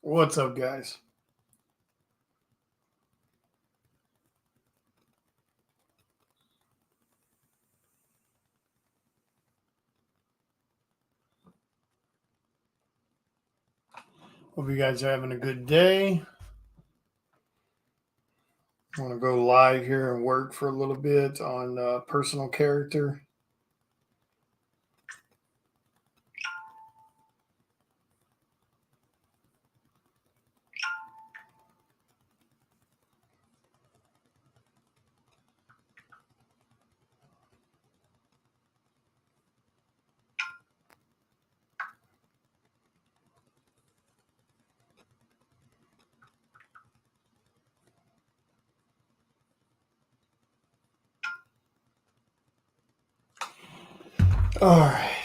What's up, guys? Hope you guys are having a good day. I want to go live here and work for a little bit on personal character. All right.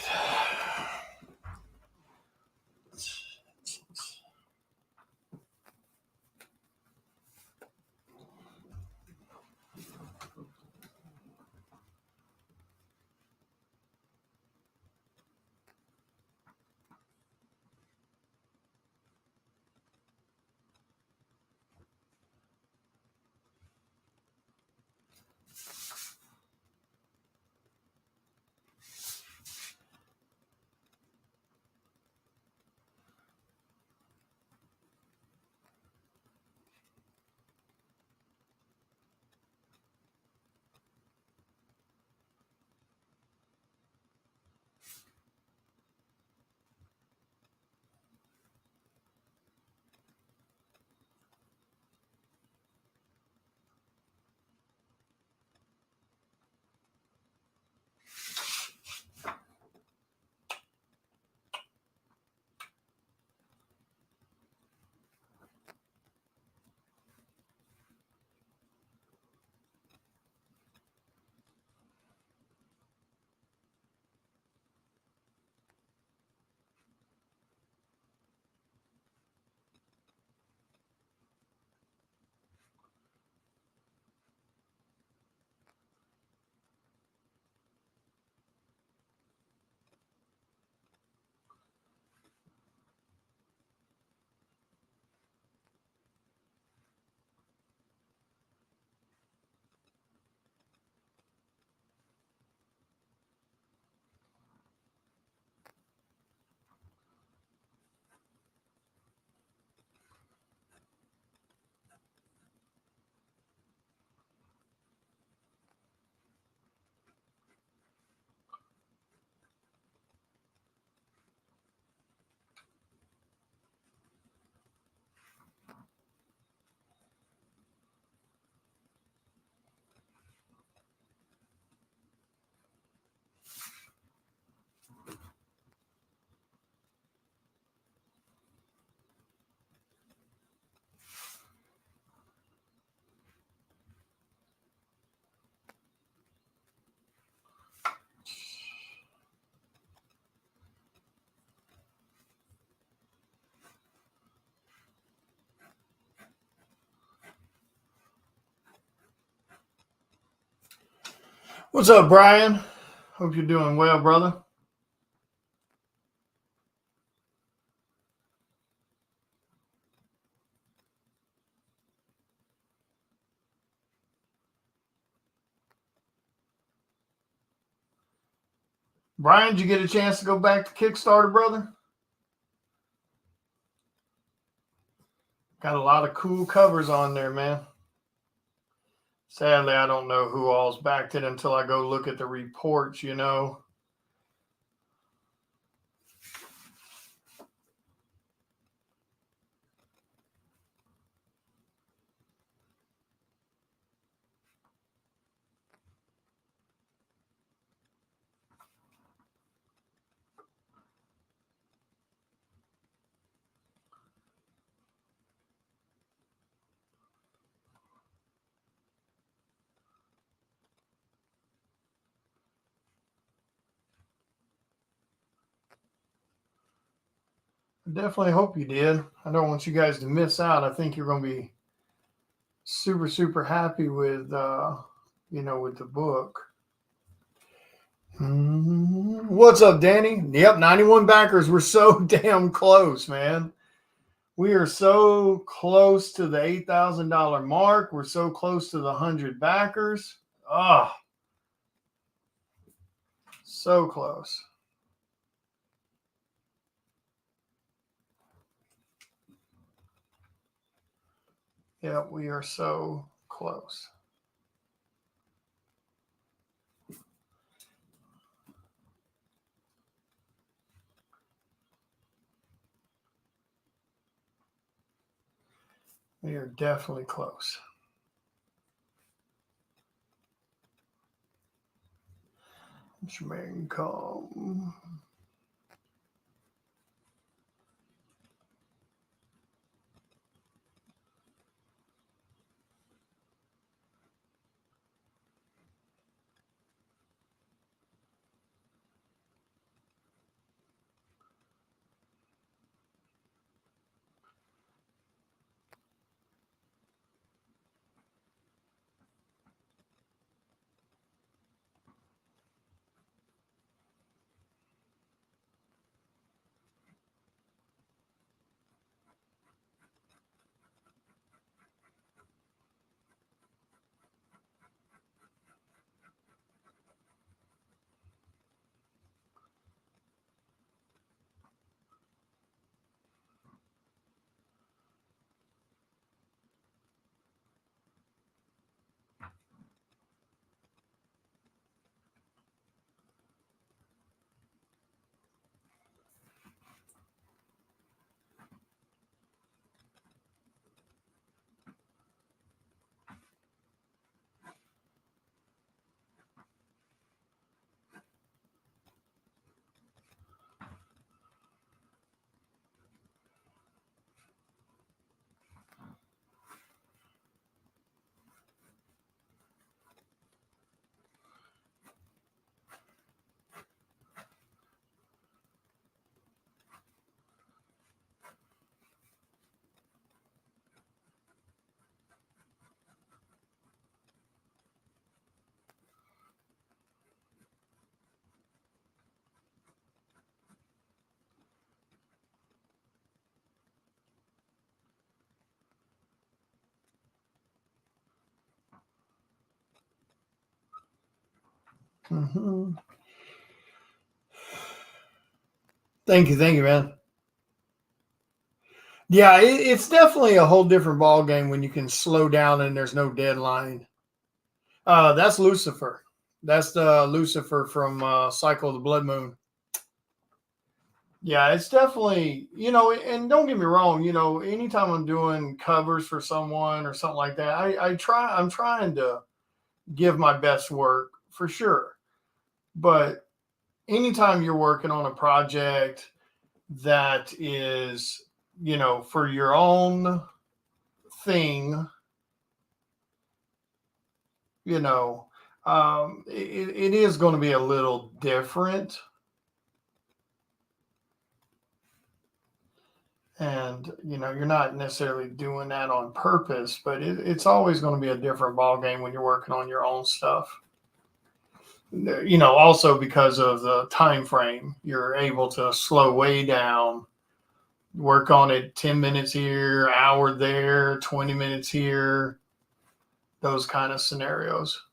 What's up, Brian? Hope you're doing well, brother. Brian, did you get a chance to go back to Kickstarter, brother? Got a lot of cool covers on there, man. Sadly, I don't know who all's backed it until I go look at the reports, you know. I definitely hope you did. I don't want you guys to miss out. I think you're going to be super, super happy with, with the book. What's up, Danny? Yep, 91 backers. We're so damn close, man. We are so close to the $8,000 mark. We're so close to the 100 backers. Oh, so close. Yeah, we are so close. We are definitely close. Jermaine come. Mm-hmm. Thank you, man. Yeah, it's definitely a whole different ball game when you can slow down and there's no deadline. That's Lucifer. That's the Lucifer from Cycle of the Blood Moon. Yeah, it's definitely, and don't get me wrong, anytime I'm doing covers for someone or something like that, I'm trying to give my best work for sure. But anytime you're working on a project that is, for your own thing, it is going to be a little different. And you're not necessarily doing that on purpose, but it's always going to be a different ball game when you're working on your own stuff. Also because of the time frame, you're able to slow way down, work on it 10 minutes here, hour there, 20 minutes here, those kind of scenarios.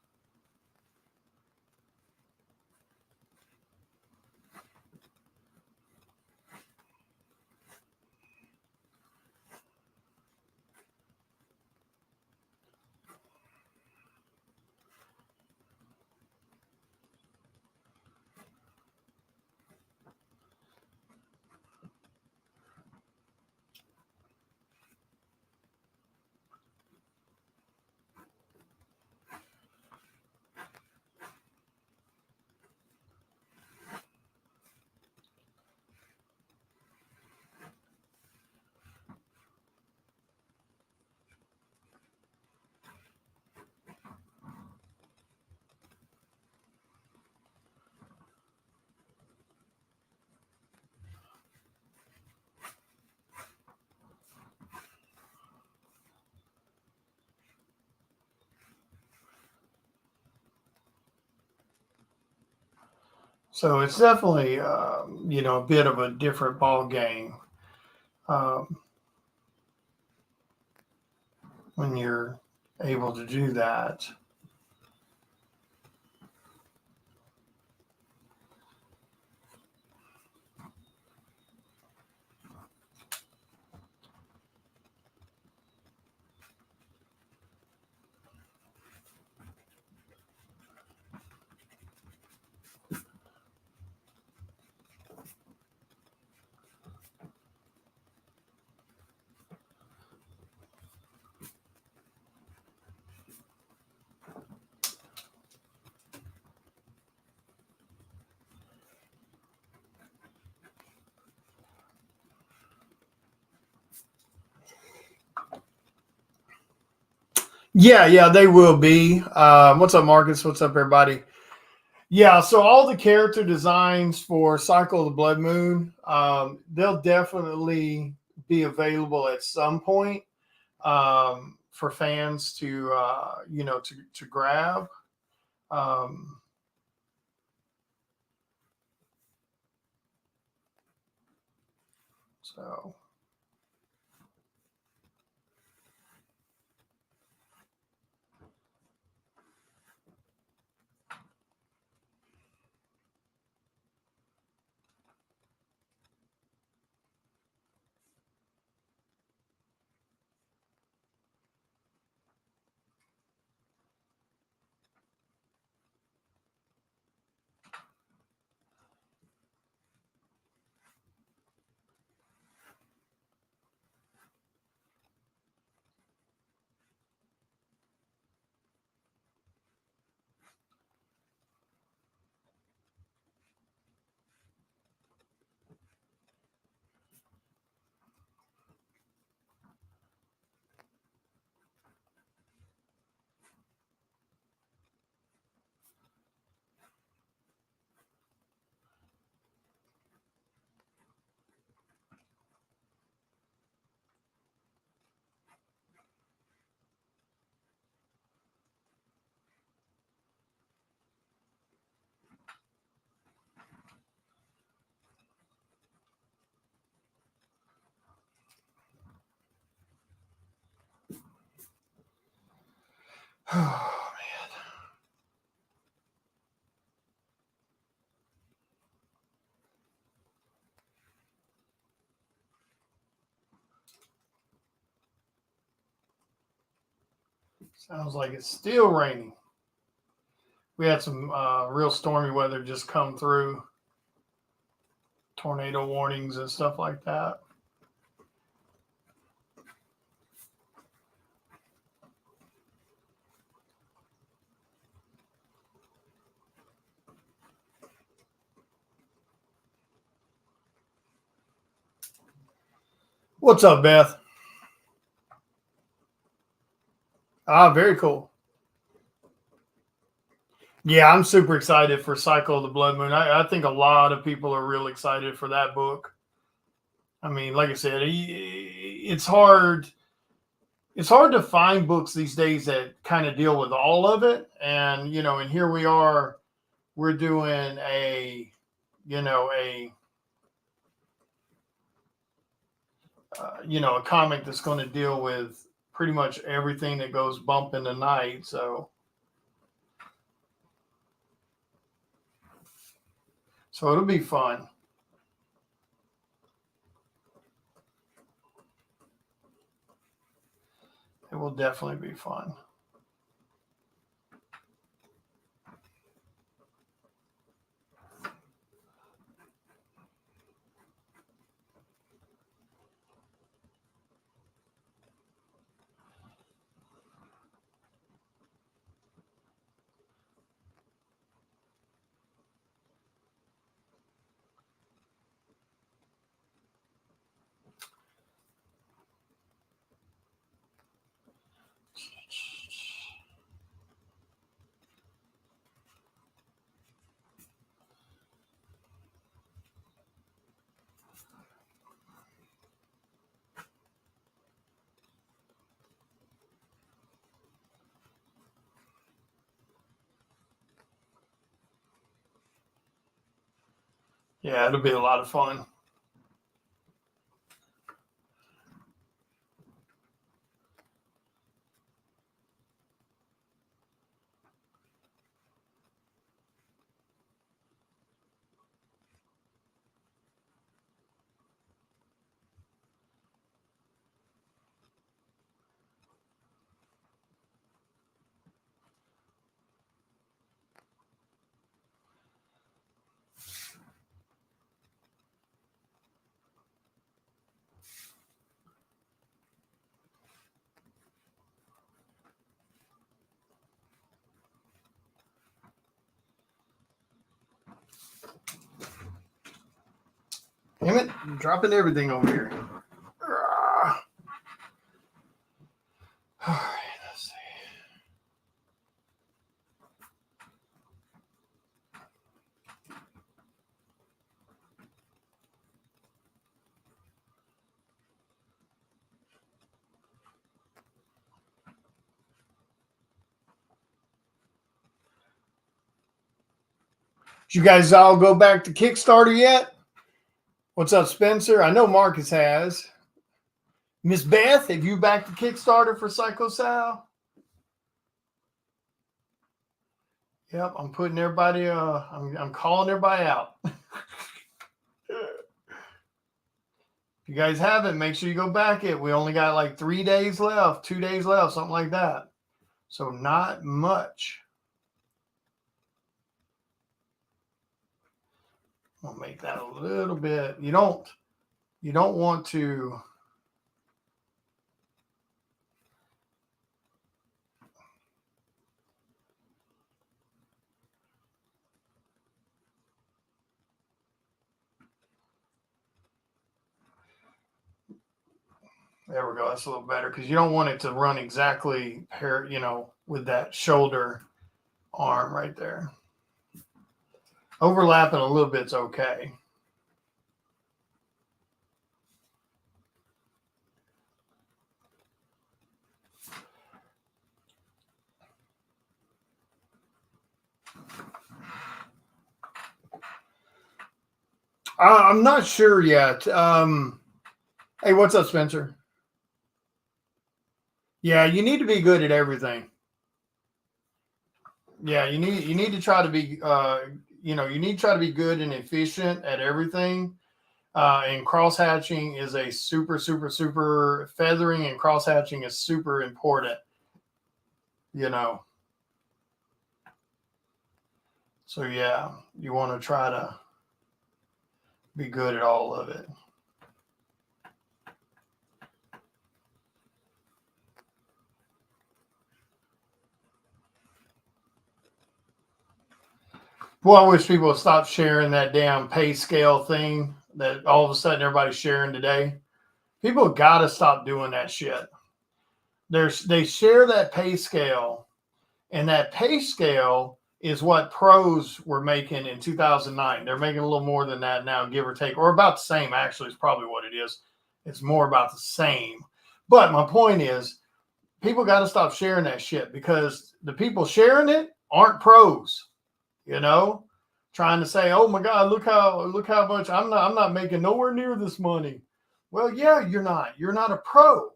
So it's definitely, a bit of a different ball game. Um, when you're able to do that. Yeah, they will be. What's up, Marcus? What's up, everybody? Yeah, so all the character designs for Cycle of the Blood Moon, they'll definitely be available at some point for fans to to grab. Um, so sounds like it's still raining. We had some real stormy weather just come through, tornado warnings and stuff like that. What's up, Beth? Ah, very cool. Yeah, I'm super excited for Cycle of the Blood Moon. I think a lot of people are real excited for that book. I mean, like I said, it's hard. It's hard to find books these days that kind of deal with all of it. And and here we are. We're doing a, you know, a comic that's going to deal with pretty much everything that goes bump in the night. So it'll be fun. It will definitely be fun. Yeah, it'll be a lot of fun. Damn it, I'm dropping everything over here. All right, let's see. Did you guys all go back to Kickstarter yet? What's up, Spencer? I know Marcus has. Miss Beth, have you back to Kickstarter for Psycho Sal? Yep, I'm putting everybody. I'm calling everybody out. If you guys haven't, make sure you go back it. We only got like 3 days left, 2 days left, something like that. So not much. I'll make that a little bit. You don't want to. There we go. That's a little better because you don't want it to run exactly with that shoulder arm right there. Overlapping a little bit's okay. I'm not sure yet. Hey, what's up, Spencer? Yeah, you need to be good at everything. Yeah, you need to try to be you need to try to be good and efficient at everything. And cross hatching is a super feathering and cross hatching is super important. So yeah, you want to try to be good at all of it. Boy, I wish people would stop sharing that damn pay scale thing that all of a sudden everybody's sharing today. People got to stop doing that shit. They share that pay scale, and that pay scale is what pros were making in 2009. They're making a little more than that now, give or take, or about the same. Actually, is probably what it is. It's more about the same. But my point is, people got to stop sharing that shit because the people sharing it aren't pros. Trying to say, "Oh my God, look how much I'm not making nowhere near this money." Well, yeah, you're not. You're not a pro.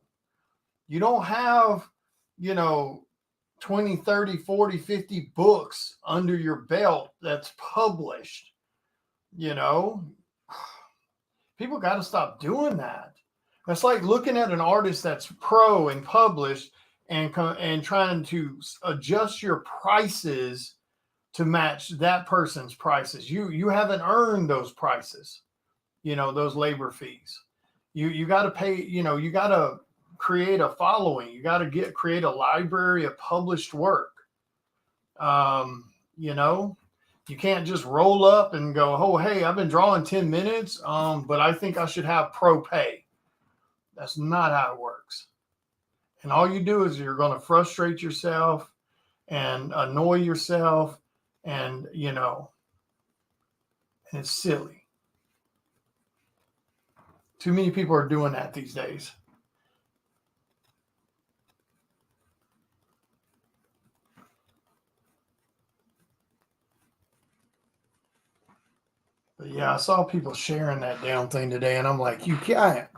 You don't have, 20, 30, 40, 50 books under your belt that's published. People got to stop doing that. That's like looking at an artist that's pro and published and trying to adjust your prices to match that person's prices. You haven't earned those prices, those labor fees. You got to pay, you got to create a following. You got to create a library of published work. You can't just roll up and go, "Oh, hey, I've been drawing 10 minutes, but I think I should have pro pay." That's not how it works. And all you do is you're going to frustrate yourself and annoy yourself, and and it's silly. Too many people are doing that these days. But yeah, I saw people sharing that damn thing today, and I'm like, you can't.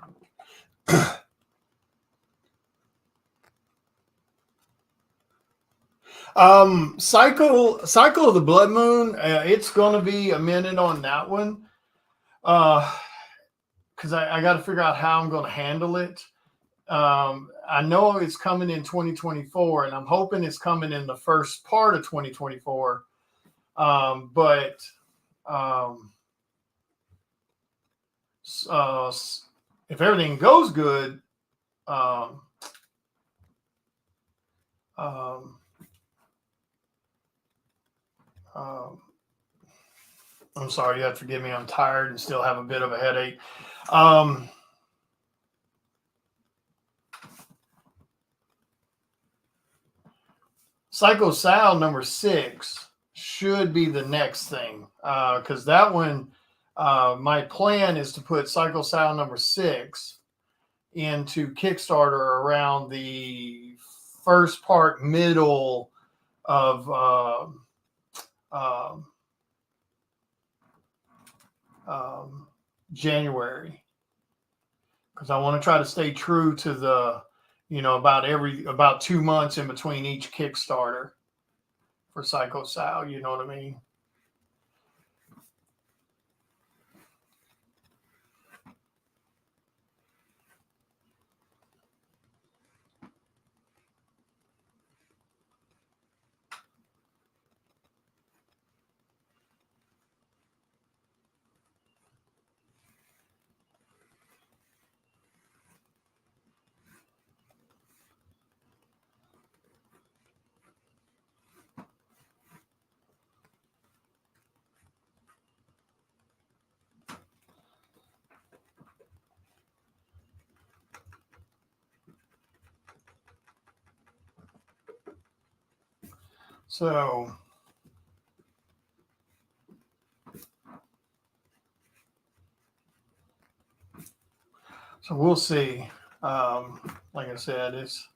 Cycle of the Blood Moon. It's going to be a minute on that one, because I got to figure out how I'm going to handle it. I know it's coming in 2024, and I'm hoping it's coming in the first part of 2024. But if everything goes good, I'm sorry, you have to forgive me. I'm tired and still have a bit of a headache. Um, Psycho Sal number 6 should be the next thing, because that one, my plan is to put Psycho Sal number 6 into Kickstarter around the first part, middle of um, January, because I want to try to stay true to the, about 2 months in between each Kickstarter for Psycho Sal. You know what I mean? So we'll see. Like I said, it's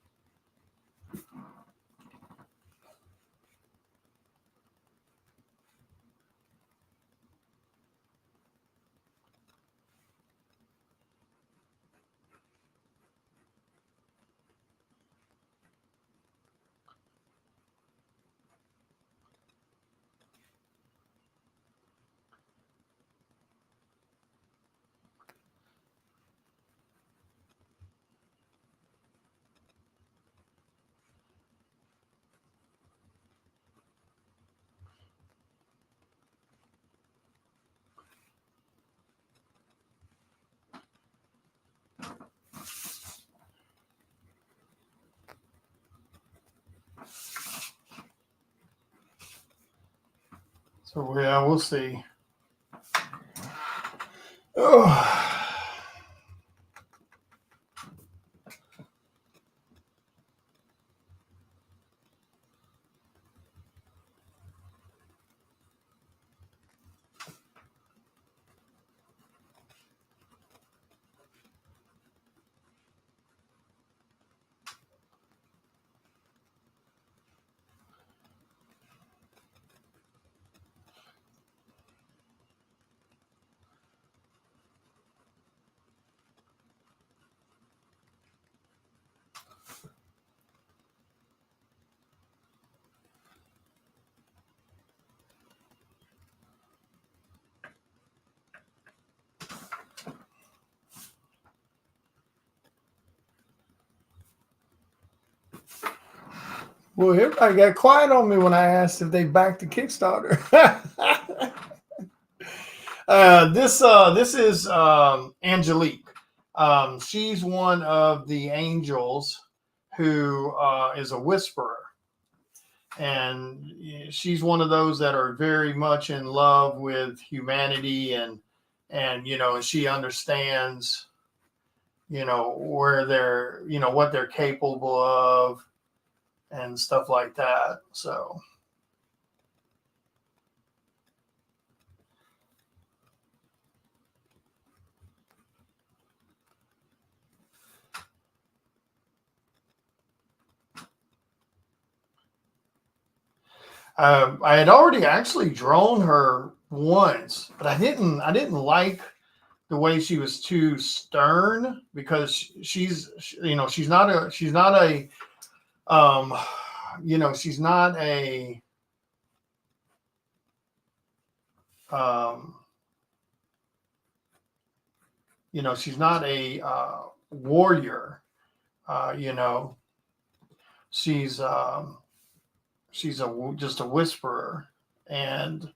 so yeah, we'll see. Oh. Well, everybody got quiet on me when I asked if they backed the Kickstarter. This is Angelique. She's one of the angels who is a whisperer, and she's one of those that are very much in love with humanity, and she understands where they're what they're capable of and stuff like that. So I had already actually drawn her once, but I didn't like the way she was too stern, because she's not a um she's not a um she's not a warrior. You know, she's just a whisperer, and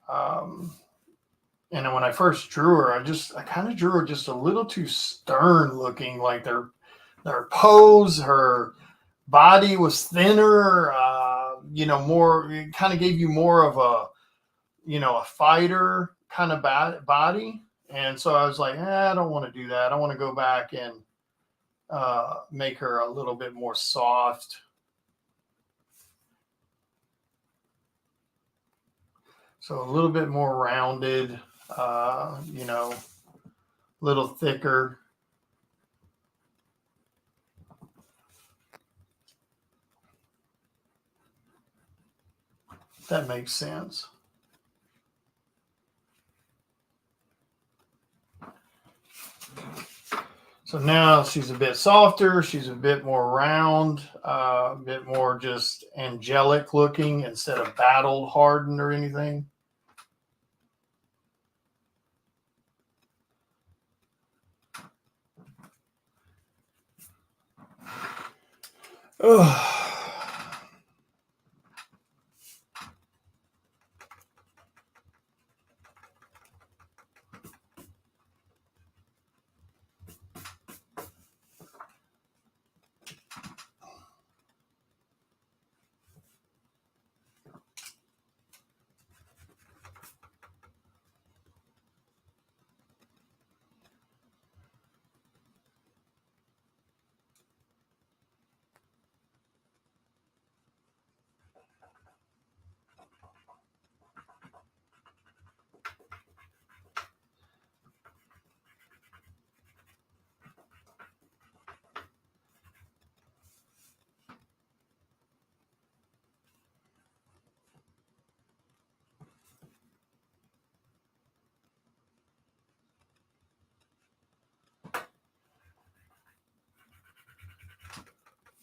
um and when I first drew her, I kind of drew her just a little too stern looking, like their pose, her body was thinner, more, it kind of gave you more of a fighter kind of body. And so I was like, I don't want to do that. I want to go back and make her a little bit more soft. So a little bit more rounded, a little thicker. That makes sense. So now she's a bit softer. She's a bit more round, a bit more just angelic looking instead of battle hardened or anything. Ugh.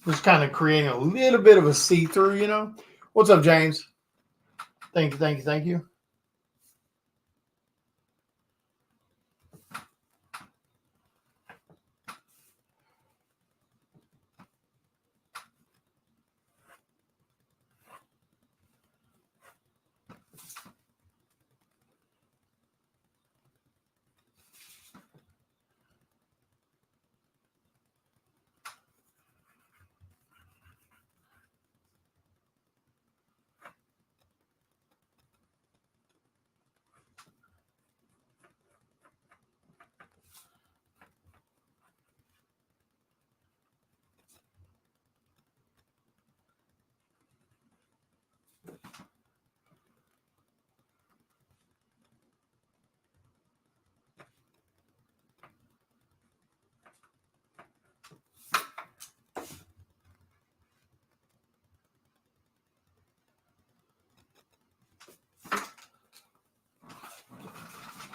Just kind of creating a little bit of a see-through. What's up, James? Thank you, thank you, thank you.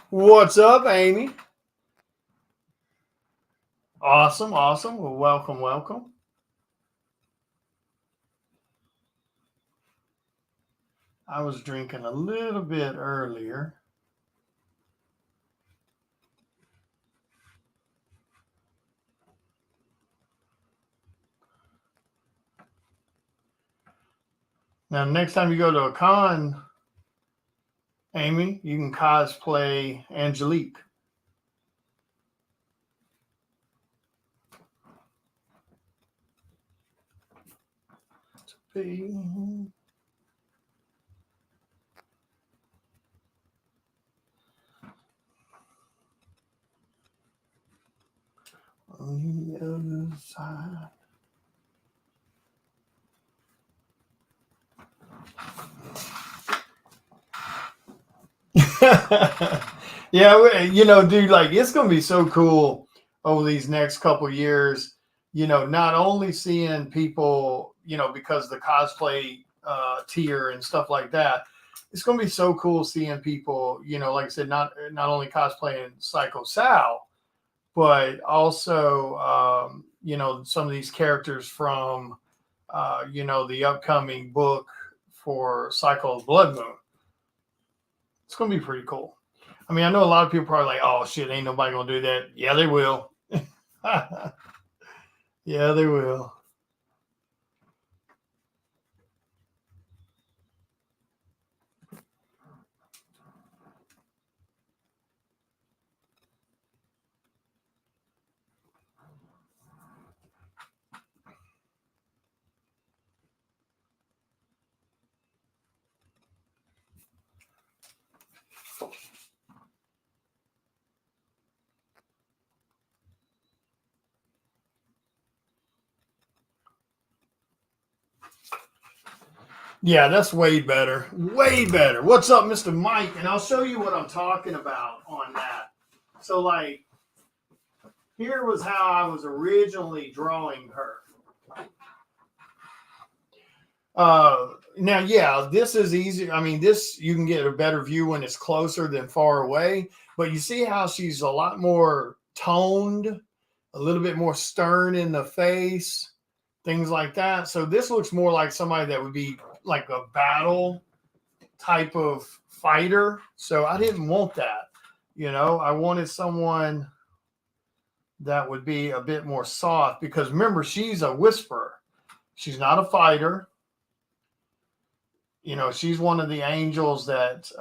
What's up, Amy? Awesome, awesome. Well, welcome, welcome. I was drinking a little bit earlier. Now, next time you go to a con, Amy, you can cosplay Angelique. On the other side. Yeah, dude, like it's gonna be so cool over these next couple years. Not only seeing people, because the cosplay tier and stuff like that, it's gonna be so cool seeing people, like I said, not only cosplaying Psycho Sal, but also some of these characters from the upcoming book for Cycle of Blood Moon. It's gonna be pretty cool. I mean, I know a lot of people probably like, oh shit, ain't nobody gonna do that. Yeah, they will. Yeah, they will. Yeah, that's way better. Way better. What's up, Mr. Mike? And I'll show you what I'm talking about on that. So, like, here was how I was originally drawing her. Now, yeah, this is easy. I mean, this you can get a better view when it's closer than far away. But you see how she's a lot more toned, a little bit more stern in the face, things like that. So this looks more like somebody that would be like a battle type of fighter. So I didn't want that. I wanted someone that would be a bit more soft because remember, she's a whisperer. She's not a fighter. She's one of the angels that,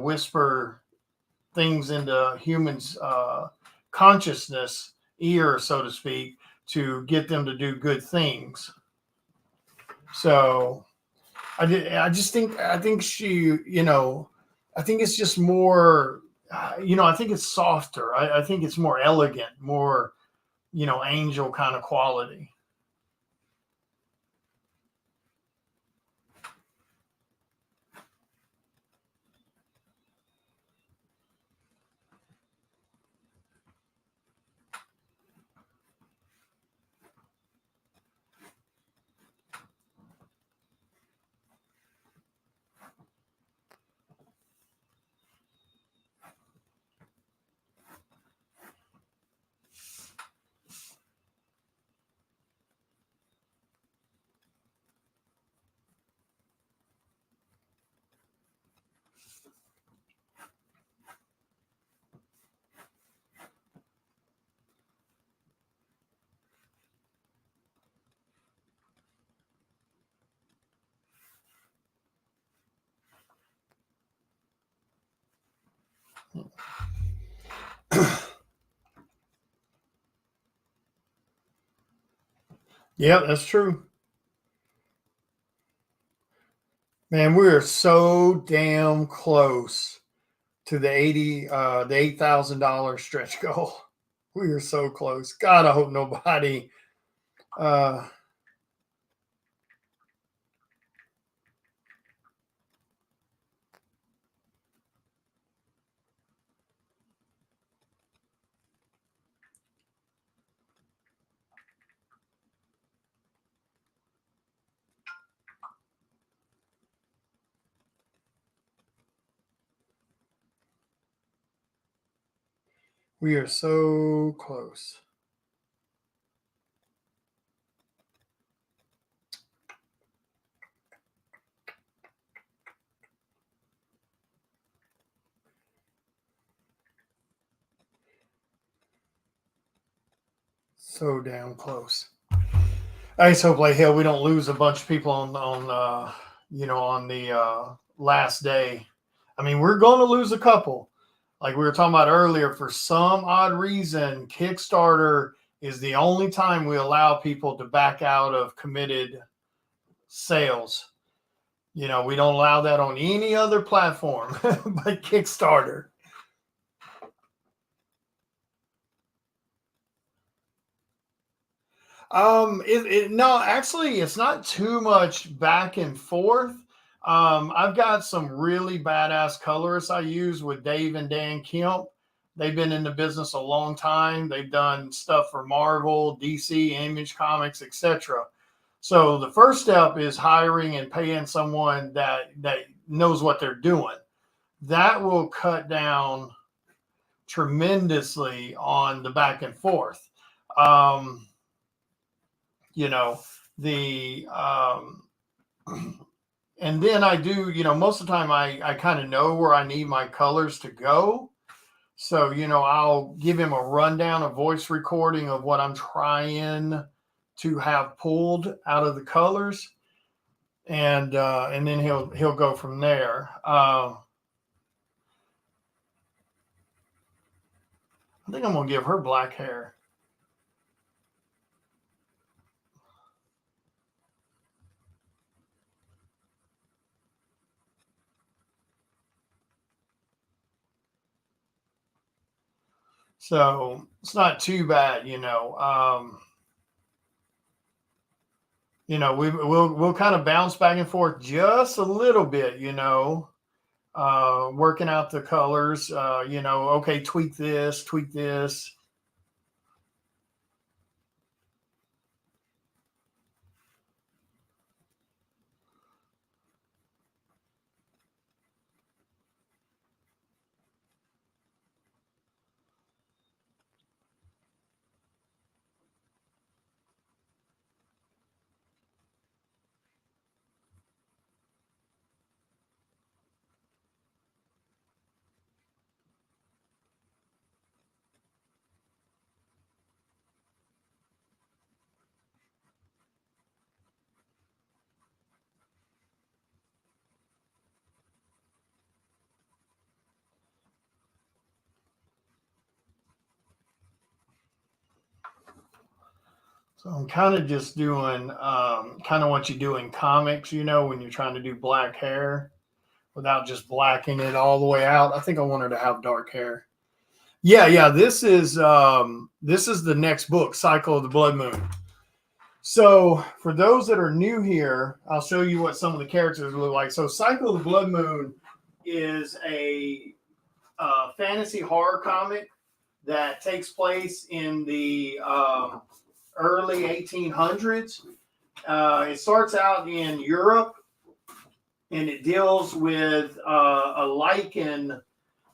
whisper things into humans' consciousness, ear, so to speak, to get them to do good things. So I think she, I think it's just more, I think it's softer. I think it's more elegant, more, angel kind of quality. Yeah, that's true. Man, we are so damn close to the $8,000 stretch goal. We are so close. God, I hope nobody. Uh, we are so close. So damn close. I just hope like hell we don't lose a bunch of people on the last day. I mean, we're going to lose a couple. Like we were talking about earlier, for some odd reason, Kickstarter is the only time we allow people to back out of committed sales. We don't allow that on any other platform but Kickstarter. No, actually, it's not too much back and forth. I've got some really badass colorists I use with Dave and Dan Kemp. They've been in the business a long time. They've done stuff for Marvel, DC, Image Comics, etc. So the first step is hiring and paying someone that knows what they're doing. That will cut down tremendously on the back and forth. Um, you know the and then I do, most of the time I kind of know where I need my colors to go. So I'll give him a rundown, a voice recording of what I'm trying to have pulled out of the colors, and then he'll go from there. I think I'm gonna give her black hair. So it's not too bad. we'll kind of bounce back and forth just a little bit, working out the colors, okay, tweak this, tweak this. So I'm kind of just doing kind of what you do in comics, when you're trying to do black hair without just blacking it all the way out. I think I want her to have dark hair. Yeah, yeah. This is the next book, Cycle of the Blood Moon. So for those that are new here, I'll show you what some of the characters look like. So Cycle of the Blood Moon is a fantasy horror comic that takes place in the early 1800s. It starts out in Europe, and it deals with a lichen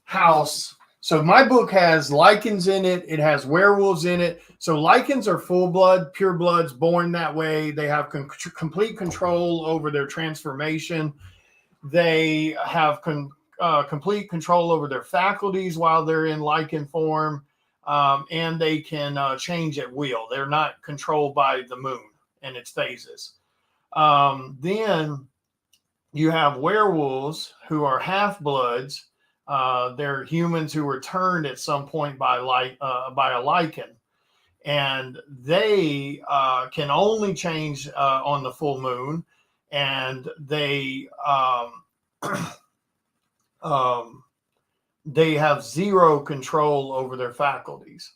house. So my book has lichens in it. It has werewolves in it. So lichens are full blood, pure bloods, born that way. They have complete control over their transformation. They have complete control over their faculties while they're in lichen form. And they can change at will. They're not controlled by the moon and its phases. Then you have werewolves who are half-bloods. They're humans who were turned at some point by a lichen. And they can only change on the full moon. And they they have zero control over their faculties.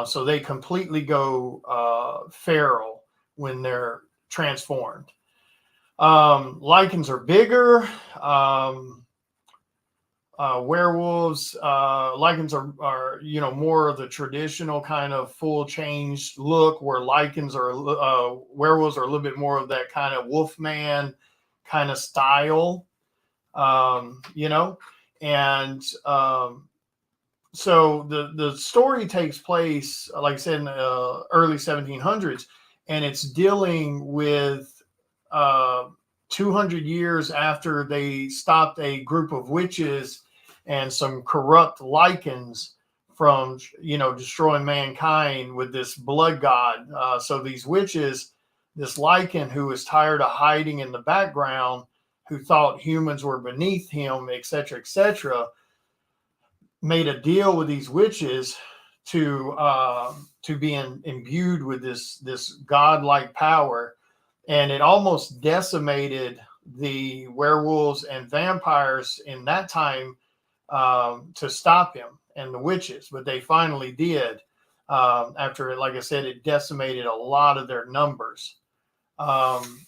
So they completely go feral when they're transformed. Lichens are bigger. Werewolves, lichens are more of the traditional kind of full changed look, where lichens are werewolves are a little bit more of that kind of Wolfman kind of style, and so the story takes place, like I said, in the early 1700s, and it's dealing with 200 years after they stopped a group of witches and some corrupt lichens from destroying mankind with this blood god. So these witches, this lichen who was tired of hiding in the background, who thought humans were beneath him, etc., made a deal with these witches to be imbued with this godlike power, and it almost decimated the werewolves and vampires in that time to stop him and the witches, but they finally did. After, like I said, it decimated a lot of their numbers.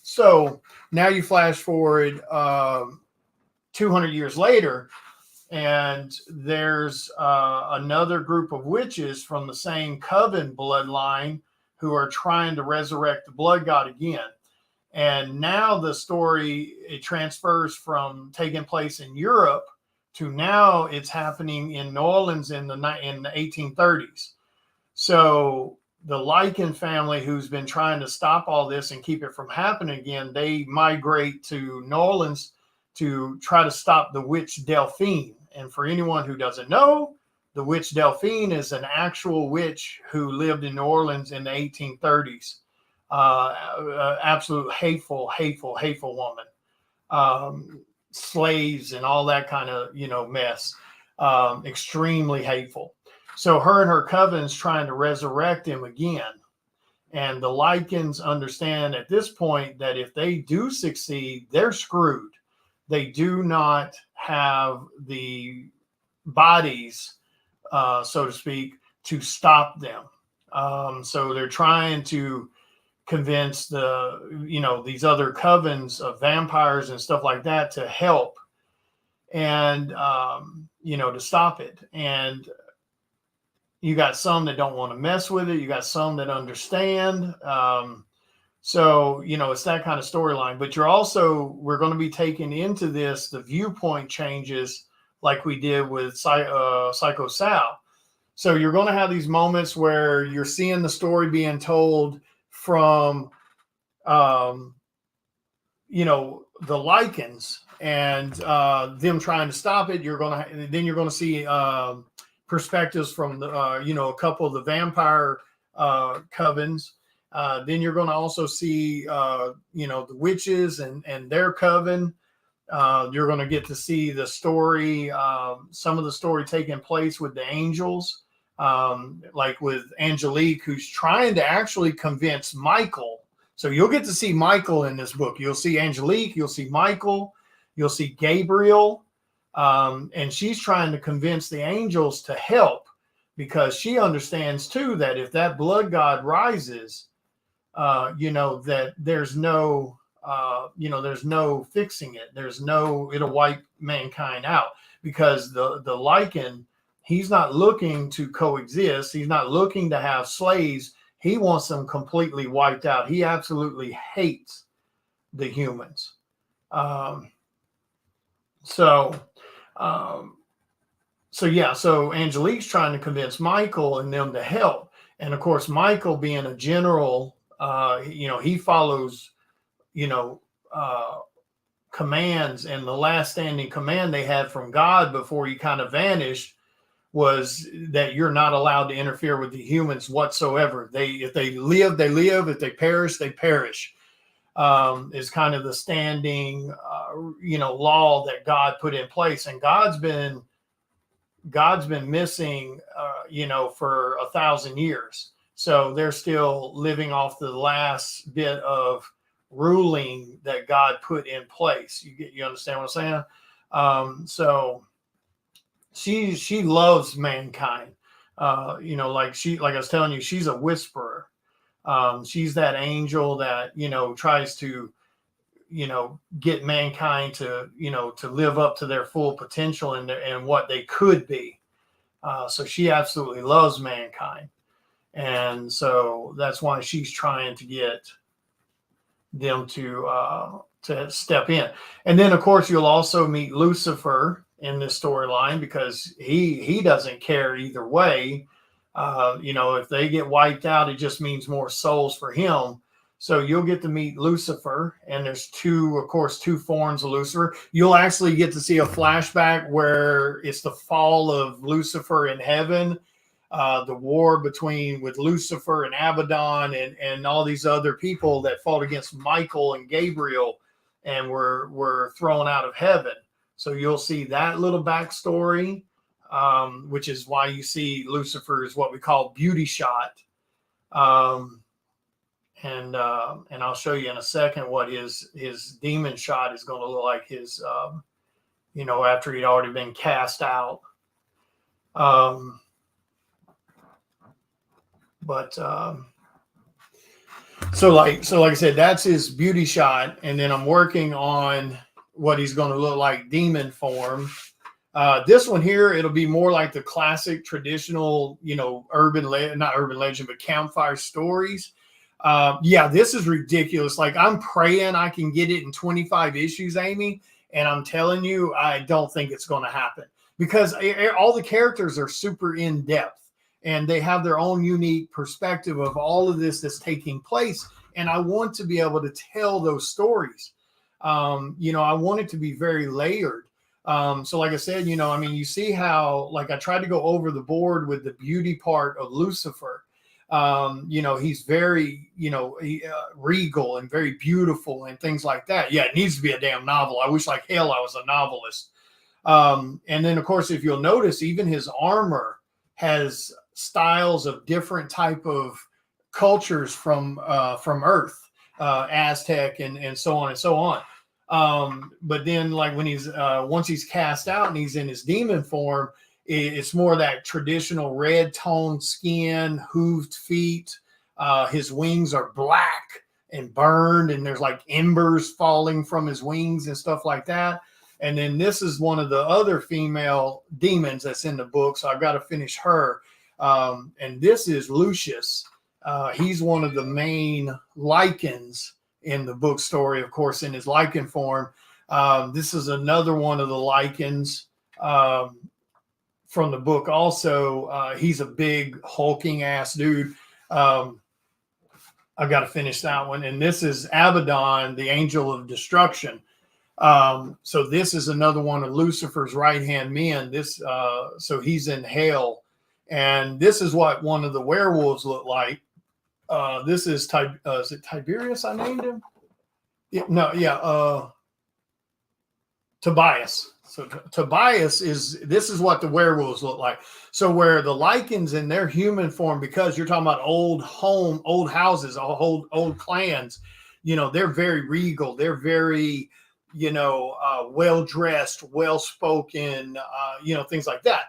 So now you flash forward 200 years later, and there's another group of witches from the same coven bloodline who are trying to resurrect the blood god again. And now the story, it transfers from taking place in Europe to now it's happening in New Orleans in the 1830s. So the Lichen family, who's been trying to stop all this and keep it from happening again, they migrate to New Orleans to try to stop the witch Delphine. And for anyone who doesn't know, the witch Delphine is an actual witch who lived in New Orleans in the 1830s. Absolute hateful woman. Slaves and all that kind of mess. Extremely hateful. So her and her coven's trying to resurrect him again. And the lichens understand at this point that if they do succeed, they're screwed. They do not have the bodies, so to speak, to stop them. So they're trying to convince these other covens of vampires and stuff like that to help and to stop it. And you got some that don't want to mess with it. You got some that understand. So it's that kind of storyline. But we're going to be taking into this the viewpoint changes like we did with Psycho Sal. So you're going to have these moments where you're seeing the story being told from, the Lycans and them trying to stop it. Then you're going to see perspectives from a couple of the vampire covens. Then you're going to also see the witches and their coven. You're going to get to see the story, some of the story taking place with the angels, like with Angelique, who's trying to actually convince Michael. So you'll get to see Michael in this book. You'll see Angelique, you'll see Michael, you'll see Gabriel, and she's trying to convince the angels to help, because she understands too that if that blood god rises, that there's no fixing it. It'll wipe mankind out, because the Lycan, he's not looking to coexist. He's not looking to have slaves. He wants them completely wiped out. He absolutely hates the humans. So Angelique's trying to convince Michael and them to help. And of course, Michael, being a general, he follows, commands, and the last standing command they had from God before he kind of vanished was that you're not allowed to interfere with the humans whatsoever. If they live, they live. If they perish, they perish. Is kind of the standing, law that God put in place. And God's been missing, for 1,000 years. So they're still living off the last bit of ruling that God put in place. You understand what I'm saying? So she loves mankind. Like I was telling you, she's a whisperer. She's that angel that, tries to, get mankind to live up to their full potential and what they could be. So she absolutely loves mankind. And so that's why she's trying to get them to step in. And then, of course, you'll also meet Lucifer in this storyline, because he doesn't care either way. If they get wiped out, it just means more souls for him. So you'll get to meet Lucifer, and there's two forms of Lucifer. You'll actually get to see a flashback where it's the fall of Lucifer in heaven, the war with Lucifer and Abaddon and all these other people that fought against Michael and Gabriel and were thrown out of heaven. So you'll see that little backstory, which is why you see Lucifer is what we call beauty shot. And I'll show you in a second what his demon shot is going to look like, his, after he'd already been cast out. So like I said, that's his beauty shot. And then I'm working on what he's going to look like demon form. This one here, it'll be more like the classic traditional, not urban legend, but campfire stories. This is ridiculous. Like, I'm praying I can get it in 25 issues, Amy. And I'm telling you, I don't think it's going to happen, because all the characters are super in depth and they have their own unique perspective of all of this that's taking place. And I want to be able to tell those stories. I want it to be very layered. So like I said, you see how, like, I tried to go over the board with the beauty part of Lucifer. He's very, regal and very beautiful and things like that. Yeah, it needs to be a damn novel. I wish like hell I was a novelist. And then, of course, if you'll notice, even his armor has styles of different type of cultures from Earth, Aztec and so on and so on. But then, like, when once he's cast out and he's in his demon form, it's more that traditional red toned skin, hooved feet, His wings are black and burned, and there's like embers falling from his wings and stuff like that. And then this is one of the other female demons that's in the book, so I've got to finish her. And this is Lucius. He's one of the main Lycans in the book story, of course, in his Lycan form. This is another one of the Lycans from the book also. He's a big hulking ass dude. I've got to finish that one. And this is Abaddon, the angel of destruction. So this is another one of Lucifer's right-hand men. So he's in hell. And this is what one of the werewolves look like. This is, is it Tiberius I named him? Tobias. So Tobias this is what the werewolves look like. So where the Lycans in their human form, because you're talking about old houses, old clans, they're very regal. They're very, well-dressed, well-spoken, things like that.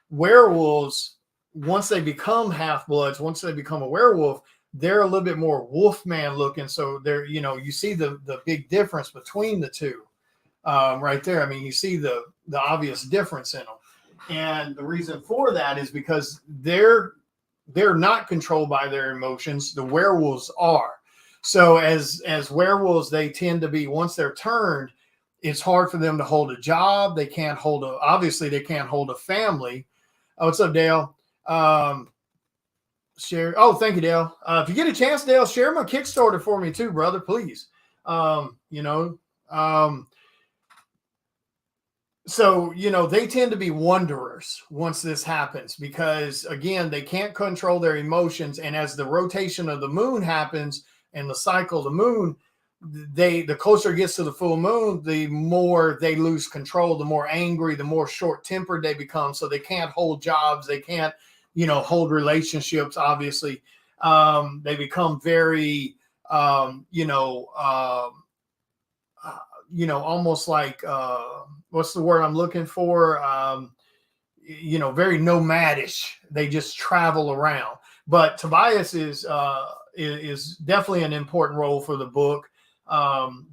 Werewolves, once they become half-bloods, once they become a werewolf, they're a little bit more wolfman looking. So they're, you see the big difference between the two. Right there. I mean, you see the obvious difference in them. And the reason for that is because they're not controlled by their emotions. The werewolves are. So as werewolves, they tend to be, once they're turned, it's hard for them to hold a job. They can't hold obviously they can't hold a family. Oh, what's up, Dale? Share. Oh, thank you, Dale. If you get a chance, Dale, share my Kickstarter for me too, brother, please. So, they tend to be wanderers once this happens because, again, they can't control their emotions. And as the rotation of the moon happens and the cycle of the moon, the closer it gets to the full moon, the more they lose control, the more angry, the more short-tempered they become. So they can't hold jobs. They can't, hold relationships, obviously. They become very, almost like, what's the word I'm looking for? Very nomadish. They just travel around. But Tobias is definitely an important role for the book. The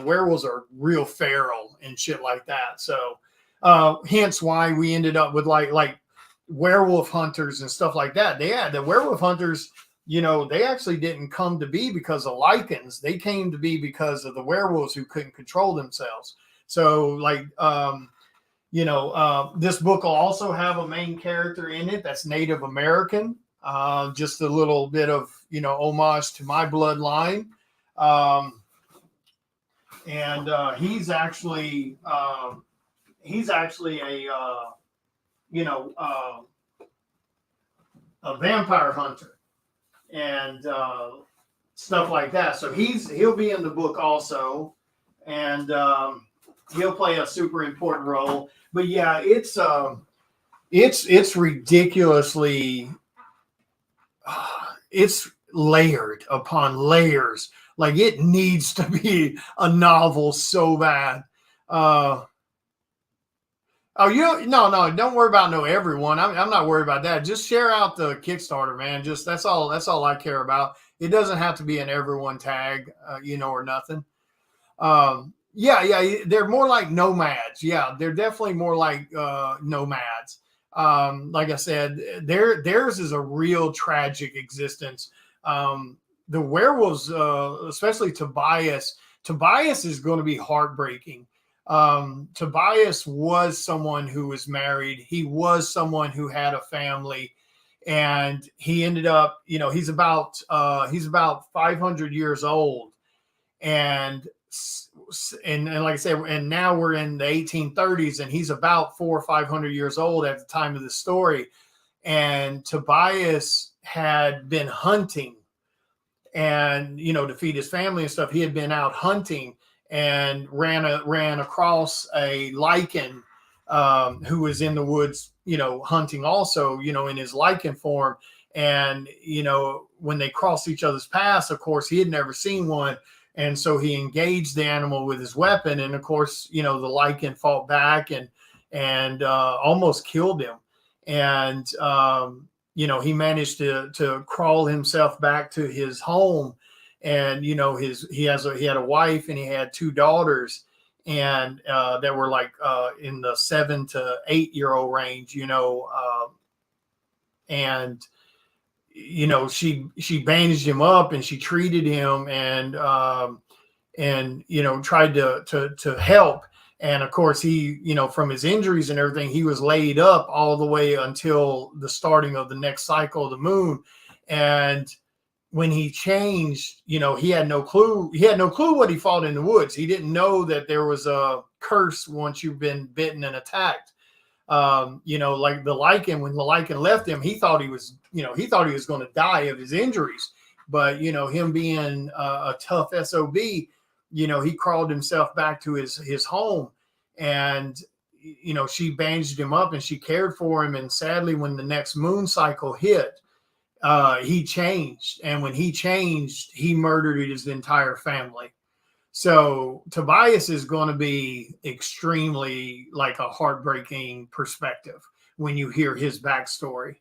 werewolves are real feral and shit like that. So, hence why we ended up with like werewolf hunters and stuff like that. The werewolf hunters, they actually didn't come to be because of Lycans. They came to be because of the werewolves who couldn't control themselves. So this book will also have a main character in it that's Native American. Just a little bit of, homage to my bloodline. He's actually a vampire hunter and stuff like that. So he'll be in the book also, and he'll play a super important role. But yeah, it's ridiculously, it's layered upon layers. Like it needs to be a novel so bad. No, don't worry about everyone. I'm not worried about that. Just share out the Kickstarter, man. Just that's all I care about. It doesn't have to be an everyone tag, or nothing. They're more like nomads. Yeah, they're definitely more like nomads. Like I said, theirs is a real tragic existence. The werewolves, especially Tobias is going to be heartbreaking. Tobias was someone who was married. He was someone who had a family, and he ended up, he's about 500 years old. And like I said, and now we're in the 1830s, and he's about 400 or 500 years old at the time of the story. And Tobias had been hunting and, to feed his family and stuff. He had been out hunting and ran across a Lycan who was in the woods, hunting also, in his Lycan form. And, when they crossed each other's paths, of course, he had never seen one. And so he engaged the animal with his weapon. And of course, the Lycan fought back and almost killed him. And, he managed to crawl himself back to his home, and he had a wife and he had two daughters, and that were like in the 7 to 8 year old range, and she bandaged him up and she treated him, and tried to help. And of course, he, from his injuries and everything, he was laid up all the way until the starting of the next cycle of the moon. And when he changed, he had no clue. He had no clue what he fought in the woods. He didn't know that there was a curse once you've been bitten and attacked. Like the Lycan, when the Lycan left him, he thought he was going to die of his injuries. But, him being a tough SOB, he crawled himself back to his home, and, she bandaged him up and she cared for him. And sadly, when the next moon cycle hit, he changed. And when he changed, he murdered his entire family. So Tobias is going to be extremely like a heartbreaking perspective when you hear his backstory.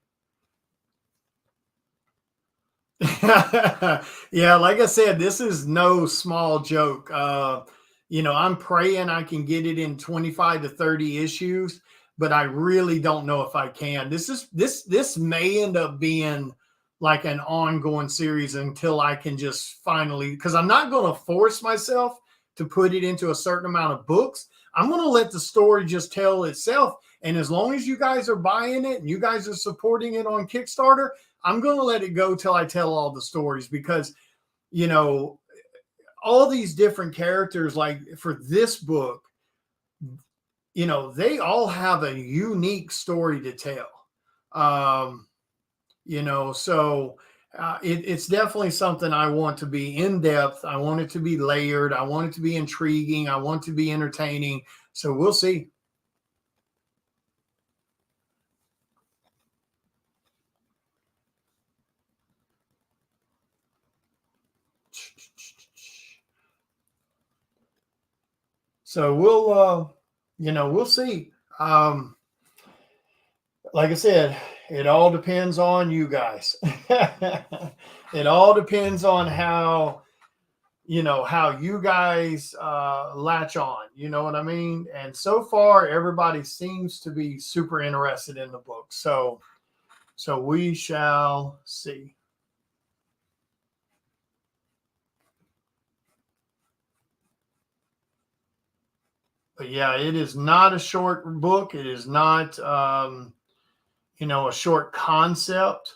Yeah, like I said, this is no small joke. I'm praying I can get it in 25 to 30 issues, but I really don't know if I can. This may end up being like an ongoing series until I can just finally, because I'm not going to force myself to put it into a certain amount of books. I'm going to let the story just tell itself. And as long as you guys are buying it and you guys are supporting it on Kickstarter, I'm going to let it go till I tell all the stories, because, all these different characters, like for this book, they all have a unique story to tell. So it's definitely something I want to be in depth. I want it to be layered. I want it to be intriguing. I want it to be entertaining. So we'll see. So we'll see. Like I said, it all depends on you guys. It all depends on how you guys latch on. You know what I mean? And so far, everybody seems to be super interested in the book. So we shall see. But yeah, it is not a short book. It is not, a short concept.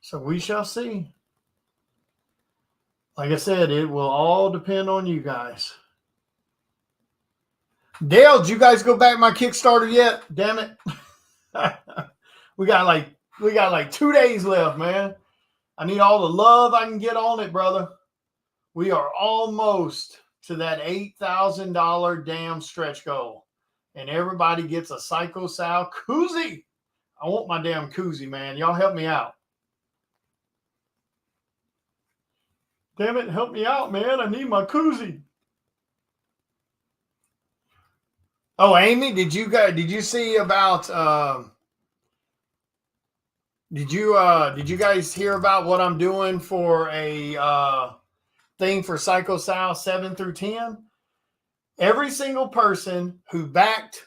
So we shall see. Like I said, it will all depend on you guys. Dale, did you guys go back my Kickstarter yet? Damn it. we got like 2 days left, man. I need all the love I can get on it, brother. We are almost to that $8,000 damn stretch goal. And everybody gets a Psycho Sal koozie. I want my damn koozie, man. Y'all help me out. Damn it, help me out, man. I need my koozie. Oh, Amy, did you see about did you guys hear about what I'm doing for a thing for Psycho Sal 7 through 10? Every single person who backed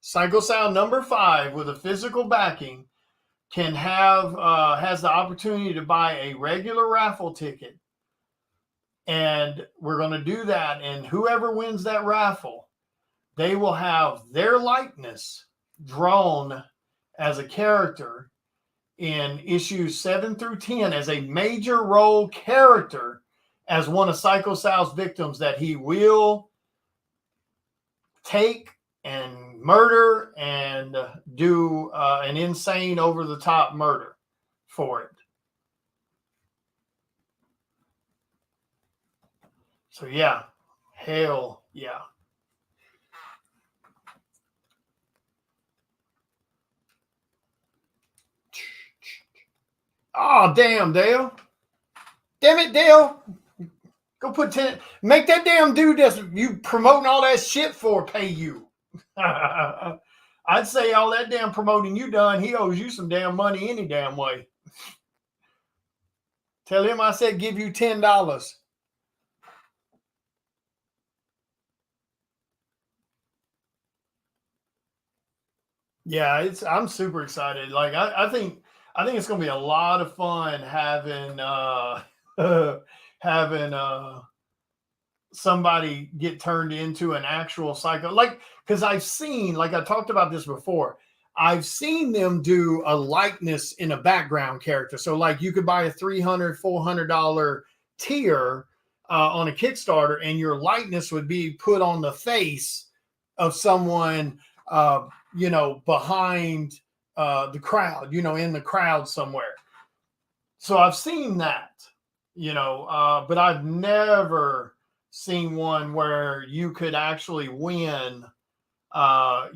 Psycho Sal number 5 with a physical backing can have has the opportunity to buy a regular raffle ticket. And we're going to do that, and whoever wins that raffle, they will have their likeness drawn as a character in issues 7 through 10 as a major role character as one of Psycho Sal's victims that he will take and murder and do an insane over-the-top murder for it. So yeah, hell yeah. Oh, damn, Dale. Damn it, Dale. Go put 10. Make that damn dude that's you promoting all that shit for pay you. I'd say all that damn promoting you done, he owes you some damn money any damn way. Tell him I said give you $10. Yeah, I'm super excited. Like I think it's gonna be a lot of fun having having somebody get turned into an actual psycho, like, because I've seen, like I talked about this before, I've seen them do a likeness in a background character. So like you could buy a $300 $400 tier on a Kickstarter and your likeness would be put on the face of someone behind the crowd, in the crowd somewhere. So I've seen that, but I've never seen one where you could actually win, a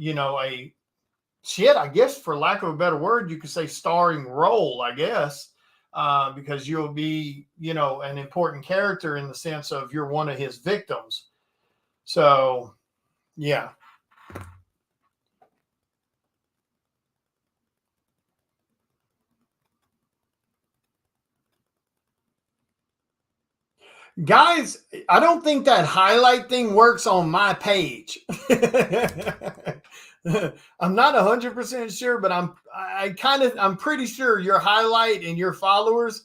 shit, I guess, for lack of a better word, you could say starring role, I guess, because you'll be, an important character in the sense of you're one of his victims. So, yeah. Guys, I don't think that highlight thing works on my page. I'm not 100% sure, but I'm pretty sure your highlight and your followers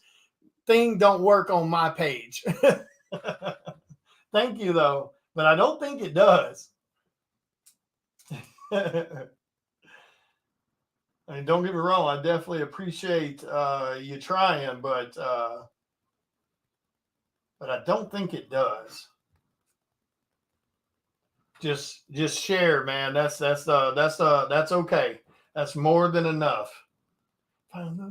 thing don't work on my page. Thank you though, but I don't think it does. And don't get me wrong, I definitely appreciate you trying, but I don't think it does. Just share, man. That's okay. That's more than enough. Can't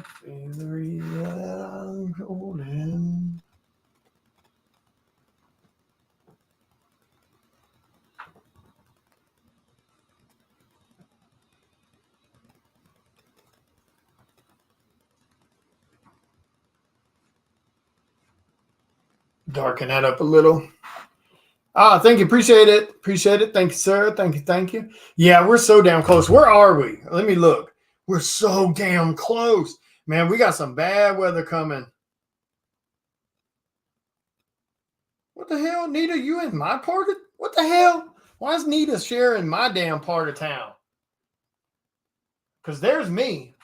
feel the reason I'm holding. Darken that up a little. Thank you. Appreciate it. Appreciate it. Thank you, sir. Thank you. Thank you. Yeah, we're so damn close. Where are we? Let me look. We're so damn close. Man, we got some bad weather coming. What the hell? Nita, you in my part of what the hell? Why is Nita sharing my damn part of town? Because there's me.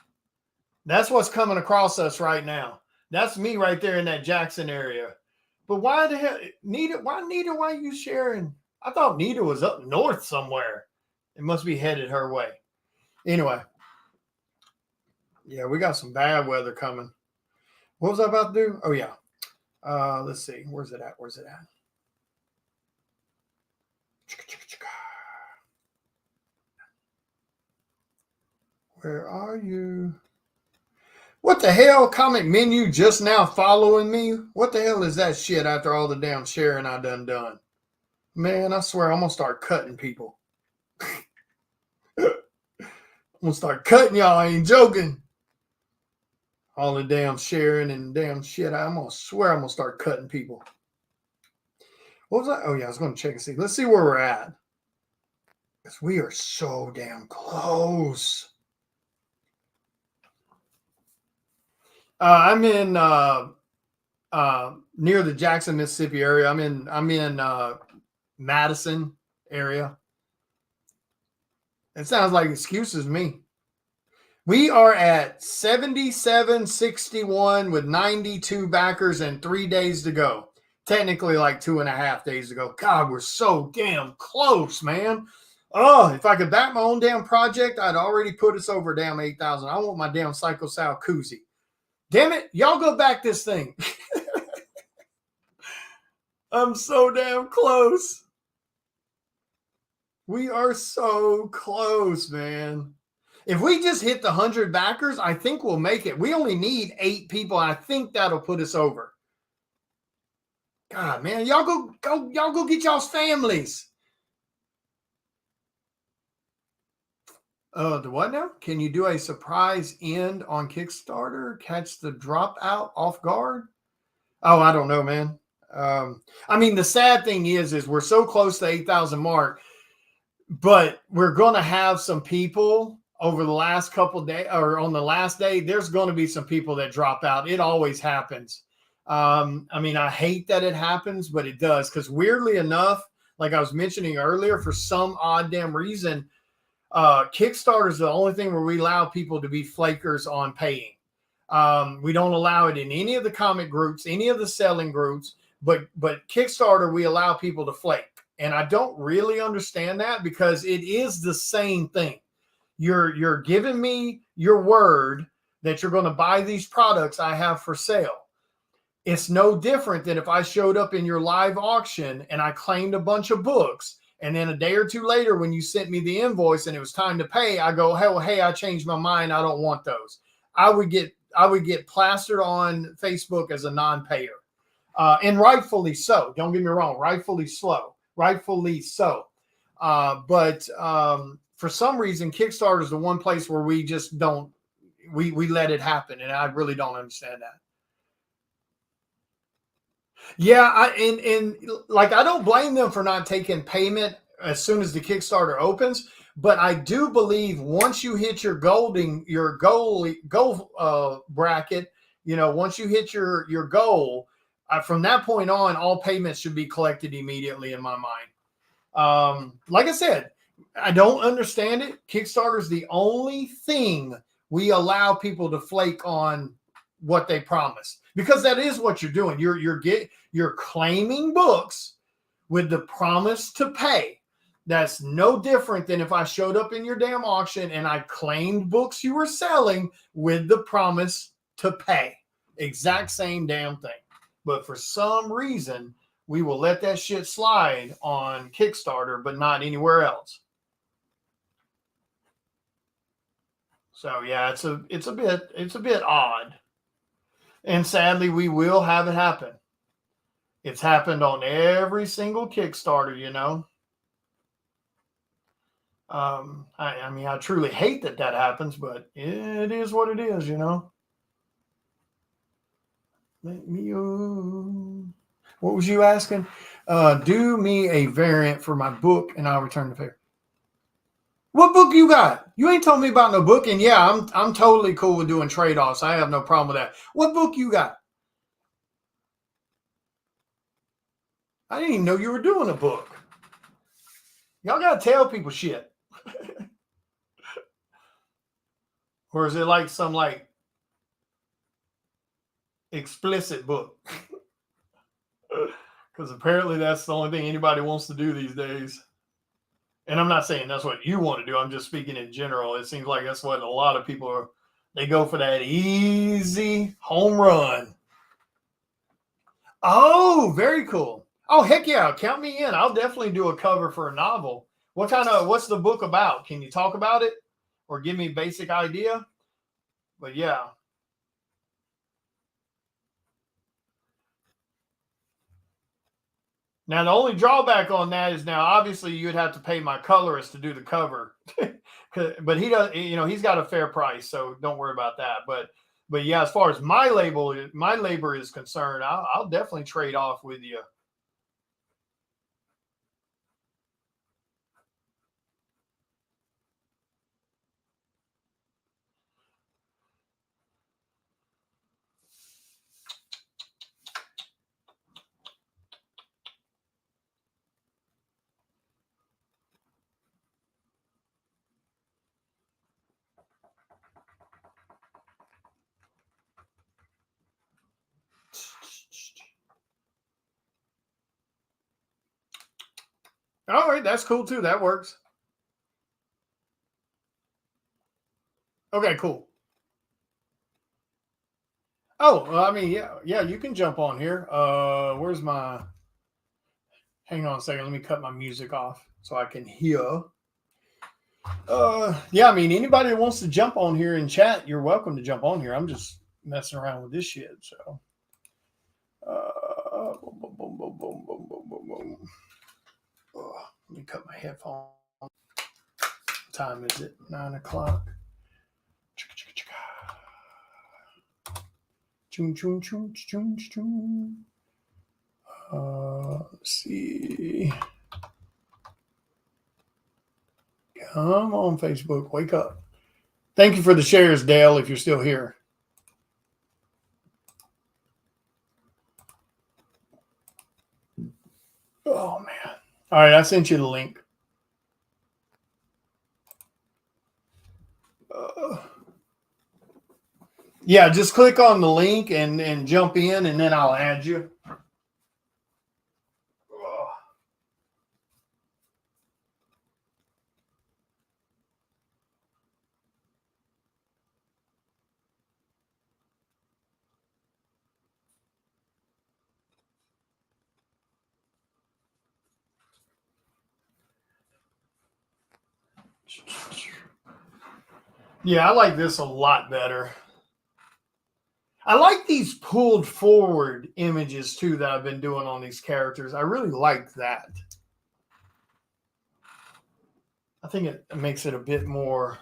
That's what's coming across us right now. That's me right there in that Jackson area. But why the hell, Nita? Why are you sharing? I thought Nita was up north somewhere. It must be headed her way. Anyway, yeah, we got some bad weather coming. What was I about to do? Oh yeah. Let's see. Where's it at? Where are you? What the hell? Comment menu just now following me? What the hell is that shit after all the damn sharing I done? Man, I swear I'm gonna start cutting people. I'm gonna start cutting y'all. I ain't joking. All the damn sharing and damn shit. I'm gonna start cutting people. What was I? Oh yeah, I was gonna check and see. Let's see where we're at. Because we are so damn close. I'm in near the Jackson, Mississippi area. I'm in Madison area. It sounds like excuses me. We are at 7761 with 92 backers and 3 days to go. Technically like 2.5 days to go. God, we're so damn close, man. Oh, if I could back my own damn project, I'd already put us over damn 8,000. I want my damn Psycho Sal koozie. Damn it, y'all go back this thing. I'm so damn close. We are so close, man. If we just hit the 100 backers, I think we'll make it. We only need 8 people, and I think that'll put us over. God, man, y'all go get y'all's families. The what now? Can you do a surprise end on Kickstarter? Catch the dropout off guard? Oh, I don't know, man. I mean, the sad thing is we're so close to 8,000 mark, but we're going to have some people over the last couple days, or on the last day, there's going to be some people that drop out. It always happens. I mean, I hate that it happens, but it does, because weirdly enough, like I was mentioning earlier, for some odd damn reason, Kickstarter is the only thing where we allow people to be flakers on paying. We don't allow it in any of the comic groups, any of the selling groups, but Kickstarter, we allow people to flake. And I don't really understand that, because it is the same thing. You're giving me your word that you're going to buy these products I have for sale. It's no different than if I showed up in your live auction and I claimed a bunch of books, and then a day or two later, when you sent me the invoice and it was time to pay, I go, hey, I changed my mind. I don't want those. I would get plastered on Facebook as a non-payer, and rightfully so. Don't get me wrong, rightfully so. But for some reason, Kickstarter is the one place where we just don't we let it happen, and I really don't understand that. Yeah, and like, I don't blame them for not taking payment as soon as the Kickstarter opens, but I do believe once you hit your goal bracket, once you hit your goal, from that point on, all payments should be collected immediately in my mind. Like I said, I don't understand it. Kickstarter is the only thing we allow people to flake on what they promised, because that is what you're doing. You're claiming books with the promise to pay. That's no different than if I showed up in your damn auction and I claimed books you were selling with the promise to pay. Exact same damn thing. But for some reason, we will let that shit slide on Kickstarter, but not anywhere else. So yeah, it's a bit odd. And sadly, we will have it happen. It's happened on every single Kickstarter. I mean, I truly hate that happens, but it is what it is. Let me. What was you asking? Do me a variant for my book, and I'll return the favor. What book you got? You ain't told me about no book, and yeah, I'm totally cool with doing trade-offs. I have no problem with that. What book you got? I didn't even know you were doing a book. Y'all gotta tell people shit. Or is it like some explicit book? Because apparently that's the only thing anybody wants to do these days. And I'm not saying that's what you want to do. I'm just speaking in general. It seems like that's what a lot of people are. They go for that easy home run. Oh, very cool. Oh, heck yeah. Count me in. I'll definitely do a cover for a novel. What's the book about? Can you talk about it or give me a basic idea? But yeah. Now, the only drawback on that is, now obviously you'd have to pay my colorist to do the cover, but he does. He's got a fair price, so don't worry about that. But yeah, as far as my labor is concerned, I'll definitely trade off with you. All right, that's cool too. That works. Okay, cool. Oh, well, I mean, yeah, you can jump on here. Where's my? Hang on a second. Let me cut my music off so I can hear. Yeah, I mean, anybody that wants to jump on here and chat, you're welcome to jump on here. I'm just messing around with this shit. So, boom, boom, boom, boom, boom, boom, boom, boom. Let me cut my headphones. time is it? 9 o'clock. Let's see. Come on, Facebook. Wake up. Thank you for the shares, Dale, if you're still here. Oh, man. All right, I sent you the link. Yeah, just click on the link and jump in, and then I'll add you. Yeah, I like this a lot better. I like these pulled forward images too that I've been doing on these characters. I really like that. I think it makes it a bit more,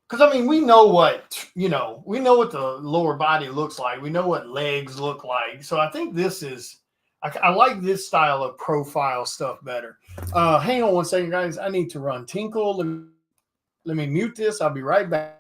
because I mean, we know what the lower body looks like. We know what legs look like. So I think this is, I like this style of profile stuff better. Hang on one second, guys. I need to run Tinkle. Let me mute this. I'll be right back.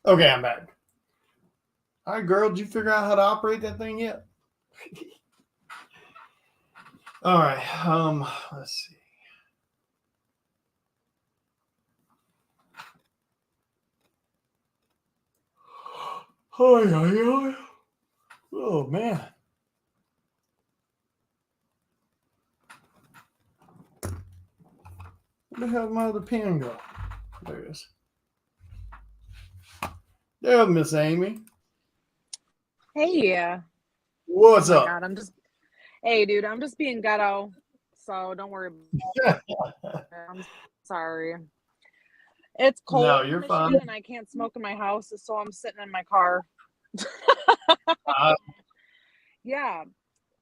Okay, I'm back. All right, girl, did you figure out how to operate that thing yet? All right, let's see. Oh man. Where the hell did my other pen go? There it is. There's Miss Amy. Hey. What's up? God, hey, dude, I'm just being ghetto, so don't worry. I'm sorry. It's cold. No, you're fine. And I can't smoke in my house, so I'm sitting in my car. Yeah.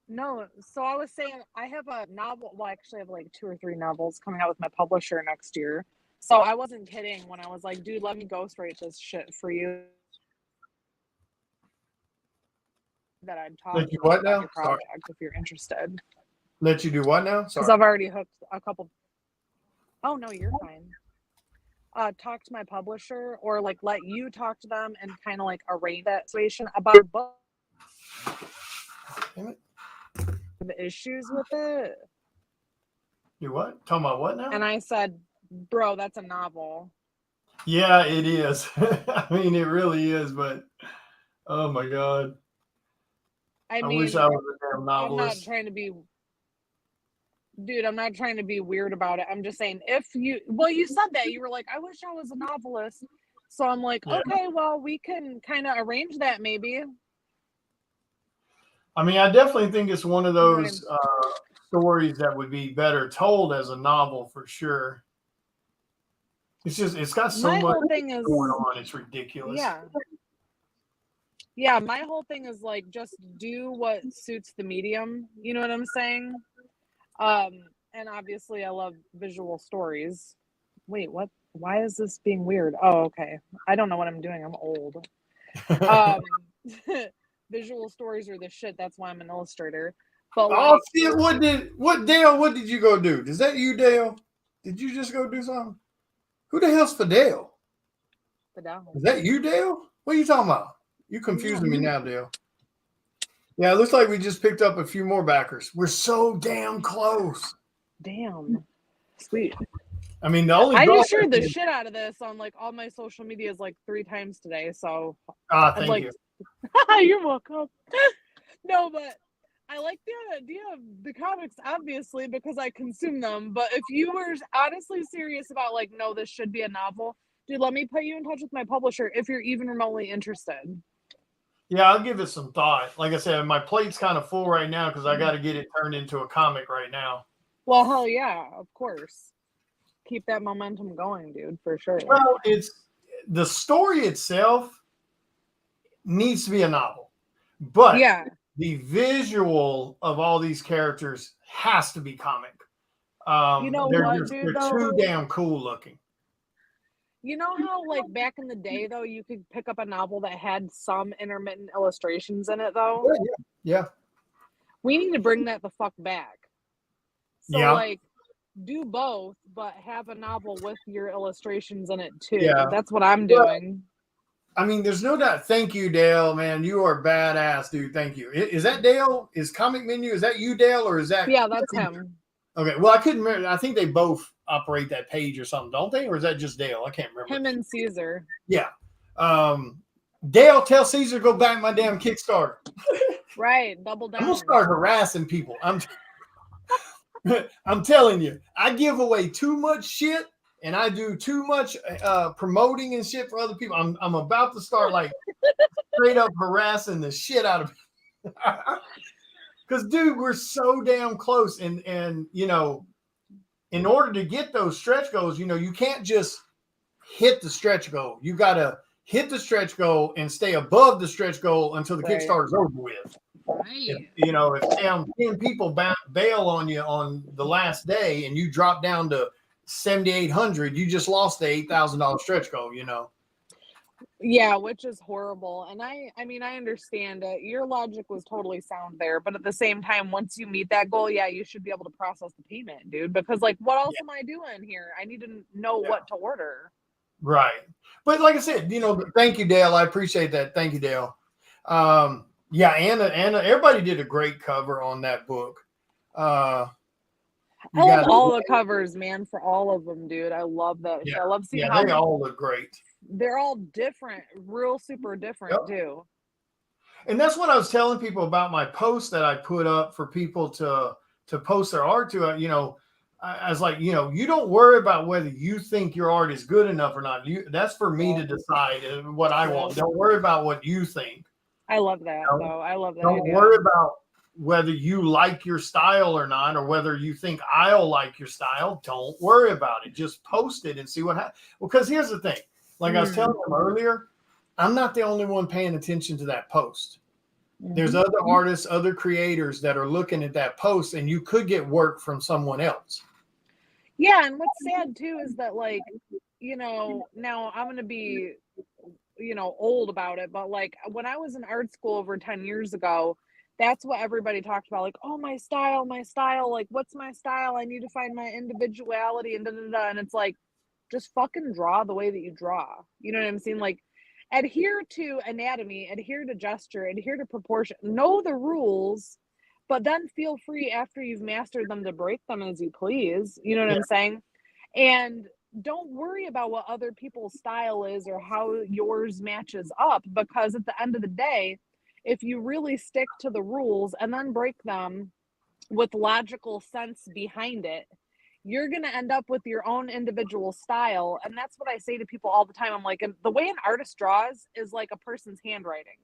No, so I was saying I have a novel. Well, actually, I have like 2 or 3 novels coming out with my publisher next year. So I wasn't kidding when I was like, dude, let me ghostwrite this shit for you. That I'd talk Let you to what about now? your project if you're interested. Let you do what now? Because I've already hooked a couple. Oh no, you're fine. Talk to my publisher, or like let you talk to them and kind of like arrange that situation about a book. The issues with it. You what? Talking about what now? And I said, bro, that's a novel. Yeah, it is. I mean, it really is, but oh my God. I wish I was a damn novelist. I'm not trying to be, dude, I'm not trying to be weird about it. I'm just saying, you said that. You were like, I wish I was a novelist. So I'm like, yeah. Okay, well, we can kind of arrange that maybe. I mean, I definitely think it's one of those stories that would be better told as a novel for sure. It's got so much going on. It's ridiculous. Yeah. Yeah, my whole thing is like, just do what suits the medium. You know what I'm saying? And obviously I love visual stories. Wait, what? Why is this being weird? Oh, okay. I don't know what I'm doing. I'm old. Visual stories are the shit. That's why I'm an illustrator. But oh shit! What did you go do? Is that you, Dale? Did you just go do something? Who the hell's Fidel? Is that you, Dale? What are you talking about? You confusing me now, Dale. Yeah, it looks like we just picked up a few more backers. We're so damn close. Damn. Sweet. I mean, the only I just drawback shared the is- shit out of this on like all my social medias like 3 times today. So Thank like, you. you're welcome. No, but I like the idea of the comics, obviously, because I consume them. But if you were honestly serious about like, no, this should be a novel, dude, let me put you in touch with my publisher if you're even remotely interested. Yeah, I'll give it some thought. Like I said, my plate's kind of full right now because I got to get it turned into a comic right now. Well, hell yeah, of course. Keep that momentum going, dude, for sure. Well, it's the story itself needs to be a novel, but yeah, the visual of all these characters has to be comic. you know They're what, just dude, they're though? too damn cool looking. You know how, like, back in the day, though, you could pick up a novel that had some intermittent illustrations in it, though? Yeah. We need to bring that the fuck back. So, Yeah. like, do both, but have a novel with your illustrations in it, too. Yeah. That's what I'm doing. I mean, there's no doubt. Thank you, Dale, man. You are badass, dude. Thank you. Is that Dale? Is Comic Menu? Is that you, Dale, or is that? Yeah, that's him. Okay. Well, I couldn't remember. I think they both operate that page or something, don't they? Or is that just Dale? I can't remember. Him and Caesar. Yeah. Dale, tell Caesar to go back my damn Kickstarter. Right. Double down. I'm gonna start harassing people. I'm telling you, I give away too much shit and I do too much promoting and shit for other people. I'm about to start like straight up harassing the shit out of people. Because dude, we're so damn close. And you know, in order to get those stretch goals, you know, you can't just hit the stretch goal. You gotta hit the stretch goal and stay above the stretch goal until the Right. Kickstarter's over with. Right. If damn 10 people bail on you on the last day and you drop down to 7,800, you just lost the $8,000 stretch goal, you know. Yeah, which is horrible. And I mean, I understand it. Your logic was totally sound there, but at the same time, once you meet that goal, yeah, you should be able to process the payment, dude. Because like, what else am I doing here? I need to know what to order. Right. But like I said, you know, thank you, Dale. I appreciate that. Thank you, Dale. Yeah, Anna, everybody did a great cover on that book. I love all the covers, man, for all of them, dude. I love that. Yeah, I love seeing how they all look great. They're all different, real super different too. And that's what I was telling people about my post that I put up for people to post their art to. You know, I was like, you know, you don't worry about whether you think your art is good enough or not. That's for me to decide what I want. Don't worry about what you think. I love that, though. I love that. Don't worry about whether you like your style or not, or whether you think I'll like your style. Don't worry about it. Just post it and see what happens. Because here's the thing. Like I was telling them earlier, I'm not the only one paying attention to that post. There's other artists, other creators that are looking at that post, and you could get work from someone else. Yeah, and what's sad too is that, like, you know, now I'm gonna be, you know, old about it, but like when I was in art school over 10 years ago, that's what everybody talked about. Like, oh, my style, like, what's my style? I need to find my individuality and And it's like, just fucking draw the way that you draw. You know what I'm saying? Like, adhere to anatomy, adhere to gesture, adhere to proportion, know the rules, but then feel free after you've mastered them to break them as you please. You know what I'm saying? And don't worry about what other people's style is or how yours matches up, because at the end of the day, if you really stick to the rules and then break them with logical sense behind it, you're going to end up with your own individual style. And that's what I say to people all the time. I'm like, the way an artist draws is like a person's handwriting.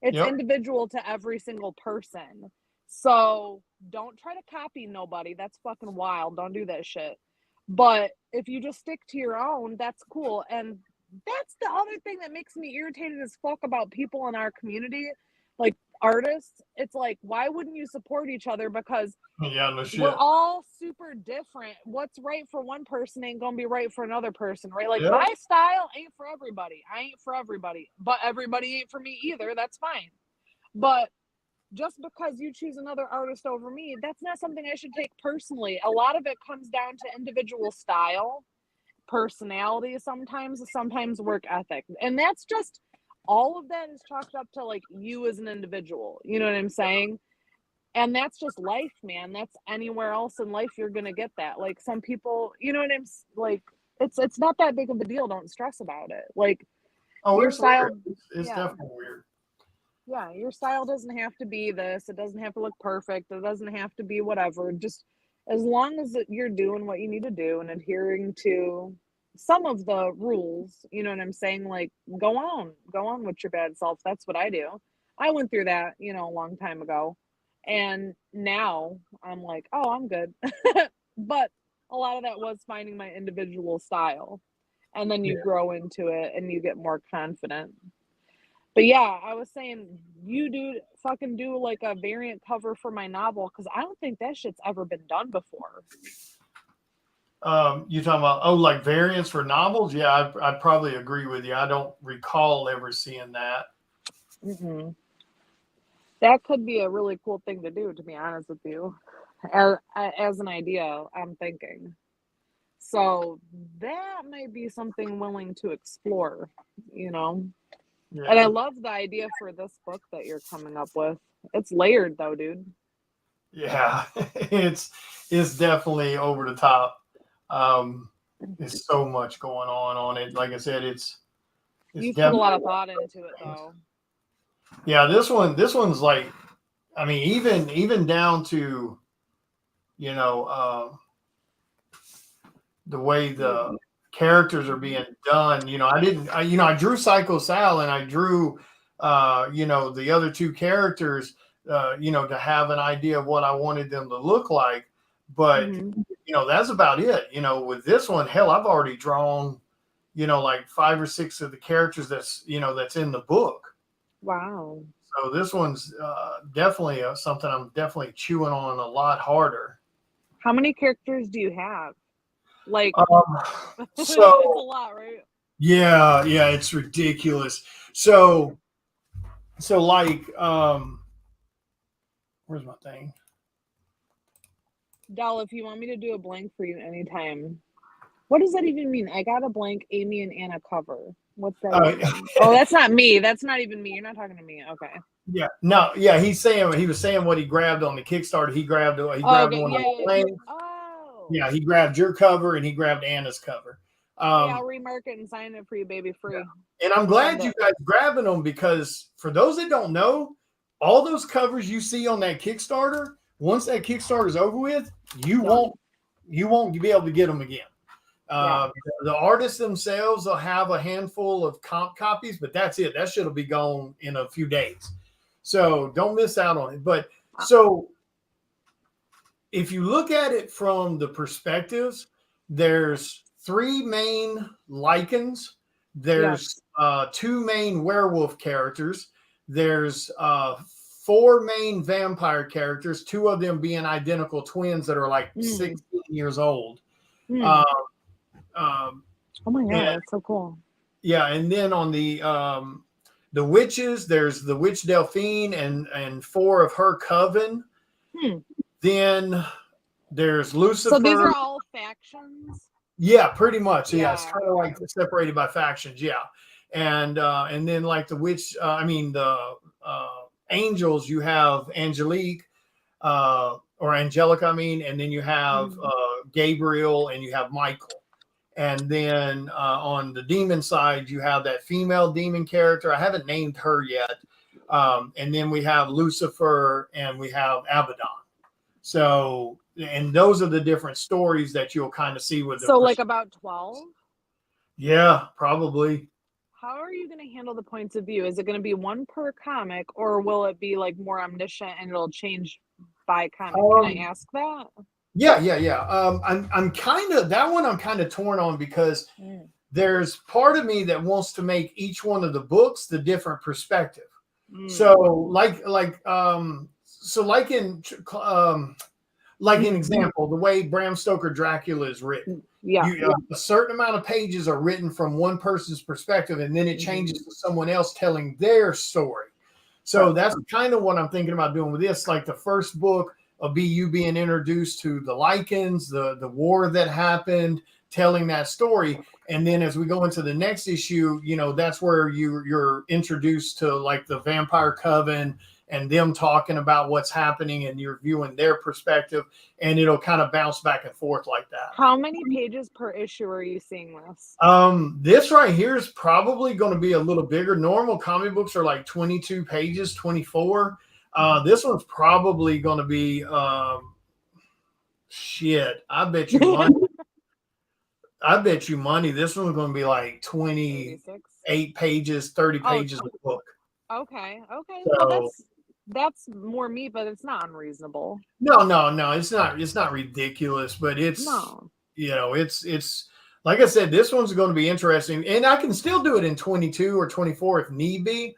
It's individual to every single person. So don't try to copy nobody. That's fucking wild. Don't do that shit. But if you just stick to your own, that's cool. And that's the other thing that makes me irritated as fuck about people in our community, like artists. It's like, why wouldn't you support each other? Because we're all super different. What's right for one person ain't gonna be right for another person, right? Like my style ain't for everybody. I ain't for everybody, but everybody ain't for me either. That's fine. But just because you choose another artist over me, that's not something I should take personally. A lot of it comes down to individual style, personality, sometimes work ethic. And that's just, all of that is chalked up to like you as an individual. You know what I'm saying? And that's just life, man. That's anywhere else in life you're gonna get that. Like some people, you know what like. It's not that big of a deal. Don't stress about it. Like Oh, your it's weird. style, It's yeah, definitely weird. yeah. Your style doesn't have to be this. It doesn't have to look perfect. It doesn't have to be whatever. Just as long as you're doing what you need to do and adhering to some of the rules. You know what I'm saying? Like go on with your bad self. That's what I do. I went through that, a long time ago. And now I'm like, oh, I'm good. But a lot of that was finding my individual style. And then you Yeah. grow into it and you get more confident. But yeah, I was saying you do fucking do like a variant cover for my novel because I don't think that shit's ever been done before. You talking about like variants for novels? Yeah, I'd probably agree with you. I don't recall ever seeing that. Mm-hmm. That could be a really cool thing to do, to be honest with you. As an idea, I'm thinking. So that might be something willing to explore, you know? And I Yeah, love the idea for this book that you're coming up with. It's layered though, dude. yeah, it's definitely over the top. There's so much going on it. Like I said, it's You've put a lot definitely of thought into it though. yeah. This one's like, I mean, even down to the way the characters are being done. I drew Psycho Sal and I drew the other two characters, to have an idea of what I wanted them to look like. But Mm-hmm. that's about it. With this one, hell, I've already drawn, like 5 or 6 of the characters that's in the book. Wow. So this one's definitely something I'm definitely chewing on a lot harder. How many characters do you have? Like, it's a So lot, right? yeah, it's ridiculous. So like, where's my thing? Dell, if you want me to do a blank for you anytime, what does that even mean? I got a blank Amy and Anna cover. What's that even mean? Oh, that's not me. That's not even me. You're not talking to me. Okay. Yeah, no, yeah, he was saying what he grabbed on the Kickstarter. He grabbed Oh, okay. one of Yeah, the yeah. lanes. Oh. Yeah, he grabbed your cover and he grabbed Anna's cover. Hey, I'll remark it and sign it for you, baby, free. And I'm Love glad you it. guys grabbing them because for those that don't know, all those covers you see on that Kickstarter, once that Kickstarter is over with, you Done. won't be able to get them again. Yeah. The artists themselves will have a handful of comp copies, but that's it. That shit will be gone in a few days. So don't miss out on it. But so if you look at it from the perspectives, there's 3 main Lycans. There's 2 main werewolf characters. There's 4 main vampire characters, 2 of them being identical twins that are like 16 years old. Oh my god, that's so cool. Yeah, and then on the witches, there's the witch Delphine and 4 of her coven. Then there's Lucifer. So these are all factions? Yeah, pretty much. Yeah, it's kind of like separated by factions. Yeah, and then like the witch, the angels, you have Angelique, or Angelica, and then you have Gabriel and you have Michael. And then on the demon side, you have that female demon character. I haven't named her yet. And then we have Lucifer and we have Abaddon. So, and those are the different stories that you'll kind of see with the. So like about 12? Yeah, probably. How are you going to handle the points of view? Is it going to be one per comic or will it be like more omniscient and it'll change by comic? Can I ask that? Yeah. I'm kind of that one. I'm kind of torn on because there's part of me that wants to make each one of the books the different perspective. So like in example, the way Bram Stoker Dracula is written. A certain amount of pages are written from one person's perspective, and then it changes to someone else telling their story. So that's kind of what I'm thinking about doing with this. Like the first book will be you being introduced to the Lycans, the war that happened, telling that story. And then as we go into the next issue, that's where you're introduced to like the Vampire Coven and them talking about what's happening, and you're viewing their perspective, and it'll kind of bounce back and forth like that. How many pages per issue are you seeing this? This right here is probably going to be a little bigger. Normal comic books are like 22 pages, 24. This one's probably going to be shit. I bet you money. I bet you money. This one's going to be like 28 pages, 30 pages of book. Okay. So, well, that's more meat, but it's not unreasonable. No. It's not ridiculous, but it's it's like I said, this one's going to be interesting, and I can still do it in 22 or 24 if need be.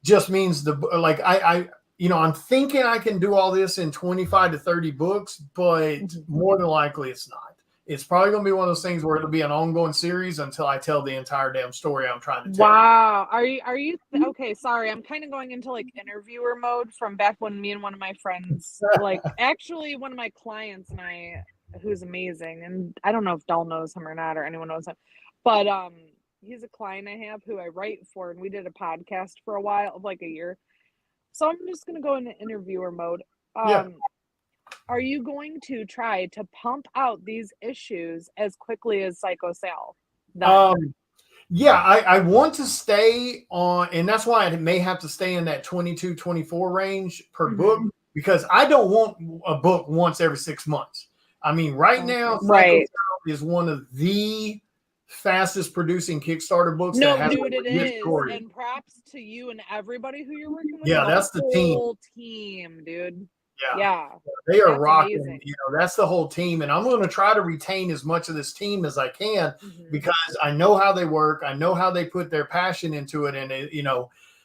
Just means I'm thinking I can do all this in 25 to 30 books, but more than likely it's not. It's probably going to be one of those things where it'll be an ongoing series until I tell the entire damn story I'm trying to tell. Wow. Are you okay? Sorry, I'm kind of going into like interviewer mode from back when me and one of my friends, like actually one of my clients and I, who's amazing, and I don't know if Dahl knows him or not, or anyone knows him, but he's a client I have who I write for, and we did a podcast for a while, of like a year. So I'm just gonna go into interviewer mode. Are you going to try to pump out these issues as quickly as Psycho Sal? Yeah, I want to stay on, and that's why I may have to stay in that 22, 24 range per book, because I don't want a book once every 6 months. I mean, right now, Psycho Sal is one of the fastest producing Kickstarter books. No, dude, it is. Story. And props to you and everybody who you're working with. Yeah, that's the whole team, dude. Yeah. They are rocking. Amazing. That's the whole team. And I'm going to try to retain as much of this team as I can, because I know how they work. I know how they put their passion into it. And,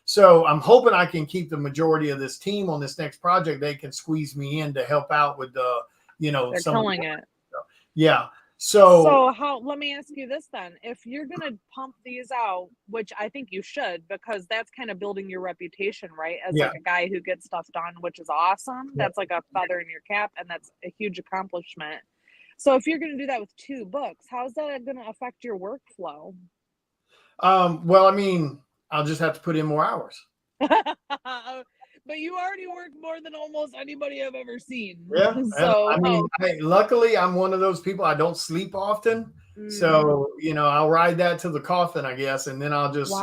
so I'm hoping I can keep the majority of this team on this next project. They can squeeze me in to help out with the, they're killing it. Yeah. So let me ask you this then. If you're going to pump these out, which I think you should, because that's kind of building your reputation, right? As like a guy who gets stuff done, which is awesome. That's like a feather in your cap, and that's a huge accomplishment. So if you're going to do that with 2 books, how's that going to affect your workflow? Well, I mean, I'll just have to put in more hours. But you already work more than almost anybody I've ever seen. Yeah. So I mean, luckily I'm one of those people, I don't sleep often. So, I'll ride that to the coffin, I guess. And then I'll just,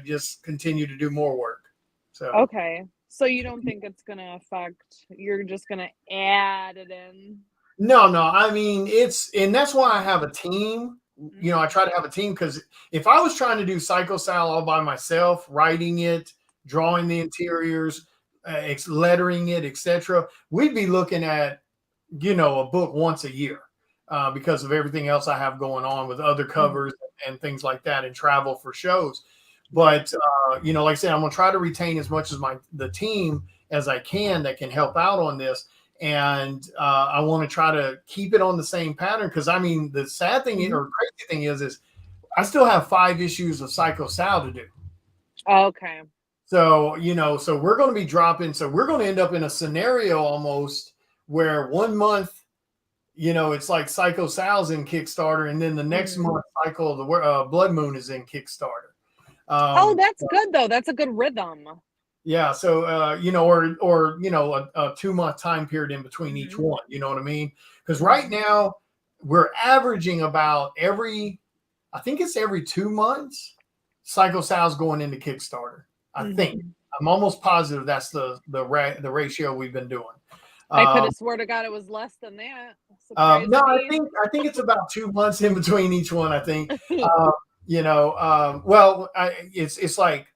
just continue to do more work. So, okay. So you don't think it's going to affect, you're just going to add it in? No. I mean, and that's why I have a team. I try to have a team, because if I was trying to do Psycho Sal all by myself, writing it, drawing the interiors, lettering it, etc., we'd be looking at, a book once a year, because of everything else I have going on with other covers and things like that, and travel for shows. But, like I said, I'm going to try to retain as much as the team as I can that can help out on this. And I want to try to keep it on the same pattern, because, I mean, the sad thing or crazy thing is I still have 5 issues of Psycho Sal to do. Okay. So, so we're going to be dropping. So we're going to end up in a scenario almost where 1 month, it's like Psycho Sal's in Kickstarter, and then the next month, Cycle of the Blood Moon is in Kickstarter. That's good though. That's a good rhythm. Yeah. So, or a 2 month time period in between each one. You know what I mean? Because right now we're averaging about every 2 months, Psycho Sal's going into Kickstarter. I think. I'm almost positive that's the ratio we've been doing. I could have swore to God it was less than that. No, I think it's about 2 months in between each one. I think. It's like,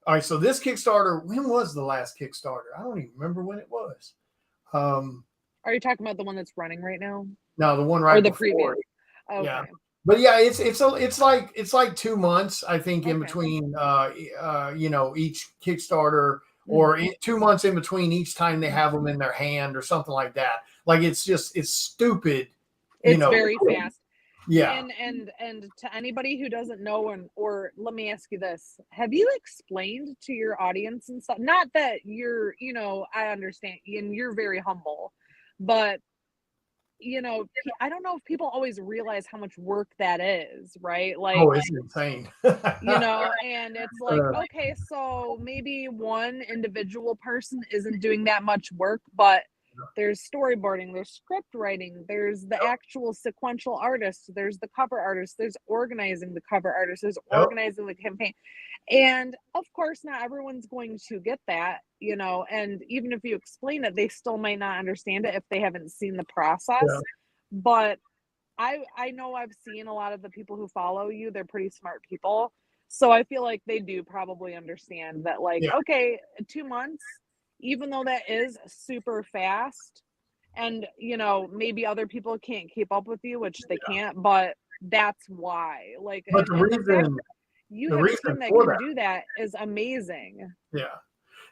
all right. So this Kickstarter, when was the last Kickstarter? I don't even remember when it was. Are you talking about the one that's running right now? No, the one right before. Previous. Okay. Yeah. But yeah, it's like 2 months, I think, in between each Kickstarter, or 2 months in between each time they have them in their hand or something like that. Like it's stupid. It's very fast. Yeah. And to anybody who doesn't know, or let me ask you this: have you explained to your audience and stuff? Not that you're, I understand, and you're very humble, but you know, I don't know if people always realize how much work that is, right? Oh, Like, it's insane. you know, and it's like, Uh, okay, so maybe one individual person isn't doing that much work, but there's storyboarding, there's script writing, there's the actual sequential artist, there's the cover artist, there's organizing the cover artist, there's yep, organizing the campaign. And of course, not everyone's going to get that, you know, and even if you explain it, they still might not understand it if they haven't seen the yeah, process. But I know I've seen a lot of the people who follow you, they're pretty smart people. So I feel like they do probably understand that, like, yeah, okay, 2 months, even though that is super fast, and, you know, maybe other people can't keep up with you, which they yeah. can't, but that's why. Like, But and the fact you the have a team reason that for can that, do that is amazing. yeah.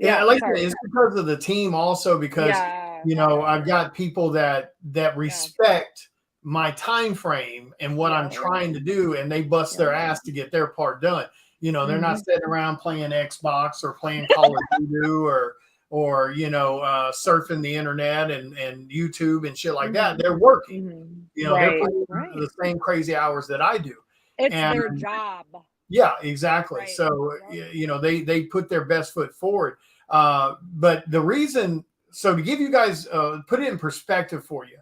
Yeah, Yeah, like I said, sorry. it's because of the team also because, Yeah, I've got people that yeah, respect my time frame and what I'm yeah, trying to do, and they bust yeah. their ass to get their part done. They're not Mhm, sitting around playing Xbox or playing Call of Duty or surfing the internet and YouTube and shit like that. mhm, They're working. mhm. They're Right, putting the right. same crazy hours that I do. It's And their job. yeah, exactly. Right. So Yep. they put their best foot forward. But the reason, so to give you guys put it in perspective for you,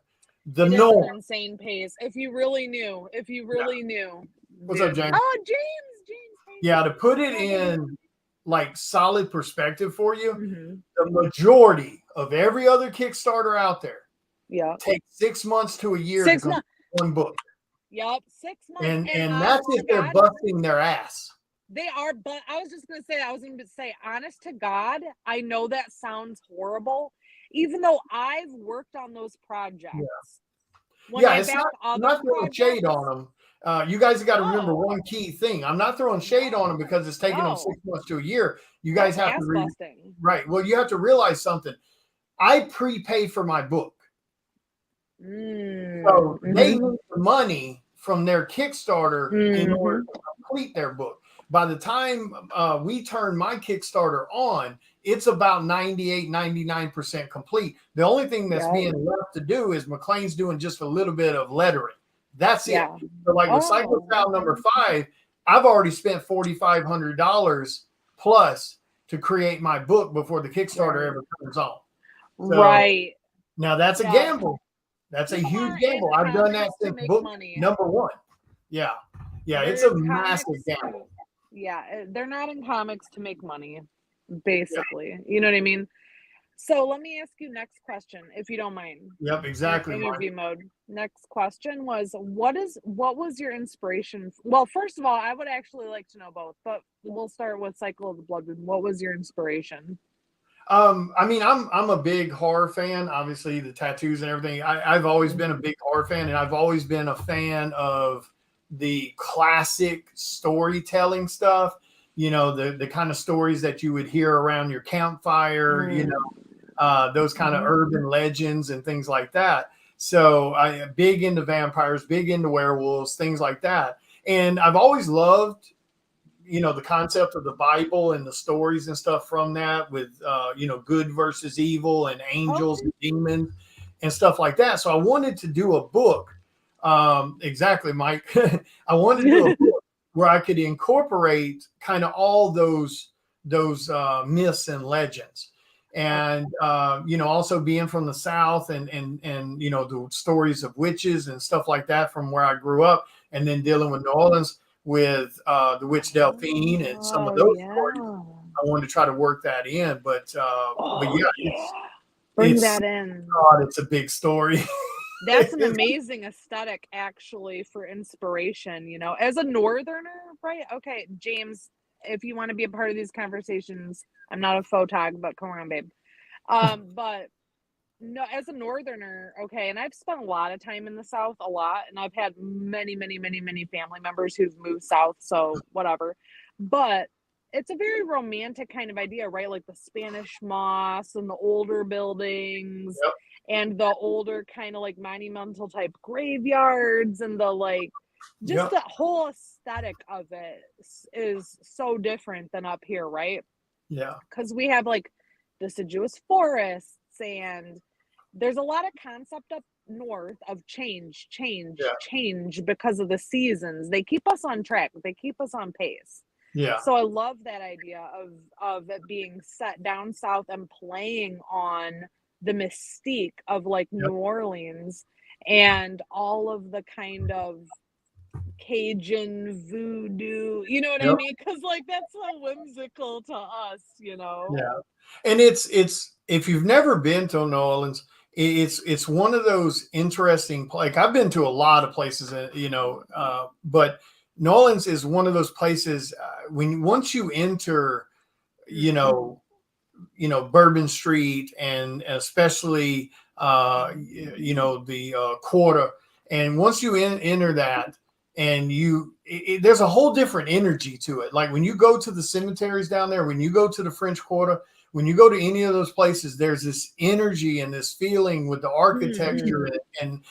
the It is an norm. insane pace. If you Yeah. really knew, What's up, dude. James? Oh, James, hey, Yeah, to put it hi, baby. in like solid perspective for you, Mhm. the majority of every other Kickstarter out there Yeah. takes 6 months to a year to 6 complete months. one book, Yep, 6 months. And and that's honest to if they're God, busting their ass. they are, but I was just gonna say, I was gonna say, honest to God, I know that sounds horrible, even though I've worked on those projects. When Yeah, I it's not. back I'm other not throwing shade on projects, them. You guys have got to remember no, one key thing. I'm not throwing shade on them no, because it's taking them no. 6 months to a year. You guys That's have to ass busting. right. Well, you have to realize something. I prepay for my book, so they Mhm. need the money from their Kickstarter in order Mhm. to complete their book. By the time we turn my Kickstarter on, it's about 98, 99% complete. The only thing that's Yep. being left to do is McLean's doing just a little bit of lettering. That's it. Yeah. So like with Cycle Oh, Style okay. #5, I've already spent $4,500 plus to create my book before the Kickstarter Right. ever comes on. So Right. now that's a Yeah. gamble. That's a People huge aren't in gamble. I've done that comics to since make book money. #1. Yeah. Yeah. It's They're a in massive comics gamble. to, yeah, they're not in comics to make money, Yeah. basically. You know what I mean? So let me ask you next question, if you don't mind. Yep. You're Exactly, Mike. interview mode. Next question was what was your inspiration? Well, first of all, I would actually like to know both, but we'll start with Cycle of the Blood Moon. What was your inspiration? I mean, I'm a big horror fan. Obviously, the tattoos and everything. I've always been a Mhm. big horror fan, and I've always been a fan of the classic storytelling stuff. The kind of stories that you would hear around your campfire. Those kind of Mhm. urban legends and things like that. So I am big into vampires, big into werewolves, things like that. And I've always loved, the concept of the Bible and the stories and stuff from that with, good versus evil and angels Okay. and demons and stuff like that. So I wanted to do a book. Exactly, Mike. I wanted to do a book where I could incorporate kind of all those myths and legends, and also being from the South and the stories of witches and stuff like that from where I grew up, and then dealing with New Orleans with the witch Delphine and some of Oh, those stories. yeah. I wanted to try to work that in, but Oh, yeah, yeah. Bring it's that in. God, it's a big story. That's an amazing aesthetic actually for inspiration, you know, as a northerner, right? Okay, James, if you want to be a part of these conversations, I'm not a photog, but come on, babe. But no, as a northerner, okay, and I've spent a lot of time in the South, a lot, and I've had many, many, many, many family members who've moved south, so whatever. But it's a very romantic kind of idea, right? Like the Spanish moss and the older buildings Yep, and the older kind of like monumental type graveyards and the like just yep, the whole aesthetic of it is so different than up here, right? yeah, Because we have like deciduous forests and there's a lot of concept up north of change, Yeah. because of the seasons. They keep us on track. They keep us on pace. Yeah. So I love that idea of it being set down south and playing on the mystique of like Yep. New Orleans and all of the kind of Cajun voodoo, you know what I Yep. mean? Because like that's so whimsical to us, you know. Yeah. And it's if you've never been to New Orleans, it's one of those interesting, like I've been to a lot of places, but New Orleans is one of those places when once you enter, you know, Bourbon Street and especially the quarter, and once you enter that, and there's a whole different energy to it. Like when you go to the cemeteries down there, when you go to the French Quarter, when you go to any of those places, there's this energy and this feeling with the architecture and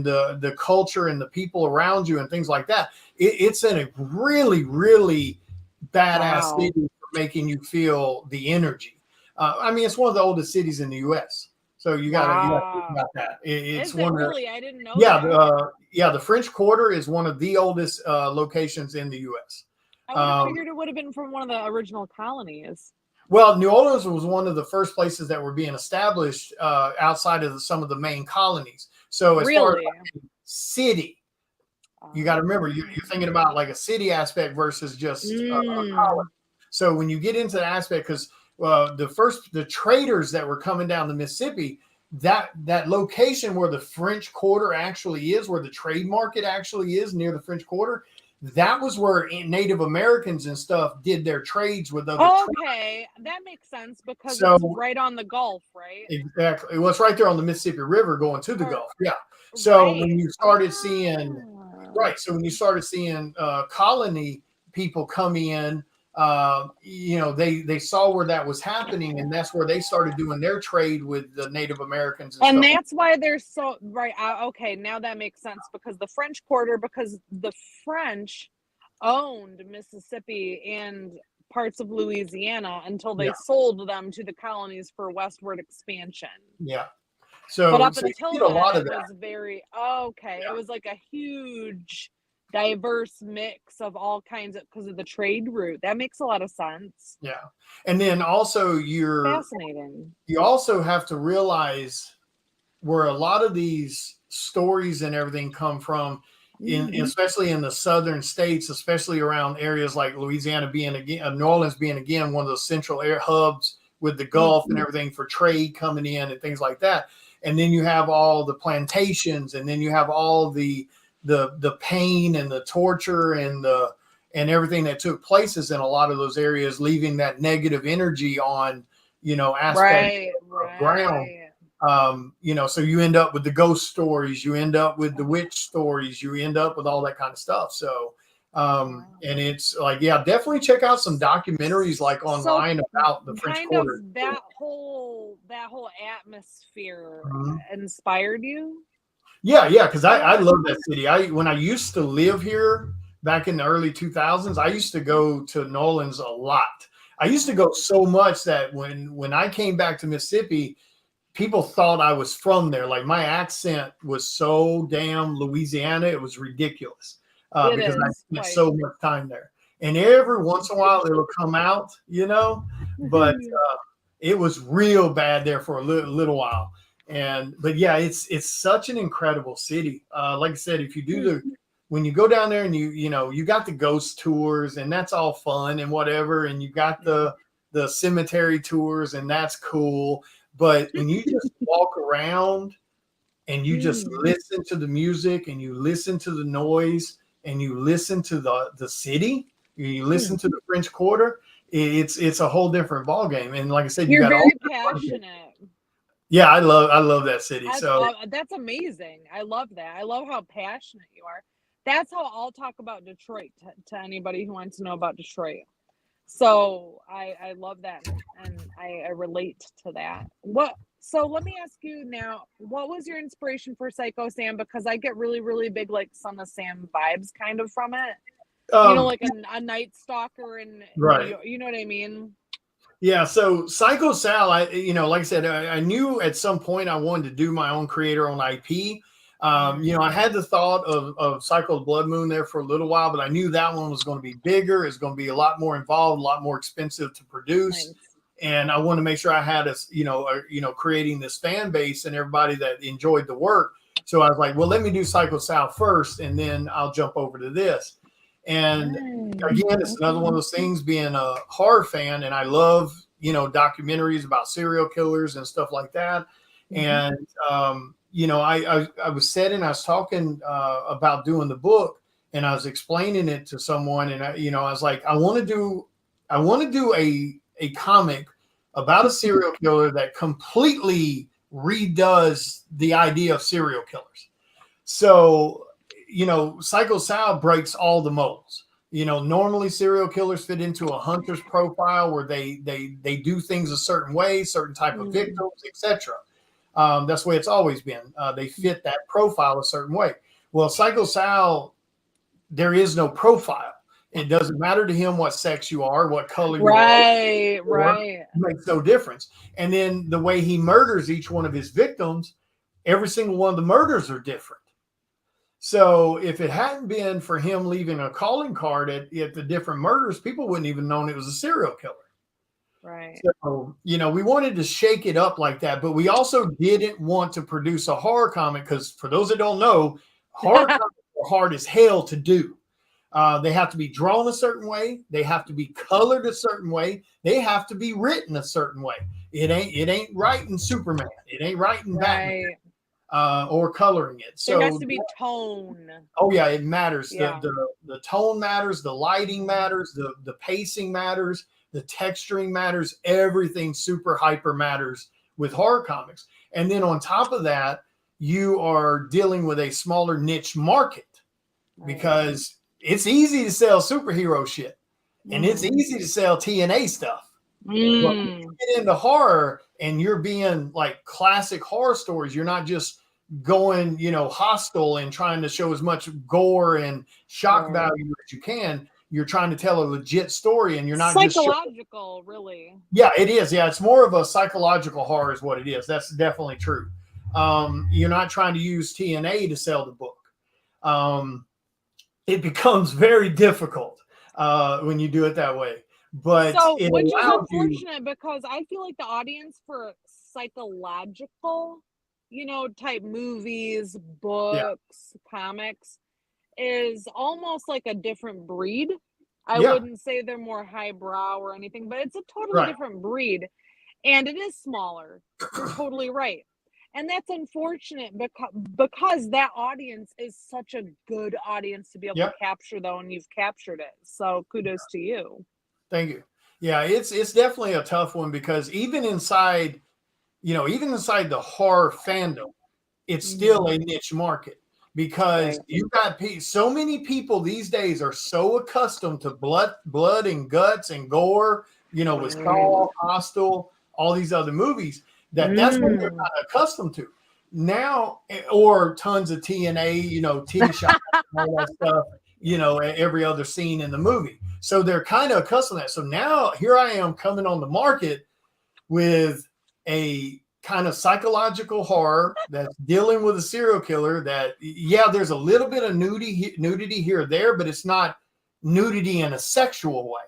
the culture and the people around you and things like that. It's in a really, really badass Wow. city for making you feel the energy. I mean, it's one of the oldest cities in the U.S. So you got to think about that. It's Is it one of really? I didn't know yeah, that. the French Quarter is one of the oldest locations in the U.S. I would have figured it would have been from one of the original colonies. Well, New Orleans was one of the first places that were being established outside of some of the main colonies. So as far as like city, you got to remember you're thinking about like a city aspect versus just a colony. So when you get into the aspect, because the traders that were coming down the Mississippi, that location where the French Quarter actually is, where the trade market actually is near the French Quarter, that was where Native Americans and stuff did their trades with other Okay, that makes sense because it's right on the Gulf, right? Exactly. Well, it's right there on the Mississippi River going to the Gulf. Yeah. So when you started seeing colony people come in, they saw where that was happening, and that's where they started doing their trade with the Native Americans. And that's why they're so right. Okay, now that makes sense because the French Quarter, because the French owned Mississippi and parts of Louisiana until they sold them to the colonies for westward expansion. Yeah. So, but up until then, it was very It was like a huge, diverse mix of all kinds of because of the trade route. That makes a lot of sense. Yeah, and then also fascinating. You also have to realize where a lot of these stories and everything come from. Especially in the southern states, especially around areas like Louisiana being again, New Orleans being again one of those central air hubs with the Gulf and everything for trade coming in and things like that. And then you have all the plantations, and then you have all the pain and the torture and everything that took places in a lot of those areas, leaving that negative energy on aspect of ground. So you end up with the ghost stories, you end up with the witch stories, you end up with all that kind of stuff. So, and it's like, definitely check out some documentaries like online about the French Quarter. That whole atmosphere inspired you? Yeah. Cause I love that city. When I used to live here back in the early 2000s, I used to go to New Orleans a lot. I used to go so much that when I came back to Mississippi, people thought I was from there. Like my accent was so damn Louisiana, it was ridiculous because I spent so much time there. And every once in a while, it'll come out, but it was real bad there for a little while. But it's such an incredible city. Like I said, if you do when you go down there and you got the ghost tours, and that's all fun and whatever, and you got the cemetery tours, and that's cool. But when you just walk around and you just listen to the music and you listen to the noise and you listen to the city, you listen to the French Quarter, it's a whole different ballgame. And like I said, you're very passionate. Yeah, I love that city. That's amazing. I love that. I love how passionate you are. That's how I'll talk about Detroit to anybody who wants to know about Detroit. So I love that, and I relate to that. So let me ask you now, what was your inspiration for Psycho Sam? Because I get really, really big like Son of Sam vibes kind of from it. Like a Night Stalker, and right. You know what I mean? Yeah, so Psycho Sal, like I said, I knew at some point I wanted to do my own creator-owned IP. I had the thought of Psycho Blood Moon there for a little while, but I knew that one was going to be bigger. It's going to be a lot more involved, a lot more expensive to produce, Nice. and I wanted to make sure I had creating this fan base and everybody that enjoyed the work. So I was like, well, let me do Psycho Sal first, and then I'll jump over to this. And again, it's another one of those things, being a horror fan, and I love, documentaries about serial killers and stuff like that. And I was talking about doing the book, and I was explaining it to someone, and I was like, I want to do a comic about a serial killer that completely redoes the idea of serial killers. So, Psycho Sal breaks all the molds. Normally serial killers fit into a hunter's profile where they do things a certain way, certain type of victims, etc. That's the way it's always been. They fit that profile a certain way. Well, Psycho Sal, there is no profile. It doesn't matter to him what sex you are, what color you are. Right. It makes no difference. And then the way he murders each one of his victims, every single one of the murders are different. So if it hadn't been for him leaving a calling card at the different murders, people wouldn't even known it was a serial killer. Right. So, we wanted to shake it up like that, but we also didn't want to produce a horror comic because, for those that don't know, horror comics are hard as hell to do. They have to be drawn a certain way. They have to be colored a certain way. They have to be written a certain way. It ain't writing Superman. It ain't writing Batman. Or coloring it. So there has to be tone. Oh yeah, it matters. Yeah. The tone matters, the lighting matters, the pacing matters, the texturing matters, everything super hyper matters with horror comics. And then on top of that, you are dealing with a smaller niche market because it's easy to sell superhero shit and it's easy to sell TNA stuff. But when you get into horror and you're being like classic horror stories, you're not just going, hostile and trying to show as much gore and shock value as you can. You're trying to tell a legit story, and you're not psychological, really. Yeah, it is. Yeah, it's more of a psychological horror is what it is. That's definitely true. You're not trying to use TNA to sell the book. It becomes very difficult when you do it that way. But which is unfortunate because I feel like the audience for psychological, type movies, books, comics is almost like a different breed. I wouldn't say they're more highbrow or anything, but it's a totally different breed. And it is smaller. You're totally right. And that's unfortunate because that audience is such a good audience to be able to capture, though, and you've captured it. So kudos to you. Thank you. Yeah, it's definitely a tough one because even inside the horror fandom, it's still a niche market because you've got so many people these days are so accustomed to blood and guts and gore, with Saw, Hostel, all these other movies that's what they're not accustomed to now, or tons of TNA, T-shot, all that stuff, every other scene in the movie. So they're kind of accustomed to that. So now here I am coming on the market with a kind of psychological horror that's dealing with a serial killer that, there's a little bit of nudity here or there, but it's not nudity in a sexual way.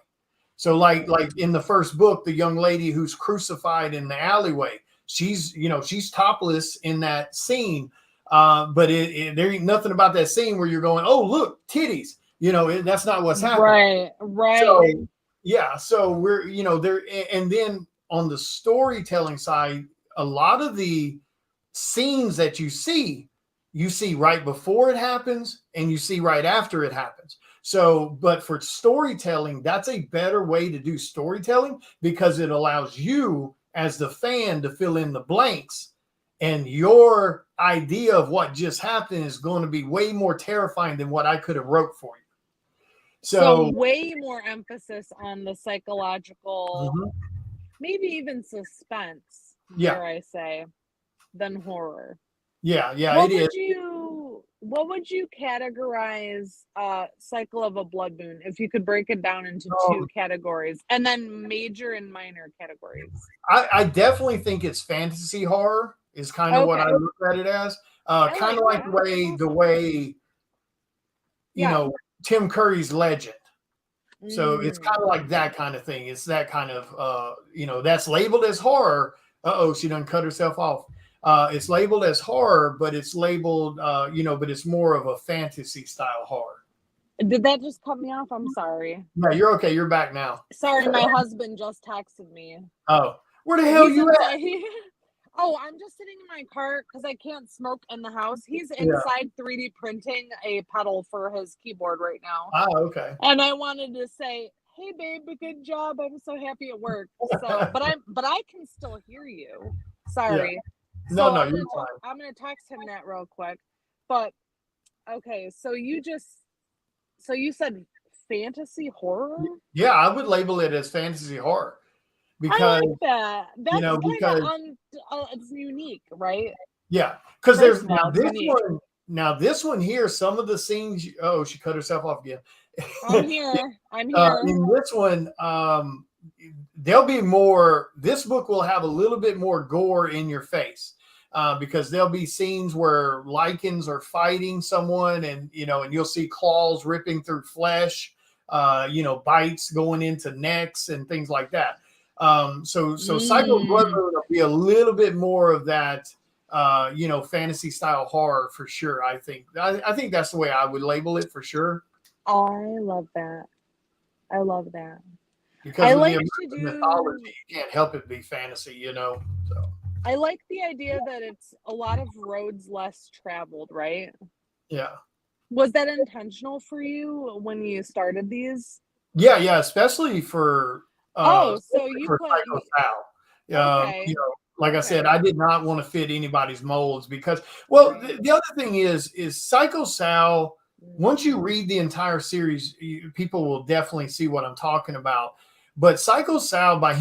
So like in the first book, the young lady who's crucified in the alleyway, she's topless in that scene. But there ain't nothing about that scene where you're going, oh, look, titties. That's not what's happening. Right. So, so we're, there, and then on the storytelling side, a lot of the scenes that you see right before it happens and you see right after it happens. So, but for storytelling, that's a better way to do storytelling because it allows you as the fan to fill in the blanks, and your idea of what just happened is going to be way more terrifying than what I could have wrote for you. So way more emphasis on the psychological, maybe even suspense, dare I say, than horror. Yeah, what it would is. You what would you categorize Cycle of a Blood Moon if you could break it down into two Um, categories and then major and minor categories? I definitely think it's fantasy horror is kind of what I Okay. look at it as. I Kind like of like that. That's the awesome. way Yeah. Tim Curry's Legend. So it's kind of like Mm. that kind of thing. It's that kind of that's labeled as horror. Uh-oh, she done cut herself off. It's labeled as horror, but it's labeled but it's more of a fantasy style horror. Did that just cut me off? I'm sorry. Yeah, you're okay. You're back now. Sorry, my husband just texted me. Oh, where the hell He's you at? inside. Oh, I'm just sitting in my car because I can't smoke in the house. He's Yeah. inside 3D printing a pedal for his keyboard right now. Ah, okay. And I wanted to say, "Hey, babe, good job. I'm so happy it worked." So, but I can still hear you. Sorry. No, So no, you're fine. I'm gonna text him that real quick. But okay, so you said fantasy horror? Yeah, I would label it as fantasy horror I because like that. That's kind because of it's unique, right? yeah, because First there's of all, it's unique. now this one here, some of the scenes. Oh, she cut herself off again. I'm here. I'm here. In this one, there'll be more. This book will have a little bit more gore in your face because there'll be scenes where lichens are fighting someone, and you'll see claws ripping through flesh. Bites going into necks and things like that. So Psycho Blood Moon will be a little bit more of that. Fantasy style horror for sure. I think that's the way I would label it for sure. I love that. I love that. Because of like the to American do. mythology, you can't help it be fantasy, So I like the idea that it's a lot of roads less traveled, right? yeah, Was that intentional for you when you started these? yeah, especially for So you for put Psycho Sal. okay. Like I Okay. said, I did not want to fit anybody's molds because, well, Right. the other thing is Psycho Sal. Once you read the entire series, people will definitely see what I'm talking about. But Psycho Sal, by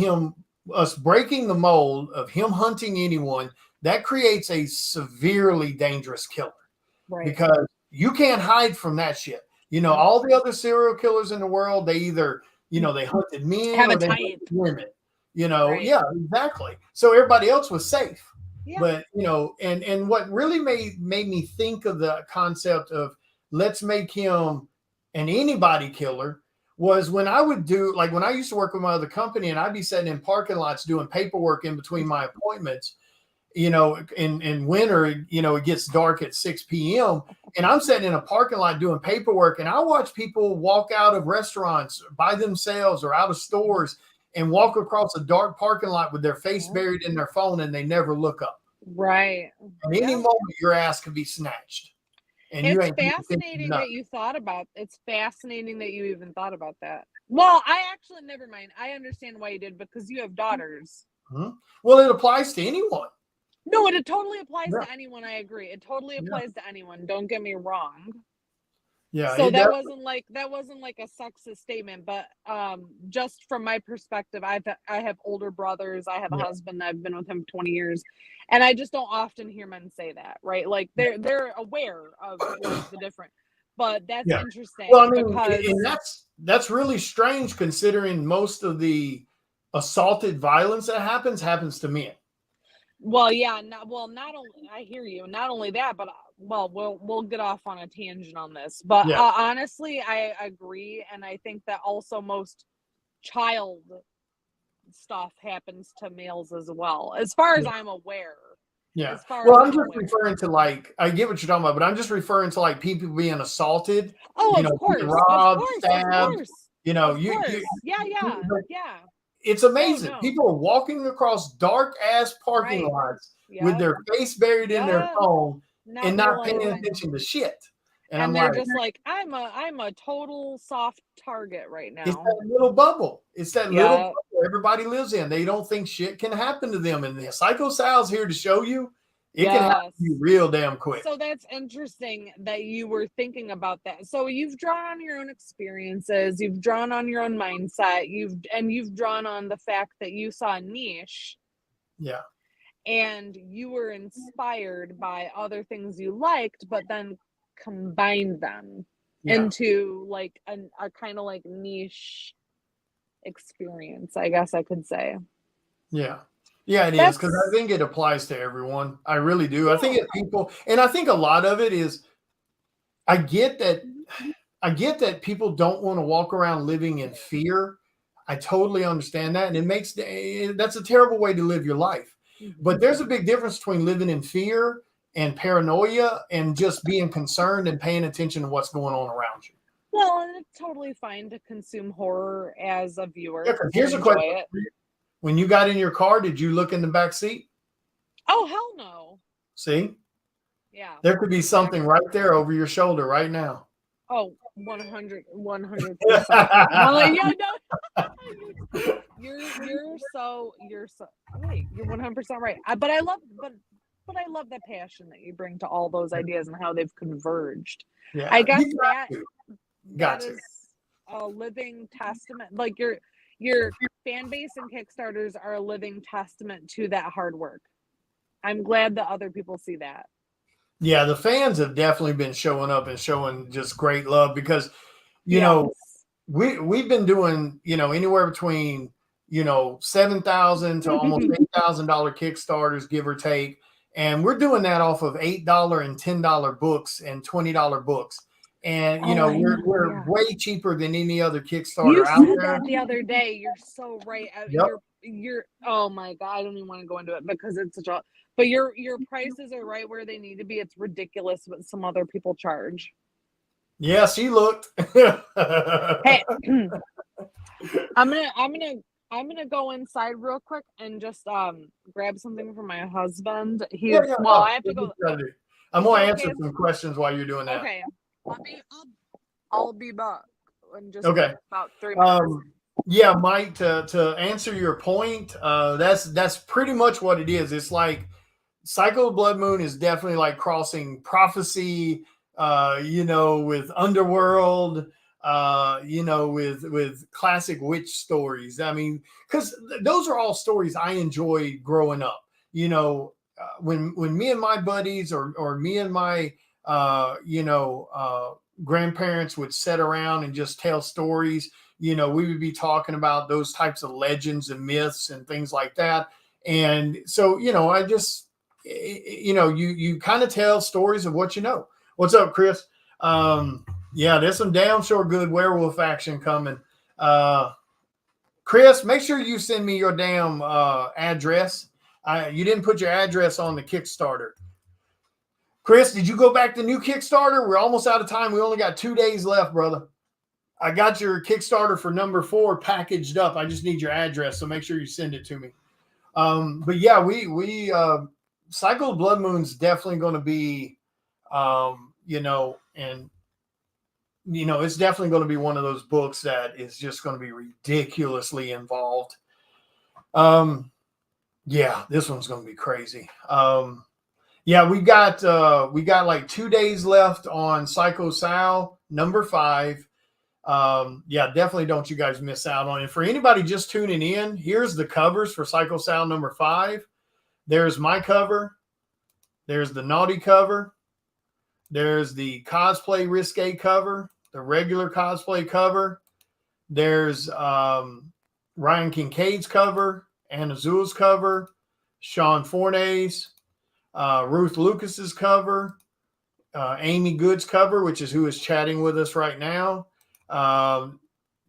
us breaking the mold of him hunting anyone, that creates a severely dangerous killer. Right. Because you can't hide from that shit. All the other serial killers in the world, they either, they hunted men Have or a they type. hunted women. Right. Yeah, exactly. So everybody else was safe. Yeah. But and what really made me think of the concept of let's make him an anybody killer was when I would do, like when I used to work with my other company and I'd be sitting in parking lots doing paperwork in between my appointments. In winter, it gets dark at 6 p.m. and I'm sitting in a parking lot doing paperwork, and I watch people walk out of restaurants by themselves or out of stores and walk across a dark parking lot with their face buried in their phone, and they never look up. Right. At any moment, your ass could be snatched. And it's fascinating that you thought about. It's fascinating that you even thought about that. Well, I actually never mind. I understand why you did because you have daughters. Mm-hmm. Well, it applies to anyone. No, it totally applies to anyone. I agree. It totally applies to anyone. Don't get me wrong. Yeah. So that wasn't like a sexist statement, but just from my perspective, I have older brothers. I have a husband. I've been with him 20 years, and I just don't often hear men say that, right? Like they're aware of like the different. But that's interesting. Well, I mean, and that's really strange considering most of the assaulted violence that happens to men. Well, yeah, not only I hear you. Not only that, but we'll get off on a tangent on this. But honestly, I agree, and I think that also most child stuff happens to males as well, as far as I'm aware. Yeah. Well, I'm just referring to I get what you're talking about, but I'm just referring to people being assaulted. Oh, of course, robbed, stabbed. Of course. Yeah. Yeah. It's amazing. No. People are walking across dark ass parking lots with their face buried in their phone and not paying attention to shit. And they're just like, I'm a total soft target right now. It's that little bubble. It's that little bubble everybody lives in. They don't think shit can happen to them. And the Psycho Sal's here to show you it can happen to you real damn quick. So that's interesting that you were thinking about that. So you've drawn on your own experiences, you've drawn on your own mindset, you've drawn on the fact that you saw a niche. Yeah. And you were inspired by other things you liked, but then combine them Yeah. into like a kind of like niche experience, I guess I could say. Yeah. Yeah, it is, because I That's think it applies to everyone. I really do. I think yeah. it people, and I think a lot of it is I get that I get that people don't want to walk around living in fear. I totally understand that. And it makes that's a terrible way to live your life. But Mhm. there's a big difference between living in fear and paranoia and just being concerned and paying attention to what's going on around you. Well, and it's totally fine to consume horror as a Yeah, viewer because and here's a question enjoy it. for you. When you got in your car, did you look in the back seat? Oh, hell no. See, Yeah, there could be something exactly. right there over your shoulder right now. Oh, 100%. Well, yeah, no, you're so wait, you're 100% right. But I love the passion that you bring to all those ideas and how they've converged. I Yeah, guess you got that to. that Got to. is a living testament. Like your fan base and Kickstarters are a living testament to that hard work. I'm glad that other people see that. Yeah, the fans have definitely been showing up and showing just great love because, you know, Yes. we've been doing, anywhere between, 7,000 to almost $8,000 Kickstarters, give or take. And we're doing that off of $8 and $10 books and $20 books. And, Oh, I know. we're Yeah. way cheaper than any other You Kickstarter out said there. that the other day. You're so right. Yep. You're oh my God, I don't even want to go into it because it's such a but your prices are right where they need to be. It's ridiculous what some other people charge. Yeah, she looked. Hey, I'm gonna go inside real quick and just grab something for my husband. Yeah, He's yeah, well, no, I have to that's what go. you gotta do. I'm Is it gonna okay answer if some questions while you're doing that. okay. I'll be back in just Okay. about 3 minutes. Yeah, Mike, to answer your point, that's pretty much what it is. It's like Cycle of Blood Moon is definitely like crossing prophecy, with underworld, with classic witch stories. I mean, because those are all stories I enjoyed growing up. When me and my buddies or me and my grandparents would sit around and just tell stories. We would be talking about those types of legends and myths and things like that. And so, I just, you kind of tell stories of what you know. What's up, Chris? Yeah, there's some damn sure good werewolf action coming. Chris, make sure you send me your damn address. You didn't put your address on the Kickstarter. Chris, did you go back to new Kickstarter? We're almost out of time. We only got 2 days left, brother. I got your Kickstarter for number 4 packaged up. I just need your address, so make sure you send it to me. But yeah, we Cycle of Blood Moon's definitely going to be, it's definitely going to be one of those books that is just going to be ridiculously involved. Yeah, this one's going to be crazy. Yeah, we got like 2 days left on Psycho Sal number 5. Yeah, definitely don't you guys miss out on it. For anybody just tuning in, here's the covers for Psycho Sal number 5. There's my cover. There's the naughty cover. There's the cosplay risque cover, the regular cosplay cover. There's Ryan Kincaid's cover, Anna Zuel's cover, Sean Forney's, Ruth Lucas's cover, Amy Good's cover, which is who is chatting with us right now,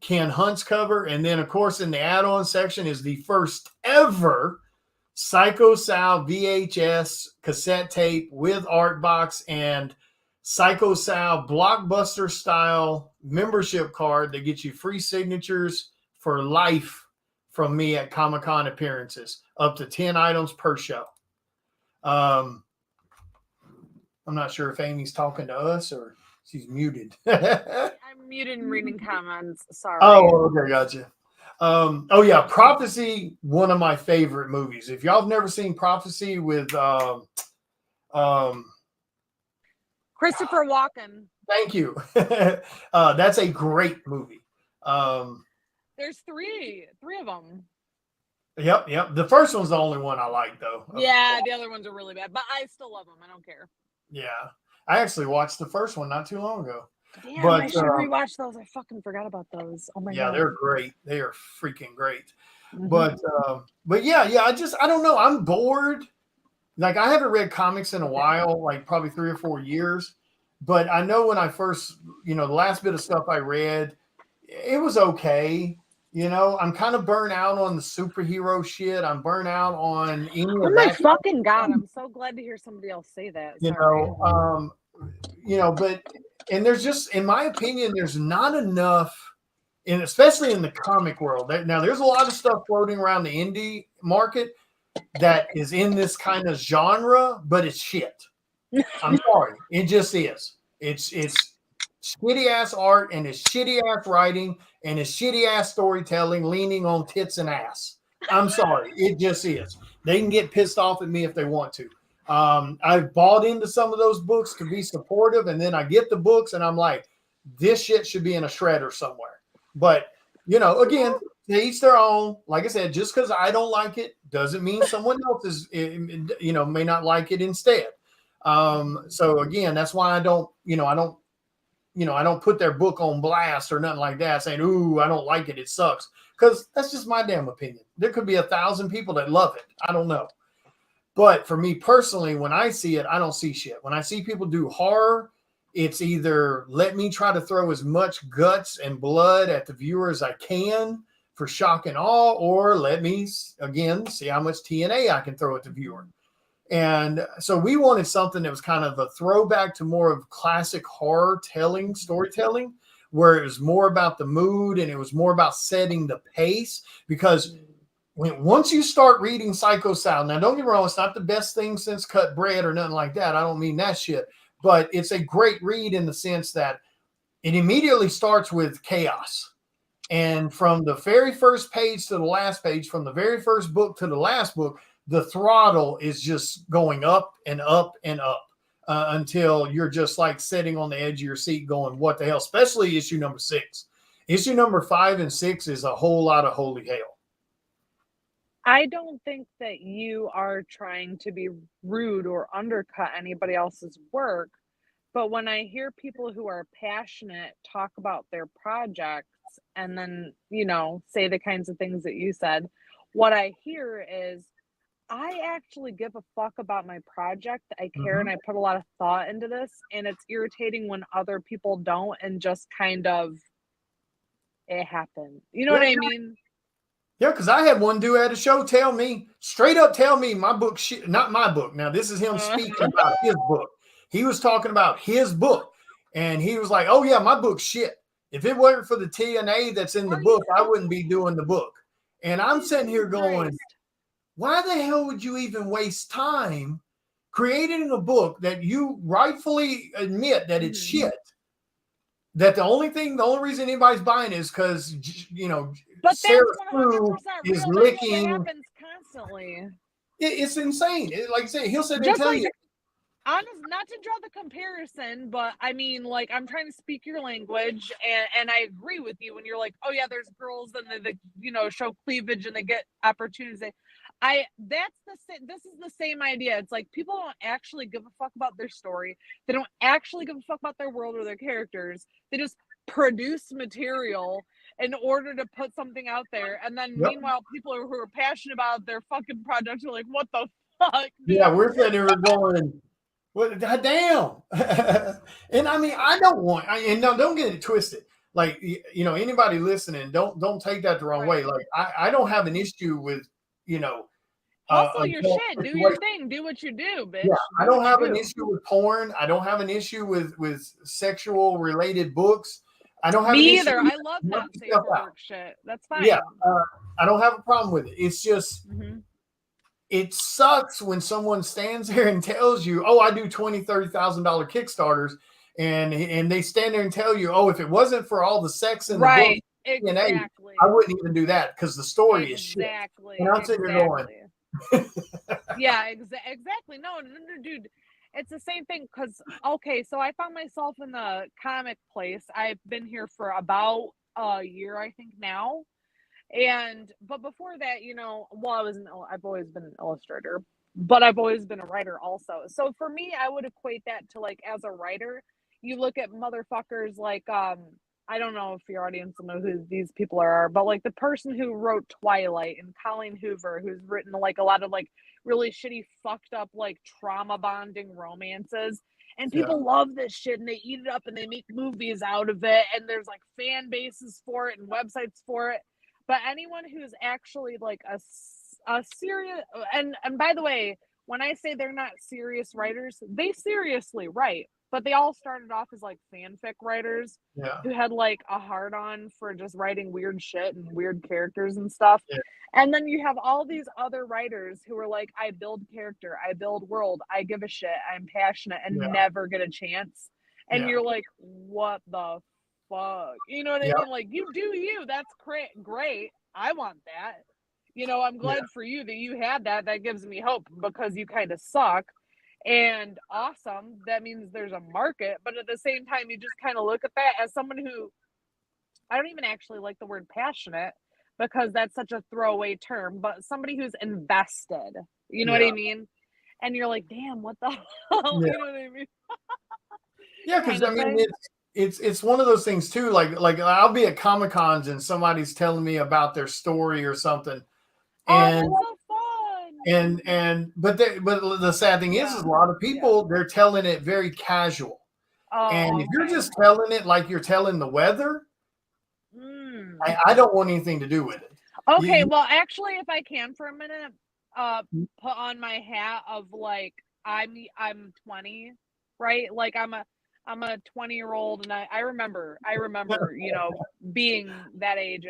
Ken Hunt's cover, and then of course in the add-on section is the first ever Psycho Sal VHS cassette tape with art box and Psycho Sal blockbuster style membership card that gets you free signatures for life from me at Comic-Con appearances, up to 10 items per show. I'm not sure if Amy's talking to us or she's muted. I'm muted and reading comments. Sorry. Oh, okay, gotcha. Oh yeah, Prophecy, one of my favorite movies. If y'all have never seen Prophecy with Christopher Walken. thank you. That's a great movie. There's three of them. Yep. The first one's the only one I like though. Yeah, the other ones are really bad, but I still love them. I don't care. Yeah. I actually watched the first one not too long ago. Damn, But I should rewatch those. I fucking forgot about those. Oh my yeah, god. they're great. They are freaking great. Mhm. But yeah, I don't know. I'm bored. Like I haven't read comics in a while, like probably 3 or 4 years. But I know when I first, the last bit of stuff I read, it was okay. I'm kind of burnt out on the superhero shit. I'm burnt out on any Oh of my that. fucking god! I'm so glad to hear somebody else say that. You Sorry. know, but and there's just, in my opinion, there's not enough, and especially in the comic world. Now, there's a lot of stuff floating around the indie market that is in this kind of genre, but it's shit. I'm sorry, it just is. It's shitty ass art and it's shitty ass writing and it's shitty ass storytelling, leaning on tits and ass. I'm sorry, it just is. They can get pissed off at me if they want to. I've bought into some of those books to be supportive, and then I get the books and I'm like, this shit should be in a shredder somewhere. But again, to each their own. Like I said, just because I don't like it doesn't mean someone else may not like it instead. So again, that's why I don't put their book on blast or nothing like that, saying, "Ooh, I don't like it. It sucks." Because that's just my damn opinion. There could be 1,000 people that love it. I don't know. But for me personally, when I see it, I don't see shit. When I see people do horror, it's either let me try to throw as much guts and blood at the viewer as I can for shock and awe, or let me, again, see how much TNA I can throw at the viewer. And so we wanted something that was kind of a throwback to more of classic horror storytelling, where it was more about the mood and it was more about setting the pace. Because once you start reading Psycho Sound, now don't get me wrong, it's not the best thing since cut bread or nothing like that. I don't mean that shit, but it's a great read in the sense that it immediately starts with chaos. And from the very first page to the last page, from the very first book to the last book, the throttle is just going up and up and up until you're just like sitting on the edge of your seat going, what the hell? Especially issue number 6. Issue number 5 and 6 is a whole lot of holy hell. I don't think that you are trying to be rude or undercut anybody else's work, but when I hear people who are passionate talk about their projects and then, say the kinds of things that you said, what I hear is, I actually give a fuck about my project. I care and I put a lot of thought into this, and it's irritating when other people don't and just kind of it happened. You know what I mean? Yeah, because I had one dude at a show straight up tell me my book shit, not my book. Now, this is him speaking about his book. He was talking about his book, and he was like, oh, yeah, my book's shit. If it weren't for the TNA that's in the book, I wouldn't be doing the book. And I'm sitting here going, why the hell would you even waste time creating a book that you rightfully admit that it's shit? That the only reason anybody's buying is because, but Sarah that's 100% is real. licking. That happens constantly. It's insane. Like I say, he'll sit there Just and tell like, you. honest, not to draw the comparison, but I mean, like, I'm trying to speak your language, and I agree with you when you're like, oh yeah, there's girls and they show cleavage and they get opportunities. This is the same idea. It's like people don't actually give a fuck about their story. They don't actually give a fuck about their world or their characters. They just produce material in order to put something out there, and then meanwhile, people who are passionate about their fucking project are like, what the fuck, dude? Yeah, we're sitting there going, well, damn. And I mean, I don't want, and no, don't get it twisted. Like, anybody listening, don't take that the wrong way. Like, I don't have an issue with, hustle your shit, do your thing, do what you do, bitch. Yeah, I don't have an issue with porn. I don't have an issue with sexual related books. I don't have me an either. issue I love not safe for work shit. That's fine. Yeah, I don't have a problem with it. It's just it sucks when someone stands there and tells you, "Oh, I do $20,000-$30,000 Kickstarters," and they stand there and tell you, "Oh, if it wasn't for all the sex in the book, exactly, I wouldn't even do that because the story is shit." And I'm sitting there going, yeah, exactly. No, dude, it's the same thing. Because so I found myself in the comic place. I've been here for about a year, I think now, but before that, I've always been an illustrator. but I've always been a writer also. So for me, I would equate that to like as a writer, you look at motherfuckers like I don't know if your audience will know who these people are, but like the person who wrote Twilight and Colleen Hoover, who's written like a lot of like really shitty, fucked up, like trauma bonding romances. And Yeah. people love this shit and they eat it up and they make movies out of it. And there's like fan bases for it and websites for it. But anyone who's actually like a serious, and by the way, when I say they're not serious writers, they seriously write, but they all started off as like fanfic writers Yeah. who had like a hard on for just writing weird shit and weird characters and stuff. Yeah. And then you have all these other writers who are like, I build character, I build world, I give a shit, I'm passionate, and Yeah. never get a chance. And Yeah. you're like, what the fuck? You know what I Yeah. mean? Like, you do you. That's great. I want that. You know, I'm glad for you that you had that. That gives me hope because you kind of suck. And awesome. That means there's a market. But at the same time, you just kind of look at that as someone who, I don't even actually like the word passionate because that's such a throwaway term, but somebody who's invested. You know what I Yeah. mean? And you're like, damn, what the hell? Yeah. You know what I mean? Yeah, because Kind I of mean thing. it's one of those things too. Like I'll be at Comic Cons and somebody's telling me about their story or something, Oh, and that's so fun. but the sad thing is Yeah. a lot of people they're telling it very casual, and Oh, if you're okay. just telling it like you're telling the weather, Mm. I don't want anything to do with it. Okay, You- well, actually, if I can for a minute, Mm. put on my hat of like I'm 20, right? Like I'm a 20-year-old, and I remember you know being that age.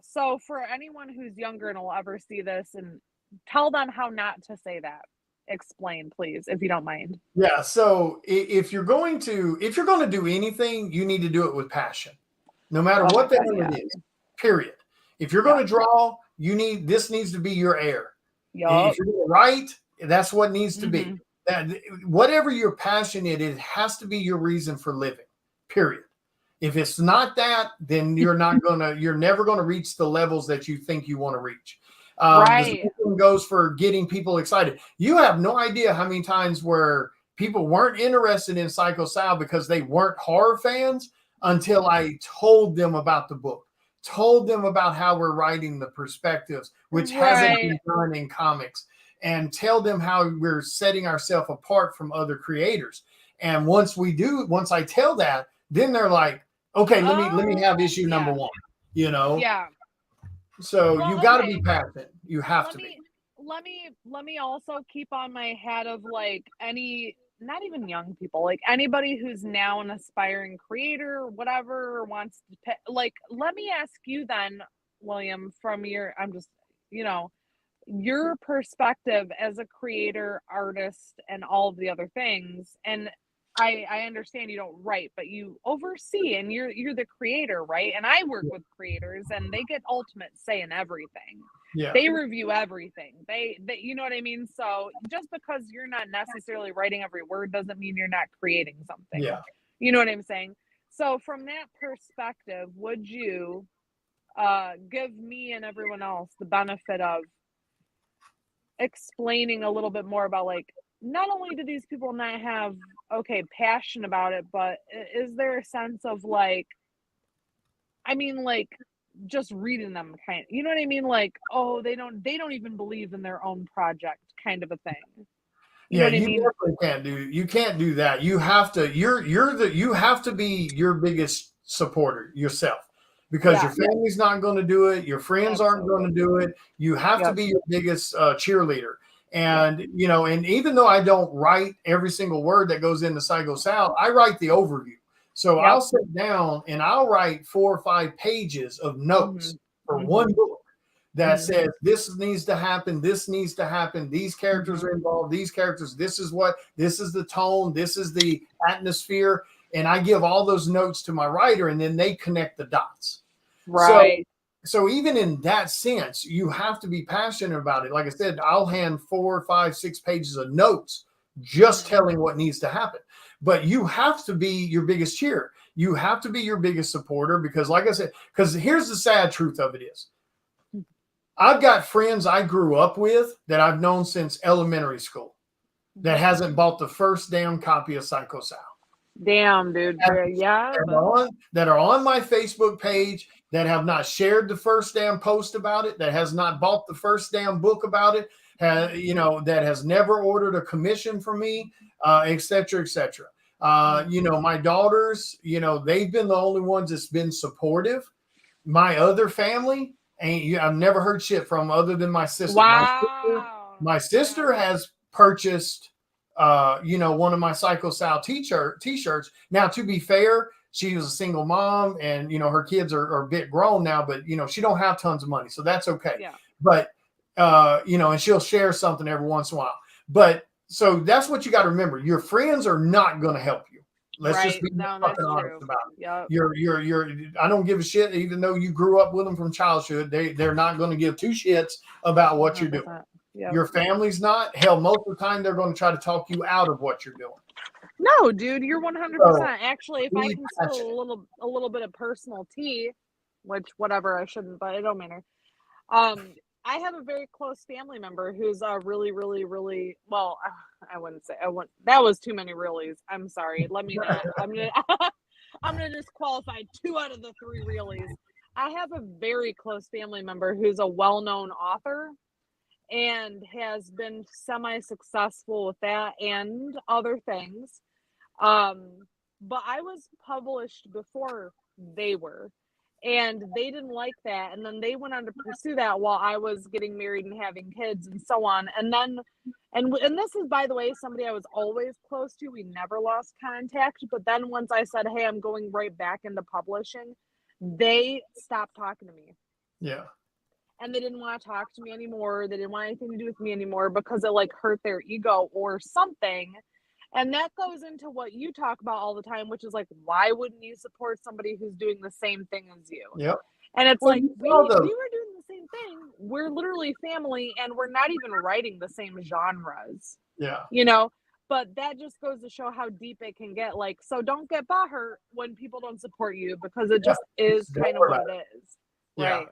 So for anyone who's younger and will ever see this, and tell them how not to say that. Explain, please, if you don't mind. Yeah, so if you're going to do anything, you need to do it with passion, no matter Oh my what the God, hell yeah. it is. Period. If you're going to draw, this needs to be your air. Yup. If you're going to write, that's what needs to be. Mhm. That whatever you're passionate, it has to be your reason for living. Period. If it's not that, then you're never gonna reach the levels that you think you want to reach. The Right. same thing goes for getting people excited. You have no idea how many times where people weren't interested in Psycho Sal because they weren't horror fans until I told them about the book, told them about how we're writing the perspectives, which hasn't been done in comics, and tell them how we're setting ourselves apart from other creators. And once I tell that, then they're like, okay, let me have issue number one, you know? Yeah. So Well, you got to okay. be passionate. You have to be. Let me also keep on my hat of like not even young people, like anybody who's now an aspiring creator or whatever, or wants to like, let me ask you then, William, from I'm just, you know, your perspective as a creator, artist, and all of the other things. And I understand you don't write, but you oversee, and you're the creator, right? And I work with creators, and they get ultimate say in everything. Yeah. They review everything. They you know what I mean? So just because you're not necessarily writing every word doesn't mean you're not creating something. Yeah. You know what I'm saying? So from that perspective, would you give me and everyone else the benefit of explaining a little bit more about, like, not only do these people not have passion about it, but is there a sense of like, I mean, like, just reading them kind of, you know what I mean, like, oh, they don't even believe in their own project kind of a thing. You know what I mean? You can't do that. You have to you have to be your biggest supporter yourself, because your family's not going to do it, your friends aren't going to do it. You have to be your biggest cheerleader. And you know, and even though I don't write every single word that goes into Psycho Sal, I write the overview. So I'll sit down and I'll write 4 or 5 pages of notes for one book that says this needs to happen, this needs to happen, these characters are involved, these characters, this is the tone, this is the atmosphere. And I give all those notes to my writer, and then they connect the dots. Right. So even in that sense, you have to be passionate about it. Like I said, I'll hand 4, 5, 6 pages of notes just telling what needs to happen. But you have to be your biggest cheer. You have to be your biggest supporter, because like I said, because here's the sad truth of it is, I've got friends I grew up with that I've known since elementary school that hasn't bought the first damn copy of Psycho Sal. Damn, dude. Yeah. That are on my Facebook page, that have not shared the first damn post about it, that has not bought the first damn book about it, that has never ordered a commission from me, et cetera, et cetera. My daughters, they've been the only ones that's been supportive. My other family, I've never heard shit from other than my sister. Wow. My sister has purchased one of my Psycho Sal t-shirts. Now, to be fair, she was a single mom and her kids are a bit grown now, but she don't have tons of money, so that's okay. Yeah. But and she'll share something every once in a while. But so that's what you got to remember. Your friends are not going to help you. Let's just be fucking honest about it. Yep. You're I don't give a shit, even though you grew up with them from childhood. They're not going to give two shits about what you're doing. Yep. Your family's not. Hell, most of the time they're going to try to talk you out of what you're doing. No, dude, you're 100%. Actually, if I can spill a little bit of personal tea, which whatever, I shouldn't, but it don't matter. I have a very close family member who's really, really, really, well, I wouldn't say, that was too many reallys. I'm sorry. Let me not, I'm going to disqualify 2 out of the 3 reallys. I have a very close family member who's a well-known author and has been semi-successful with that and other things. But I was published before they were. And they didn't like that. And then they went on to pursue that while I was getting married and having kids and so on. And then, and this is, by the way, somebody I was always close to. We never lost contact. But then once I said, hey, I'm going right back into publishing, they stopped talking to me. Yeah. And they didn't want to talk to me anymore. They didn't want anything to do with me anymore because it like hurt their ego or something. And that goes into what you talk about all the time, which is like, why wouldn't you support somebody who's doing the same thing as you? Yep. And it's like, we were doing the same thing. We're literally family and we're not even writing the same genres. Yeah. But that just goes to show how deep it can get. Like, so don't get butthurt when people don't support you because it just is kind of what it is. Yeah. Right.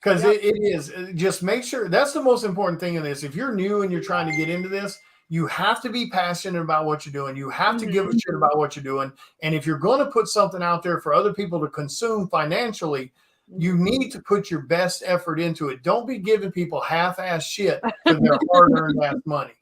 Because it is. Just make sure that's the most important thing in this. If you're new and you're trying to get into this, you have to be passionate about what you're doing. You have to give a shit about what you're doing. And if you're going to put something out there for other people to consume financially, you need to put your best effort into it. Don't be giving people half-ass shit for their hard-earned ass money.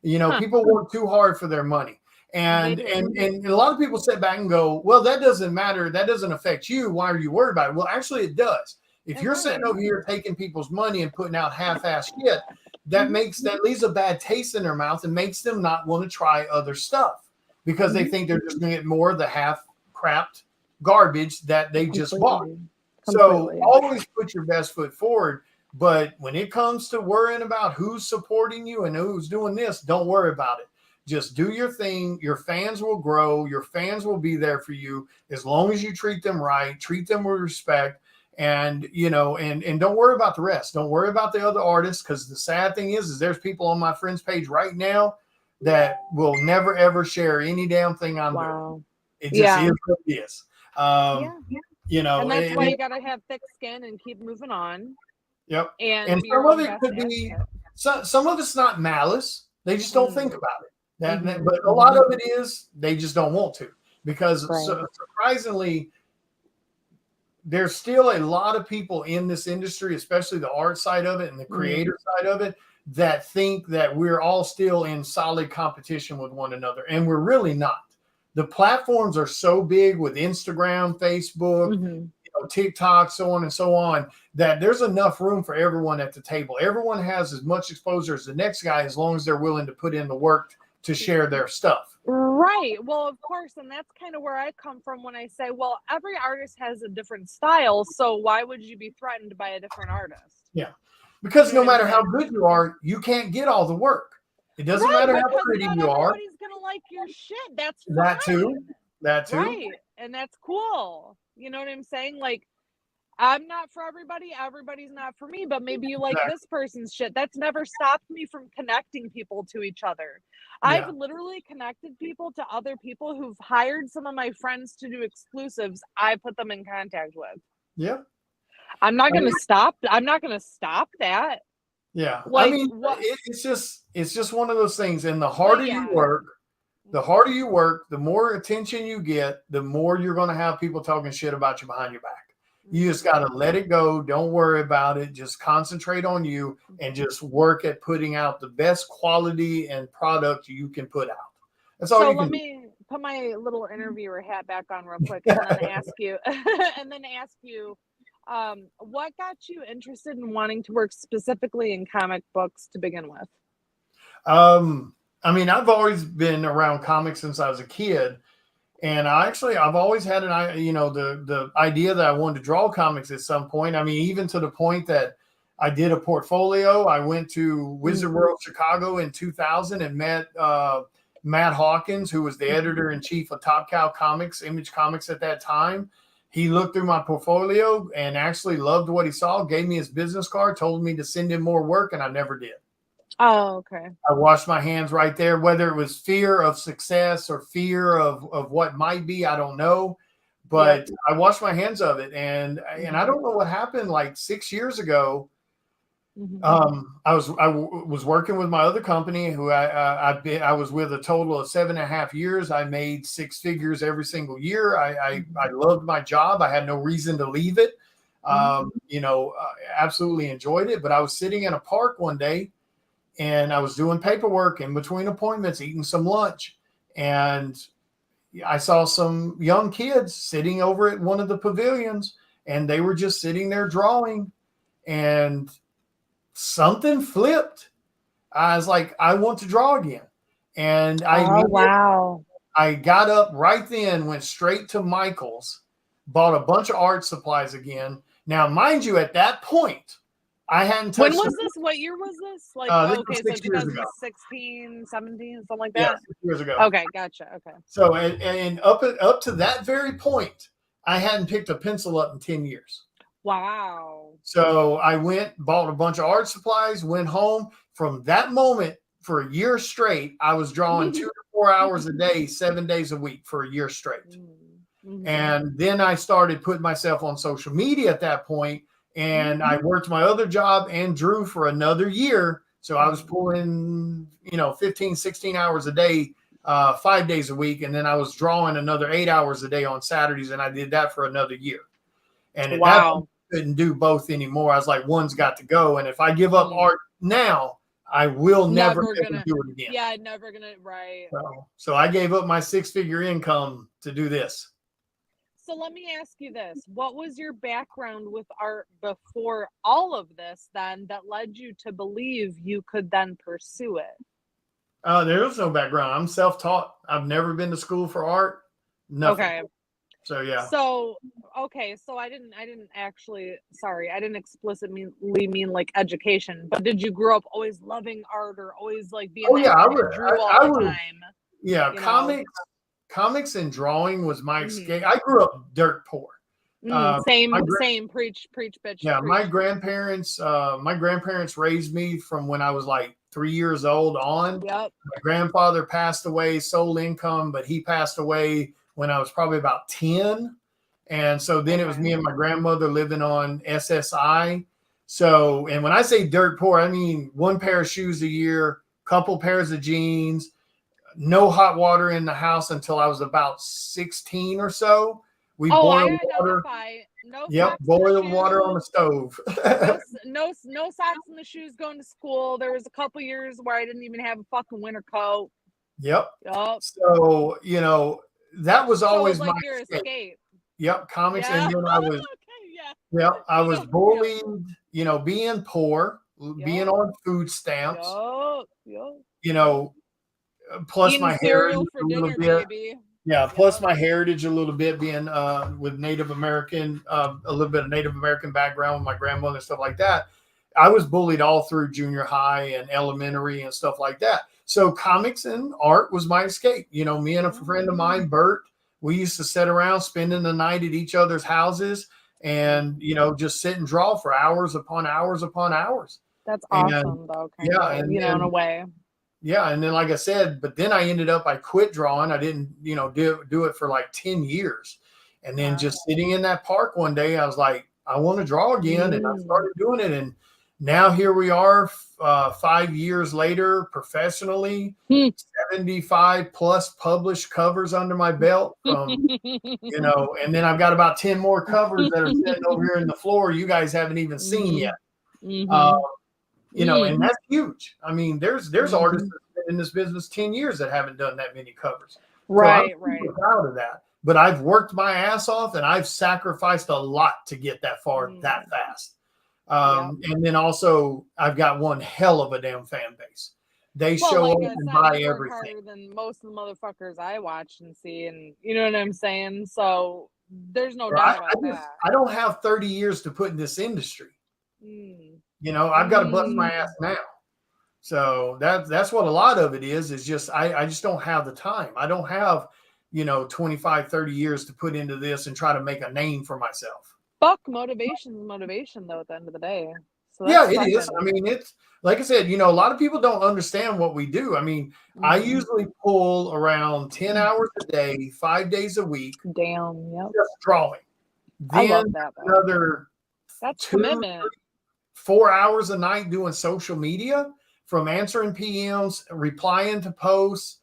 People work too hard for their money. And a lot of people sit back and go, well, that doesn't matter. That doesn't affect you. Why are you worried about it? Well, actually, it does. If you're sitting over here taking people's money and putting out half-ass shit, that leaves a bad taste in their mouth and makes them not want to try other stuff because they think they're just going to get more of the half-crapped garbage that they just bought. So always put your best foot forward. But when it comes to worrying about who's supporting you and who's doing this, don't worry about it. Just do your thing. Your fans will grow. Your fans will be there for you as long as you treat them right, treat them with respect. And and don't worry about the rest. Don't worry about the other artists, because the sad thing is there's people on my friends page right now that will never ever share any damn thing I'm doing. It just is what it is. And that's why you gotta have thick skin and keep moving on. Yep. And some of it could be some of it's not malice. They just don't think about it. But a lot of it is they just don't want to, because surprisingly, there's still a lot of people in this industry, especially the art side of it and the creator side of it, that think that we're all still in solid competition with one another. And we're really not. The platforms are so big with Instagram, Facebook, TikTok, so on and so on, that there's enough room for everyone at the table. Everyone has as much exposure as the next guy, as long as they're willing to put in the work to share their stuff. Right. Well, of course. And that's kind of where I come from when I say, well, every artist has a different style. So why would you be threatened by a different artist? Yeah. Because no matter how good you are, you can't get all the work. It doesn't matter how pretty you are. Everybody's going to like your shit. That's fine. That too. Right. And that's cool. You know what I'm saying? Like, I'm not for everybody. Everybody's not for me, but maybe you like this person's shit. That's never stopped me from connecting people to each other. I've literally connected people to other people who've hired some of my friends to do exclusives I put them in contact with. Yeah. I'm not gonna stop. I'm not gonna stop that. Yeah. Like, I mean, what? it's just one of those things. And the harder yeah. you work, the more attention you get, the more you're going to have people talking shit about you behind your back. You just got to let it go. Don't worry about it. Just concentrate on you and just work at putting out the best quality and product you can put out. That's all So you can let do. me put my little interviewer hat back on real quick, and then ask you, what got you interested in wanting to work specifically in comic books to begin with? I mean, I've always been around comics since I was a kid. And I've always had the idea that I wanted to draw comics at some point. I mean, even to the point that I did a portfolio. I went to Wizard World Chicago in 2000 and met Matt Hawkins, who was the editor in chief of Top Cow Comics, Image Comics at that time. He looked through my portfolio and actually loved what he saw, gave me his business card, told me to send him more work, and I never did. Oh, okay. I washed my hands right there, whether it was fear of success or fear of what might be, I don't know. But I washed my hands of it. And I don't know what happened like 6 years ago. I was working with my other company who I was with a total of 7.5 years. I made 6 figures every single year. I loved my job. I had no reason to leave it. Absolutely enjoyed it. But I was sitting in a park one day, and I was doing paperwork in between appointments, eating some lunch. And I saw some young kids sitting over at one of the pavilions, and they were just sitting there drawing, and something flipped. I was like, I want to draw again. And I got up right then, went straight to Michael's, bought a bunch of art supplies again. Now, mind you, at that point, I hadn't touched. When was this? What year was this? Like, this was 6 years ago. 2016, 17, something like that? Yeah, 6 years ago. Okay, gotcha. Okay. So, and up to that very point, I hadn't picked a pencil up in 10 years. Wow. So I went, bought a bunch of art supplies, went home. From that moment, for a year straight, I was drawing 2 to 4 hours a day, 7 days a week for a year straight. And then I started putting myself on social media at that point. And I worked my other job and drew for another year. So I was pulling, 15, 16 hours a day, 5 days a week. And then I was drawing another 8 hours a day on Saturdays. And I did that for another year. And at that point, I couldn't do both anymore. I was like, one's got to go. And if I give up art now, I will never do it again. Yeah, never gonna, right. So I gave up my 6-figure income to do this. So let me ask you this. What was your background with art before all of this then that led you to believe you could then pursue it? There was no background. I'm self-taught. I've never been to school for art. Nothing. Okay. So yeah. So okay, so I didn't explicitly mean like education, but did you grow up always loving art or always like being drew all the time? Yeah, comics and drawing was my escape. I grew up dirt poor. Same. Preach, bitch. Yeah, preach. my grandparents raised me from when I was like 3 years old on. Yep. My grandfather passed away, sole income, but he passed away when I was probably about 10. And so then it was me and my grandmother living on SSI. So, and when I say dirt poor, I mean 1 pair of shoes a year, couple pairs of jeans, no hot water in the house until I was about 16 or so. We boiled water. Boiled water on the stove. no socks in the shoes going to school. There was a couple years where I didn't even have a fucking winter coat. Yep. So, that was always my your escape. Yep, comics. And then I was I was bullied, being poor, being on food stamps. Plus eating my cereal heritage for a little dinner, bit. baby. Yeah, plus my heritage a little bit, being with Native American, a little bit of Native American background with my grandmother and stuff like that. I was bullied all through junior high and elementary and stuff like that. So comics and art was my escape. Me and a friend of mine, Bert, we used to sit around spending the night at each other's houses and, just sit and draw for hours upon hours upon hours. That's awesome, though. In a way. Yeah. And then, like I said, but then I quit drawing. I didn't, do it for like 10 years. And then just sitting in that park one day, I was like, I want to draw again. And I started doing it. And now here we are 5 years later, professionally, 75 plus published covers under my belt from, and then I've got about 10 more covers that are sitting over here in the floor you guys haven't even seen yet. And that's huge. I mean, there's artists that have been in this business 10 years that haven't done that many covers. Right, so I'm super proud of that. But I've worked my ass off and I've sacrificed a lot to get that far that fast. And then also I've got one hell of a damn fan base. They show up and buy everything. Harder than most of the motherfuckers I watch and see, and you know what I'm saying? So there's no doubt about that. I don't have 30 years to put in this industry. I've got to bust my ass now. So that's what a lot of it is just I just don't have the time. I don't have 25, 30 years to put into this and try to make a name for myself. Fuck, motivation though at the end of the day. So yeah, it is. I mean, it's like I said, a lot of people don't understand what we do. I mean, I usually pull around 10 hours a day, 5 days a week. Damn, yep. Just drawing. Then I love that, though. Another that's commitment. 4 hours a night doing social media, from answering PMs, replying to posts,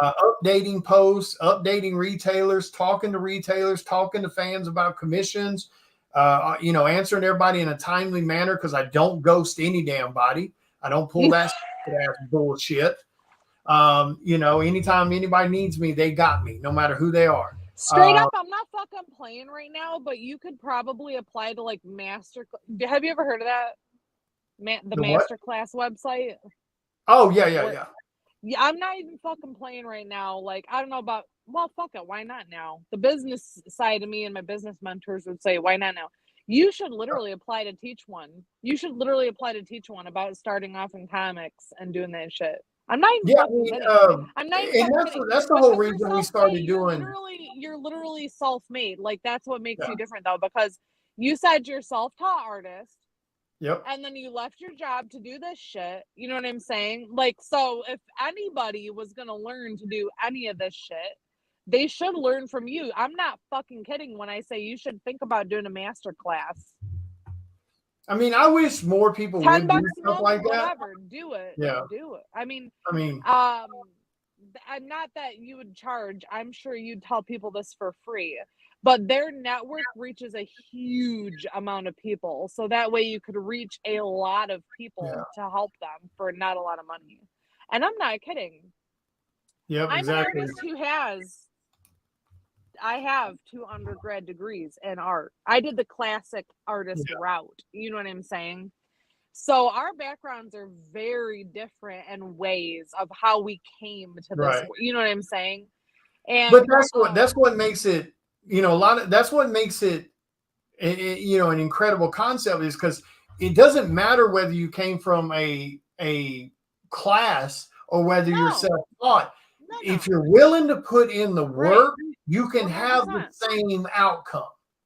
updating posts, updating retailers, talking to fans about commissions, answering everybody in a timely manner because I don't ghost any damn body. I don't pull that ass bullshit. Anytime anybody needs me, they got me, no matter who they are. Straight up, I'm not fucking playing right now, but you could probably apply to like master. Have you ever heard of that? The Masterclass website. Oh yeah. Yeah, I'm not even fucking playing right now. Like, I don't know about. Well, fuck it. Why not now? The business side of me and my business mentors would say, why not now? You should literally apply to teach one. You should literally apply to teach one about starting off in comics and doing that shit. I'm not even fucking kidding. I'm not even fucking kidding. That's the whole reason we started doing. You're literally self-made. Like, that's what makes you different, though, because you said you're self-taught artist. Yep. And then you left your job to do this shit. You know what I'm saying? Like, so if anybody was going to learn to do any of this shit, they should learn from you. I'm not fucking kidding when I say you should think about doing a master class. I mean, I wish more people would do stuff like that. Whatever. Do it. Yeah. Do it. I mean, and not that you would charge. I'm sure you'd tell people this for free. But their network reaches a huge amount of people. So that way you could reach a lot of people to help them for not a lot of money. And I'm not kidding. Yep, exactly. I'm an artist I have 2 undergrad degrees in art. I did the classic artist route. You know what I'm saying? So our backgrounds are very different in ways of how we came to this. You know what I'm saying? And but that's what makes it, that's what makes it, an incredible concept, is because it doesn't matter whether you came from a class or whether you're self-taught. No. If you're willing to put in the work, you can 100%. Have the same outcome.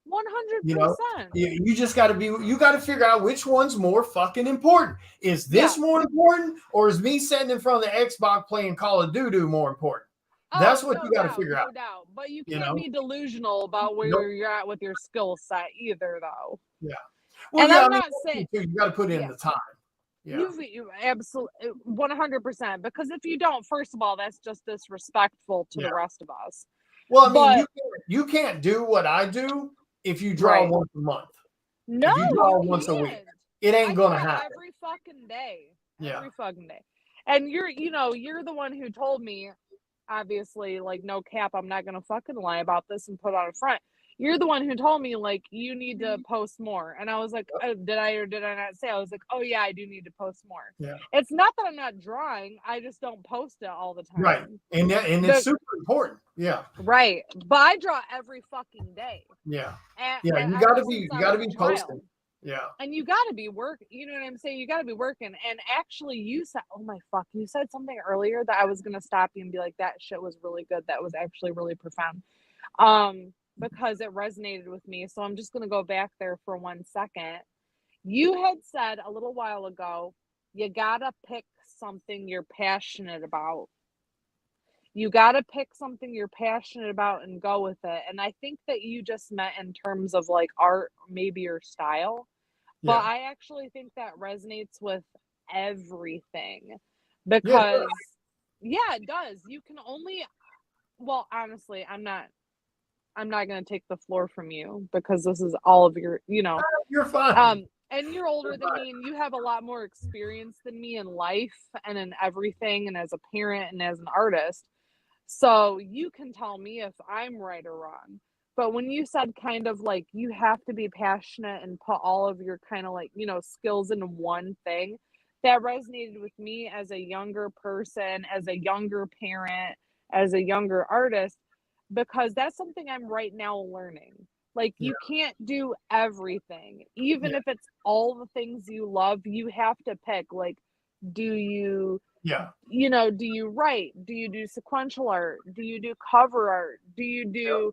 100%. You just got to figure out which one's more fucking important. Is this more important, or is me sitting in front of the Xbox playing Call of Duty more important? That's what you got to figure out. No doubt. But you can't be delusional about where you're at with your skill set either, though. Yeah. Well, and I'm not saying you got to put in the time. Yeah. You absolutely 100%. Because if you don't, first of all, that's just disrespectful to the rest of us. Well, I mean, you can't do what I do if you draw once a month. No, if you draw once a week, it ain't gonna happen. Every fucking day. Yeah. Every fucking day. And you're the one who told me, obviously, like, no cap, I'm not gonna fucking lie about this and put on a front. You're the one who told me, like, you need to post more. And I was like, did I or did I not say? I was like, oh yeah, I do need to post more. Yeah. It's not that I'm not drawing, I just don't post it all the time. Right. And it's super important. Yeah. Right. But I draw every fucking day. Yeah. And you gotta be posting. Yeah. And you gotta be working. You know what I'm saying? You gotta be working. And actually you said, you said something earlier that I was gonna stop you and be like, that shit was really good. That was actually really profound. Because it resonated with me. So I'm just going to go back there for 1 second. You had said a little while ago, you got to pick something you're passionate about. You got to pick something you're passionate about and go with it. And I think that you just meant in terms of like art, maybe your style. But Yeah. I actually think that resonates with everything Yeah. because, yeah, it does. You can only, well, honestly, I'm not going to take the floor from you because this is all of your, You're fine. and you're older than me and you have a lot more experience than me in life and in everything and as a parent and as an artist. So you can tell me if I'm right or wrong. But when you said kind of like you have to be passionate and put all of your kind of like, skills in one thing, that resonated with me as a younger person, as a younger parent, as a younger artist, because that's something I'm right now learning. Like Yeah. you can't do everything. Even if it's all the things you love, you have to pick like, do you Yeah. do you write? Do you do sequential art? Do you do cover art? Do you do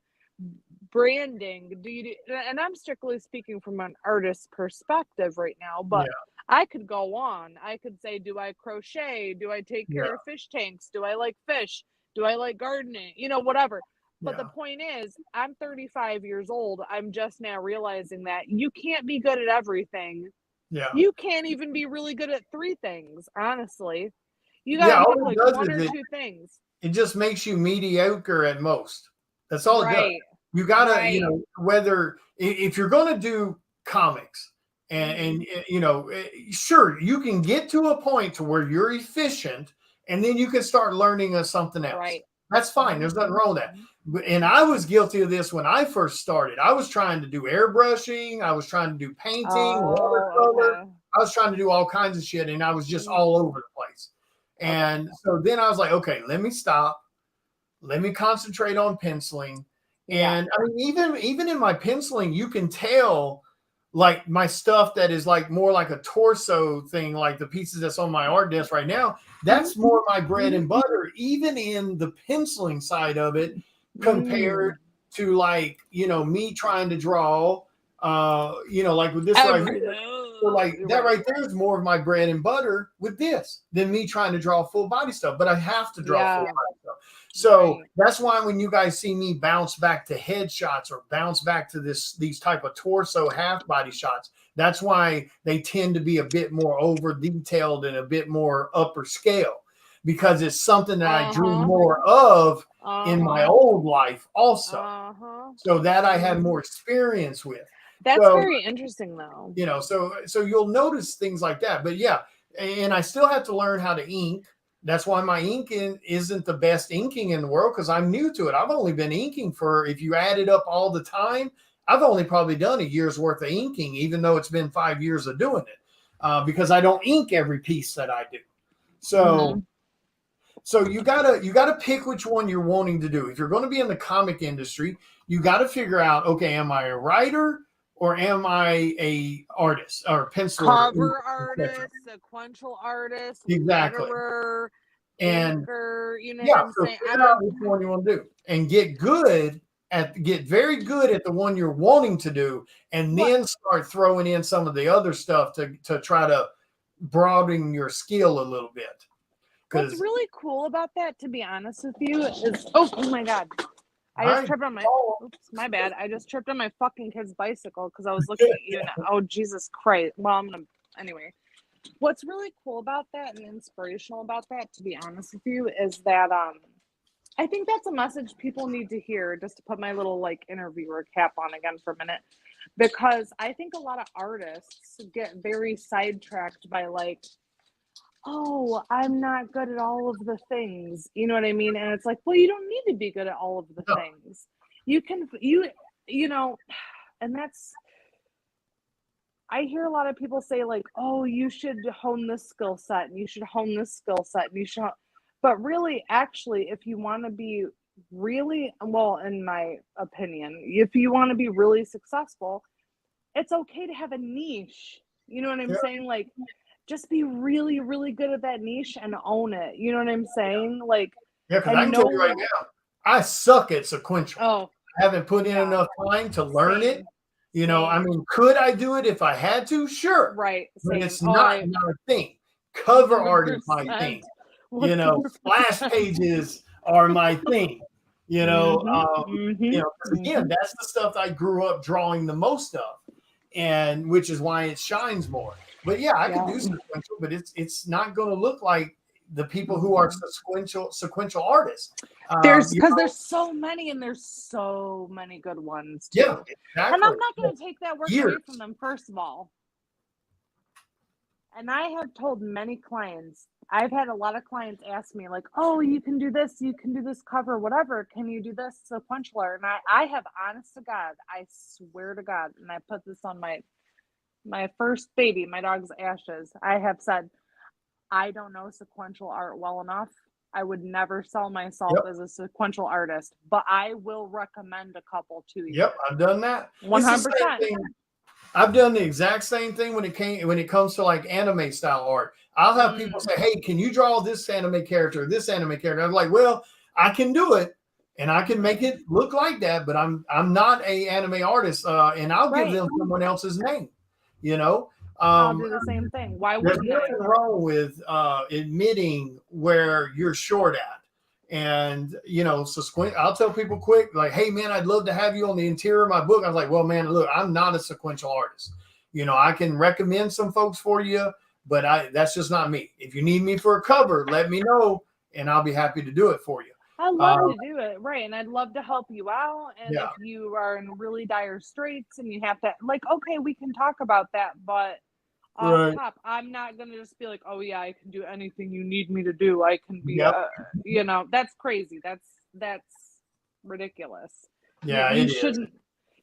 branding? Do you do, and I'm strictly speaking from an artist's perspective right now, but I could go on. I could say, do I crochet? Do I take care of fish tanks? Do I like fish? Do I like gardening? Whatever. But the point is, I'm 35 years old. I'm just now realizing that you can't be good at everything. Yeah. You can't even be really good at 3 things, honestly. You Yeah. gotta All pick it like does 1 is or 2 things. it just makes you mediocre at most. That's all it does. Right. You gotta, Right. whether if you're gonna do comics and sure, you can get to a point to where you're efficient and then you can start learning something else. Right. That's fine. There's nothing wrong with that. And I was guilty of this when I first started. I was trying to do airbrushing. I was trying to do painting, watercolor. Okay. I was trying to do all kinds of shit, and I was just all over the place. And so then I was like, okay, let me stop. Let me concentrate on penciling. And I mean, even in my penciling, you can tell like my stuff that is like more like a torso thing, like the pieces that's on my art desk right now, that's more my bread and butter, even in the penciling side of it, compared to like, me trying to draw, like with this right here. So like that right there is more of my bread and butter with this than me trying to draw full body stuff, but I have to draw full body stuff. So that's why when you guys see me bounce back to headshots or bounce back to these type of torso half body shots, that's why they tend to be a bit more over detailed and a bit more upper scale, because it's something that I drew more of in my old life also. So that I had more experience with. That's very interesting though. So you'll notice things like that. But yeah, and I still have to learn how to ink. That's why my inking isn't the best inking in the world, because I'm new to it. I've only been inking for, if you add it up all the time, I've only probably done a year's worth of inking, even though it's been 5 years of doing it, because I don't ink every piece that I do. So, so you gotta pick which one you're wanting to do. If you're going to be in the comic industry, you got to figure out, okay, am I a writer or am I a artist or penciler? Cover artist, sequential artist, exactly. Letterer, and inker, what I'm saying? Figure out which one you want to do and get very good at the one you're wanting to do, and then start throwing in some of the other stuff to try to broaden your skill a little bit. What's really cool about that, to be honest with you, is oh my god. I just tripped on my bad. I just tripped on my fucking kid's bicycle because I was looking at you and oh Jesus Christ. Well, anyway. What's really cool about that and inspirational about that, to be honest with you, is that I think that's a message people need to hear, just to put my little like interviewer cap on again for a minute, because I think a lot of artists get very sidetracked by like, oh, I'm not good at all of the things. You know what I mean? And it's like, well, you don't need to be good at all of the things. You can, and that's, I hear a lot of people say like, oh, you should hone this skill set and you should hone this skill set and you should, but really, actually, if you want to be really, well, in my opinion, if you want to be really successful, it's okay to have a niche. You know what I'm saying? Like, just be really, really good at that niche and own it. You know what I'm saying? Like, because I can tell you right now, I suck at sequential. Oh, I haven't put in enough time to learn it. I mean, could I do it if I had to? Sure. Right. But it's not a thing. Cover art is my thing. Splash pages are my thing. You know, Mhm. 'cause again, that's the stuff I grew up drawing the most of, and which is why it shines more. But yeah, I could Yeah. do sequential, but it's not going to look like the people who are sequential artists. There's You because know, there's so many and there's so many good ones yeah, too. And exactly. I'm not going to take that work away Years. from them, first of all. And I have told many clients, I've had a lot of clients ask me, like, oh, you can do this cover, whatever. Can you do this sequential art? And I have, honest to God, I swear to God, and I put this on my first baby, my dog's ashes. I have said, I don't know sequential art well enough. I would never sell myself Yep. as a sequential artist, but I will recommend a couple to you. Yep. I've done that. It's the same 100%. thing. I've done the exact same thing when it comes to like anime style art. I'll have people say, "Hey, can you draw this anime character, this anime character?" I'm like, "Well, I can do it, and I can make it look like that, but I'm not a anime artist, and I'll give Right. them someone else's name." You know, I'll do the same thing. Why there's wouldn't I? nothing wrong with admitting where you're short at. And so I'll tell people quick, like, hey man, I'd love to have you on the interior of my book. I was like, well, man, look, I'm not a sequential artist. I can recommend some folks for you, but that's just not me. If you need me for a cover, let me know, and I'll be happy to do it for you. I'd love to do it, right? And I'd love to help you out. And Yeah, if you are in really dire straits and you have to, like, okay, we can talk about that, but off right. top, I'm not gonna just be like, oh yeah, I can do anything you need me to do. I can be Yep. that's crazy. That's ridiculous. Yeah, You it is.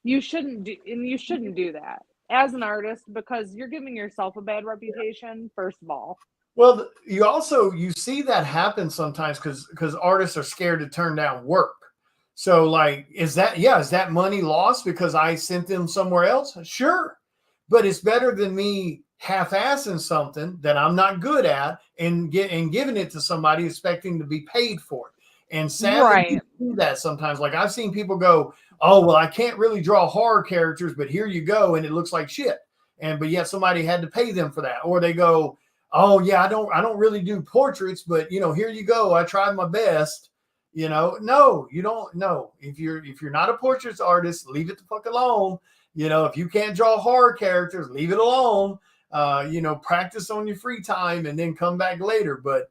you shouldn't do that as an artist because you're giving yourself a bad reputation, first of all. Well, you see that happen sometimes because artists are scared to turn down work. So like, is that money lost because I sent them somewhere else? Sure, but it's better than me half-assing something that I'm not good at and giving it to somebody expecting to be paid for it. And sadly, we Right. see that sometimes. Like I've seen people go, "Oh, well, I can't really draw horror characters, but here you go," and it looks like shit. But yet somebody had to pay them for that. Or they go, "Oh yeah, I don't really do portraits, but here you go. I tried my best." No, you don't. No, if you're not a portraits artist, leave it the fuck alone. If you can't draw horror characters, leave it alone. Practice on your free time and then come back later. But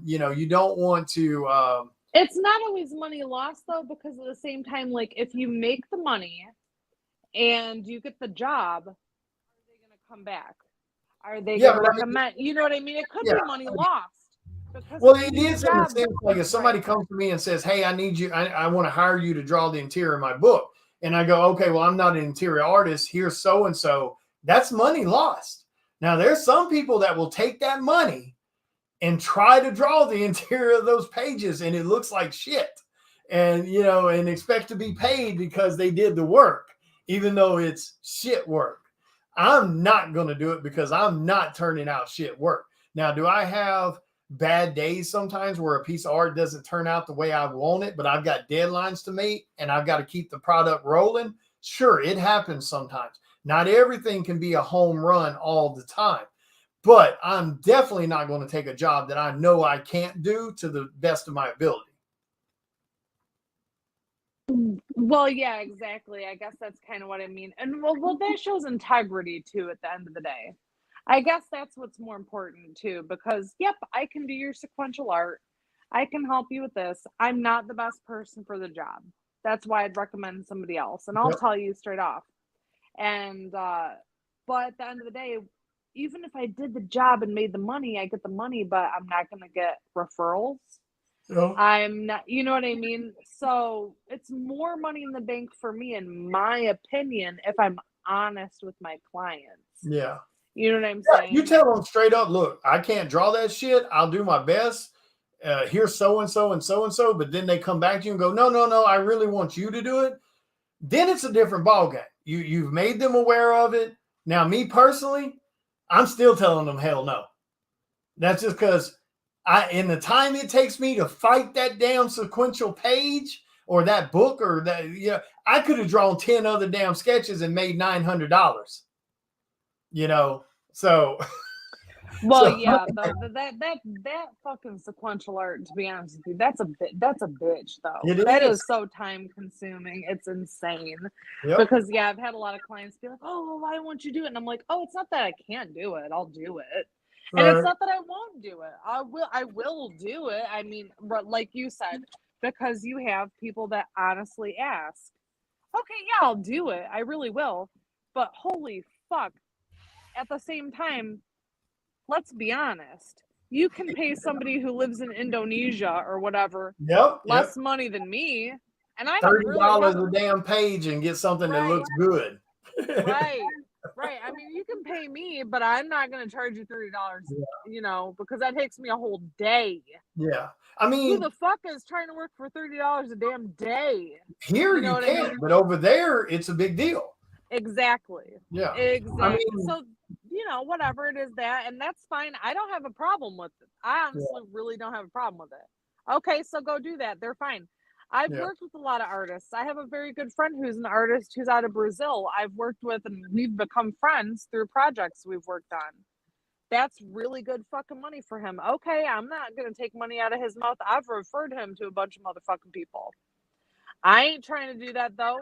you don't want to. It's not always money lost though, because at the same time, like if you make the money and you get the job, are they gonna come back? Are they Yeah, gonna but I mean, recommend? You know what I mean? It could yeah. be money lost because Well, if you it do the is in the job, sense like if somebody right? comes to me and says, "Hey, I need you. I want to hire you to draw the interior of my book," and I go, "Okay, well, I'm not an interior artist. Here's so and so." That's money lost. Now, there's some people that will take that money and try to draw the interior of those pages, and it looks like shit, and expect to be paid because they did the work, even though it's shit work. I'm not going to do it because I'm not turning out shit work. Now, do I have bad days sometimes where a piece of art doesn't turn out the way I want it, but I've got deadlines to meet and I've got to keep the product rolling? Sure, it happens sometimes. Not everything can be a home run all the time, but I'm definitely not going to take a job that I know I can't do to the best of my ability. Well, yeah, exactly. I guess that's kind of what I mean. And well, that shows integrity too at the end of the day. I guess that's what's more important too, because yep, I can do your sequential art. I can help you with this. I'm not the best person for the job. That's why I'd recommend somebody else. And I'll Yep. tell you straight off. And but at the end of the day, even if I did the job and made the money, I get the money, but I'm not gonna get referrals. So, I'm not, you know what I mean? So it's more money in the bank for me, in my opinion, if I'm honest with my clients. yeah. You know what I'm Yeah, you saying? tell them straight up, look, I can't draw that shit. I'll do my best. Here's so and so and so and so. But then they come back to you and go, no, no, no, I really want you to do it. Then it's a different ballgame. You've made them aware of it. Now, me personally, I'm still telling them hell no. That's just because in the time it takes me to fight that damn sequential page or that book or that, I could have drawn 10 other damn sketches and made $900. So Well, So yeah, that fucking sequential art, to be honest with you, that's a bitch though. it That is. is so time consuming. It's insane. Yep. Because yeah, I've had a lot of clients be like, "Oh, well, why won't you do it?" And I'm like, "Oh, it's not that I can't do it. I'll do it. And it's Right. not that I won't do it. I will do it. I mean, but like you said, because you have people that honestly ask, "Okay, yeah, I'll do it. I really will." But holy fuck, at the same time, let's be honest. You can pay somebody who lives in Indonesia or whatever Yep. Yep. less money than me, and I don't really $30 have a damn page and get something that right, looks good. right, right. I mean, you can pay me, but I'm not going to charge you $30, you know, because that takes me a whole day. Yeah. I Who mean, the fuck is trying to work for $30 a damn day? here You know you what I can, mean? but over there it's a big deal. Exactly. Yeah. I Exactly. mean, So, you know, whatever it is that, and that's fine. I don't have a problem with it. I yeah, honestly really don't have a problem with it. Okay, so go do that. They're fine. I've yeah. worked with a lot of artists. I have a very good friend who's an artist who's out of Brazil. I've worked with, and we've become friends through projects we've worked on. That's really good fucking money for him. Okay, I'm not going to take money out of his mouth. I've referred him to a bunch of motherfucking people. I ain't trying to do that though.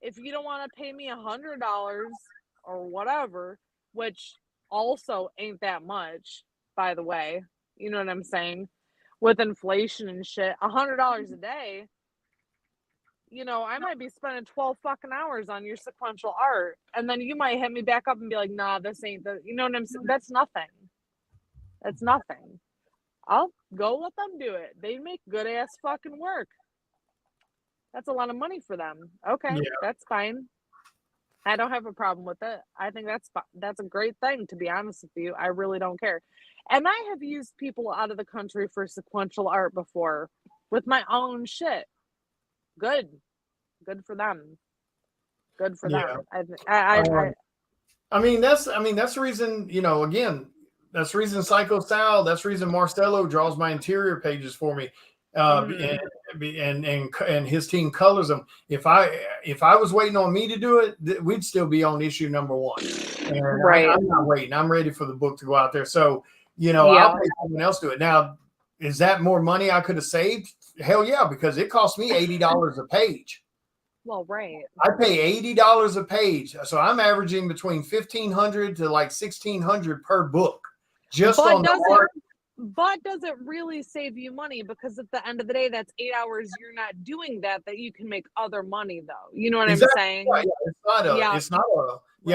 If you don't want to pay me $100 or whatever, which also ain't that much, by the way, you know what I'm saying? With inflation and shit, $100 a day, you know, I might be spending 12 fucking hours on your sequential art. And then you might hit me back up and be like, nah, this ain't the, you know what I'm saying? That's nothing. That's nothing. I'll go let them do it. They make good ass fucking work. That's a lot of money for them. Okay, Yeah. that's fine. I don't have a problem with it. I think that's a great thing, to be honest with you. I really don't care. And I have used people out of the country for sequential art before with my own shit. Good. Good for them. Good for Yeah. them. I mean, that's the reason, you know, again, that's the reason Psycho Sal, that's the reason Marcelo draws my interior pages for me. Mhm. And his team colors them. If I was waiting on me to do it, we'd still be on issue number 1. And Right. I'm not waiting. I'm ready for the book to go out there. So, you know, Yeah. I'll pay someone else to do it. Now, is that more money I could have saved? Hell yeah, because it cost me $80 a page. Well, right. I pay $80 a page, so I'm averaging between $1,500 to like $1,600 per book, just But on the art. But does it really save you money? Because at the end of the day, that's 8 hours you're not doing that you can make other money though. You know what Exactly. I'm saying? Right. Yeah.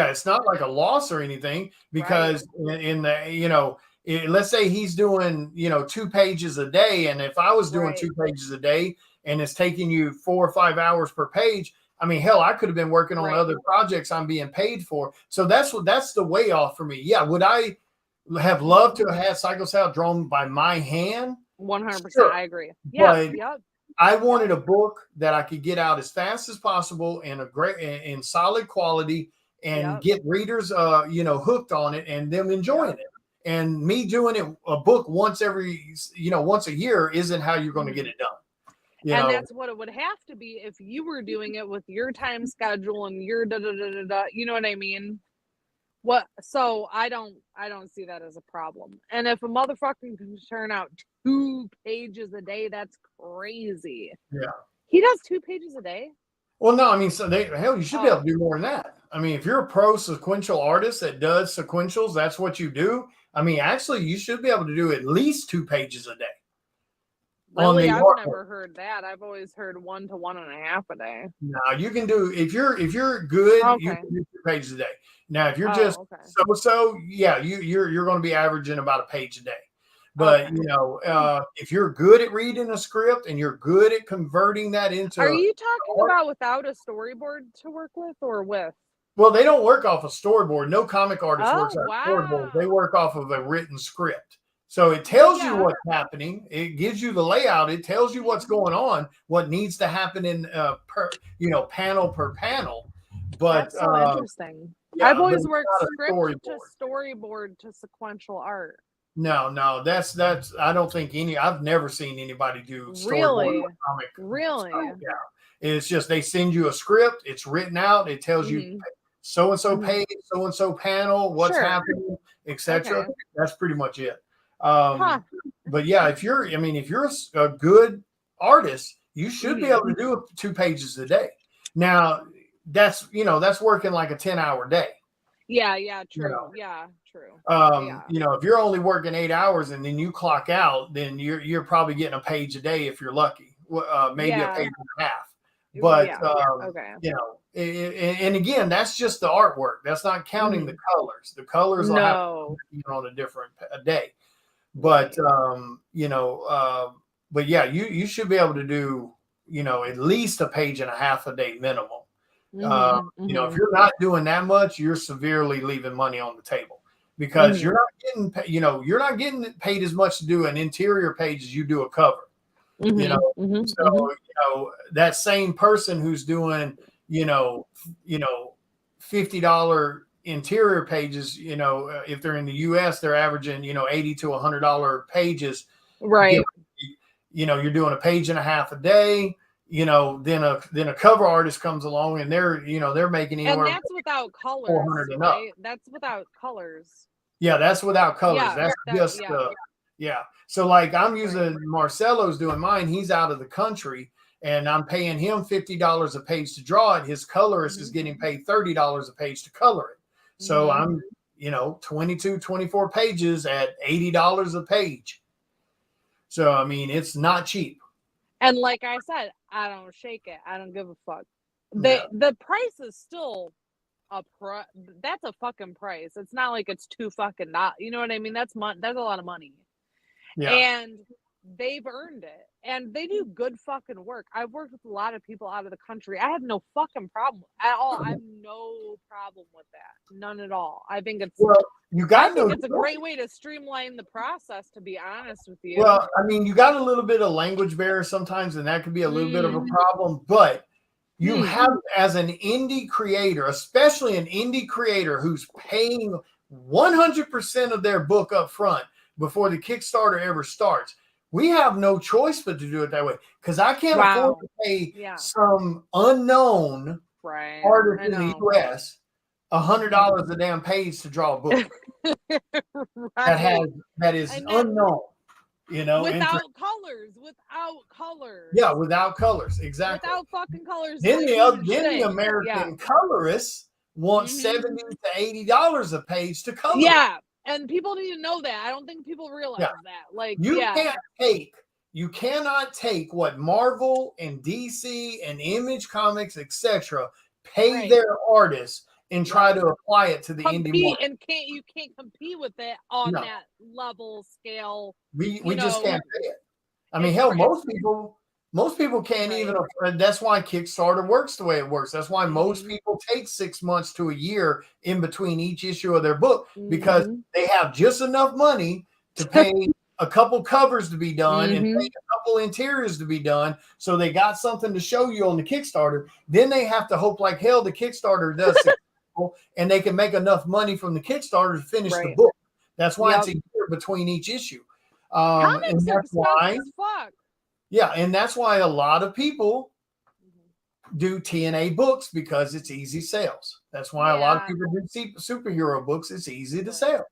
It's not like a loss or anything, because in the, you know, let's say he's doing, you know, 2 pages a day, and if I was doing Right. 2 pages a day and it's taking you 4 or 5 hours per page, I mean, hell, I could have been working on Right. other projects I'm being paid for. So that's the way off for me. Yeah, would I have loved to have had Psycho Sal drawn by my hand? 100%. Sure. I agree. Yeah. But Yep. I wanted a book that I could get out as fast as possible in in solid quality, and Yep. get readers, you know, hooked on it and them enjoying Yep. it. And me doing it a book once a year isn't how you're going to get it done. You And know, that's what it would have to be if you were doing it with your time schedule and your da da da da da. You know what I mean? So I don't see that as a problem. And if a motherfucker can turn out 2 pages a day, that's crazy. yeah. He does 2 pages a day? Well, no, I mean, so hell, you should be able Oh. to do more than that. I mean, if you're a pro sequential artist that does sequentials, that's what you do. I mean, actually, you should be able to do at least 2 pages a day. Really? I've artwork. never heard that. I've always heard 1 to 1.5 a day. No, you can do, if you're good, you Okay. can do 2 pages a day. Now, if you're Oh, just okay. so, yeah, you're going to be averaging about a page a day. But Okay. you know, if you're good at reading a script and you're good at converting that into, Are you talking about without a storyboard to work with or with? well, they don't work off a storyboard. No comic artist works Oh, off a storyboard. They wow. work off of a written script. So it tells you Yeah. what's happening. It gives you the layout. It tells you what's going on, what needs to happen in panel per panel. But That's so interesting. yeah, I've but always it's worked not a script to storyboard. storyboard to sequential art. No, that's I don't think I've never seen anybody do storyboard Really? or comic. Really? Yeah. It's just they send you a script, it's written out, it tells you so and so page, so and so panel, what's Sure. happening, etc. Okay. That's pretty much it. Huh. But yeah, if you're a good artist, you should be able to do 2 pages a day. Now, that's working like a 10-hour day. Yeah, true. You know. Yeah, true. If you're only working 8 hours and then you clock out, then you're probably getting a page a day if you're lucky. Maybe a page and a half. But okay. And again, that's just the artwork. That's not counting the colors. The colors will have on a different day. But but yeah, you should be able to do at least a page and a half a day minimum. If you're not doing that much, you're severely leaving money on the table because you're not getting paid as much to do an interior page as you do a cover. That same person who's doing $50 interior pages, if they're in the US, they're averaging $80 to $100 pages. Right. You're doing a page and a half a day. Then a cover artist comes along and they're making anywhere. And that's without colors, right? That's without colors. Yeah, that's without colors. So like I'm using Marcelo's doing mine. He's out of the country and I'm paying him $50 a page to draw it. His colorist is getting paid $30 a page to color it. So I'm 22, 24 pages at $80 a page. So I mean, it's not cheap. And like I said, I don't shake it. I don't give a fuck. The price is still that's a fucking price. It's not like it's too fucking not. You know what I mean? That's a lot of money. Yeah. And they've earned it. And they do good fucking work. I've worked with a lot of people out of the country. I have no fucking problem at all. I have no problem with that. None at all. I think it's it's a great way to streamline the process, to be honest with you. Well, I mean, you got a little bit of language barrier sometimes, and that could be a little bit of a problem. But you have, as an indie creator, especially an indie creator who's paying 100% of their book up front before the Kickstarter ever starts, we have no choice but to do it that way because I can't afford to pay some unknown artist in the US $100 a damn page to draw a book that is unknown. Without colors. Yeah, without colors, exactly. Without fucking colors. Then the American colorists want $70 to $80 a page to color. Yeah. And people need to know that. I don't think people realize that. Like you cannot take what Marvel and DC and Image Comics, etc., pay their artists and try to apply it to the indie market. And you can't compete with it on that level scale. We just can't pay it. I mean, hell, most people can't even. That's why Kickstarter works the way it works. That's why most people take 6 months to a year in between each issue of their book because they have just enough money to pay a couple covers to be done and pay a couple interiors to be done. So they got something to show you on the Kickstarter. Then they have to hope like hell the Kickstarter does successful and they can make enough money from the Kickstarter to finish the book. That's why it's a year between each issue. And that's why. Yeah, and that's why a lot of people do TNA books because it's easy sales. That's why a lot of people do superhero books. It's easy to sell.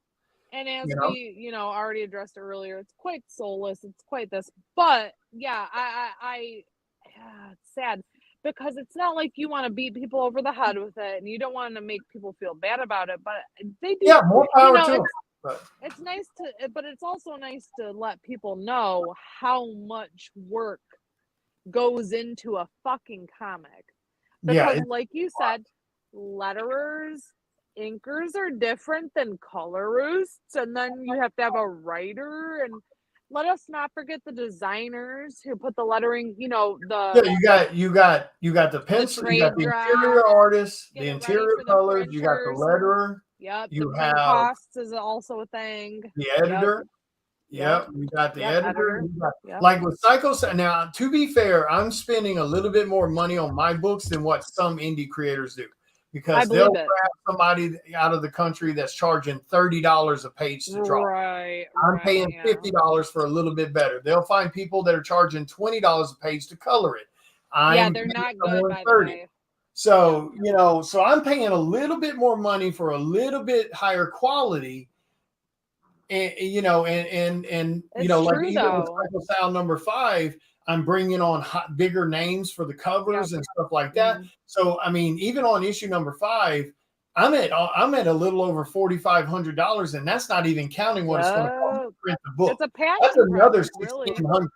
And as we, already addressed earlier, it's quite soulless. It's quite this. But it's sad because it's not like you want to beat people over the head with it and you don't want to make people feel bad about it. But they do. Yeah, more power to them. It's nice but it's also nice to let people know how much work goes into a fucking comic. Because like you said, letterers, inkers are different than colorists, and then you have to have a writer, and let us not forget the designers who put the lettering, you got the pencil, you got the interior artist, the interior colors, you got the letterer. Yep. You the have costs is also a thing. The editor. Yep. You got the editor. Like with Psycho. Now, to be fair, I'm spending a little bit more money on my books than what some indie creators do because they'll grab somebody out of the country that's charging $30 a page to draw. I'm paying $50 for a little bit better. They'll find people that are charging $20 a page to color it. They're not good, by the way. So, so I'm paying a little bit more money for a little bit higher quality. And It's like true even with though. Cycle Sound #5, I'm bringing on bigger names for the covers and stuff like that. So, I mean, even on issue #5, I'm at a little over $4,500, and that's not even counting what it's going to cost to print the book. It's a passion That's another project, really. $1,600.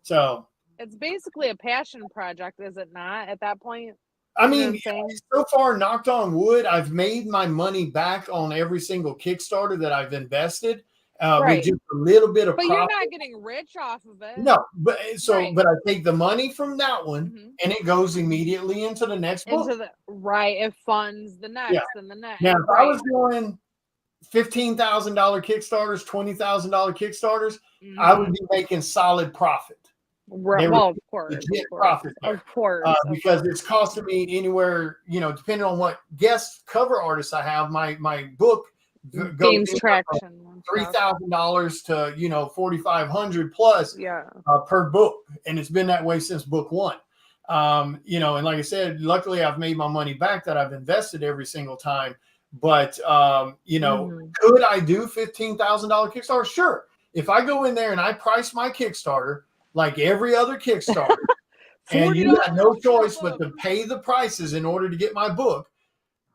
So it's basically a passion project, is it not? At that point, I mean, so far, knocked on wood, I've made my money back on every single Kickstarter that I've invested, with just a little bit of but profit. you're not getting rich off of it. No, but but I take the money from that one and it goes immediately into the next book. It funds the next and the next. Now, if I was doing $15,000 Kickstarters, $20,000 Kickstarters, I would be making solid profit. Well, of course, profit there. Of course, because it's costing me anywhere, depending on what guest cover artists I have, my book gains traction. $3,000 to $4,500 plus per book, and it's been that way since book one. And like I said, luckily I've made my money back that I've invested every single time. But could I do $15,000 Kickstarter? Sure. If I go in there and I price my Kickstarter like every other Kickstarter, and you got no choice but to pay the prices in order to get my book,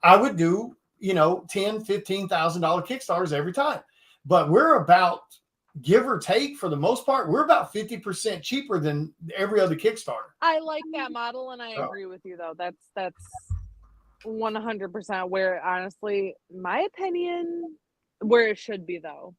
I would do, $10,000, $15,000 Kickstarters every time. But we're about, give or take, for the most part, we're about 50% cheaper than every other Kickstarter. I like that model, and I agree with you, though. That's 100% where, honestly, my opinion, where it should be, though.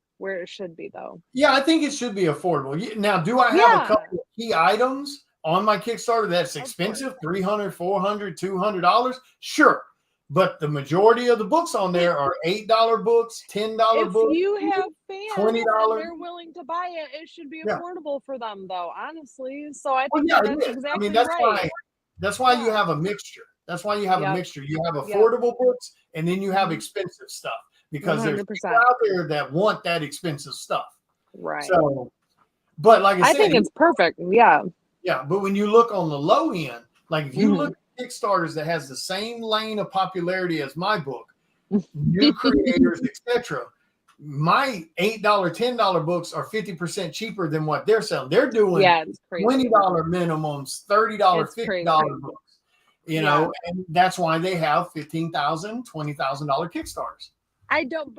Yeah, I think it should be affordable. Now, do I have a couple of key items on my Kickstarter that's expensive? $300, $400, $200? Sure. But the majority of the books on there are $8 books, $10 books. If you have fans $20, and they're willing to buy it, it should be affordable for them, though, honestly. So I think that's exactly right. That's why you have a mixture. That's why you have a mixture. You have affordable books, and then you have expensive stuff. Because 100%. There's people out there that want that expensive stuff. Right. So, but like I said, think it's perfect. Yeah. Yeah. But when you look on the low end, like if you look at Kickstarters that has the same lane of popularity as my book, new creators, etc., my $8, $10 books are 50% cheaper than what they're selling. They're doing $20 minimums, $30, $50 books. And that's why they have $15,000, $20,000 Kickstarters. I don't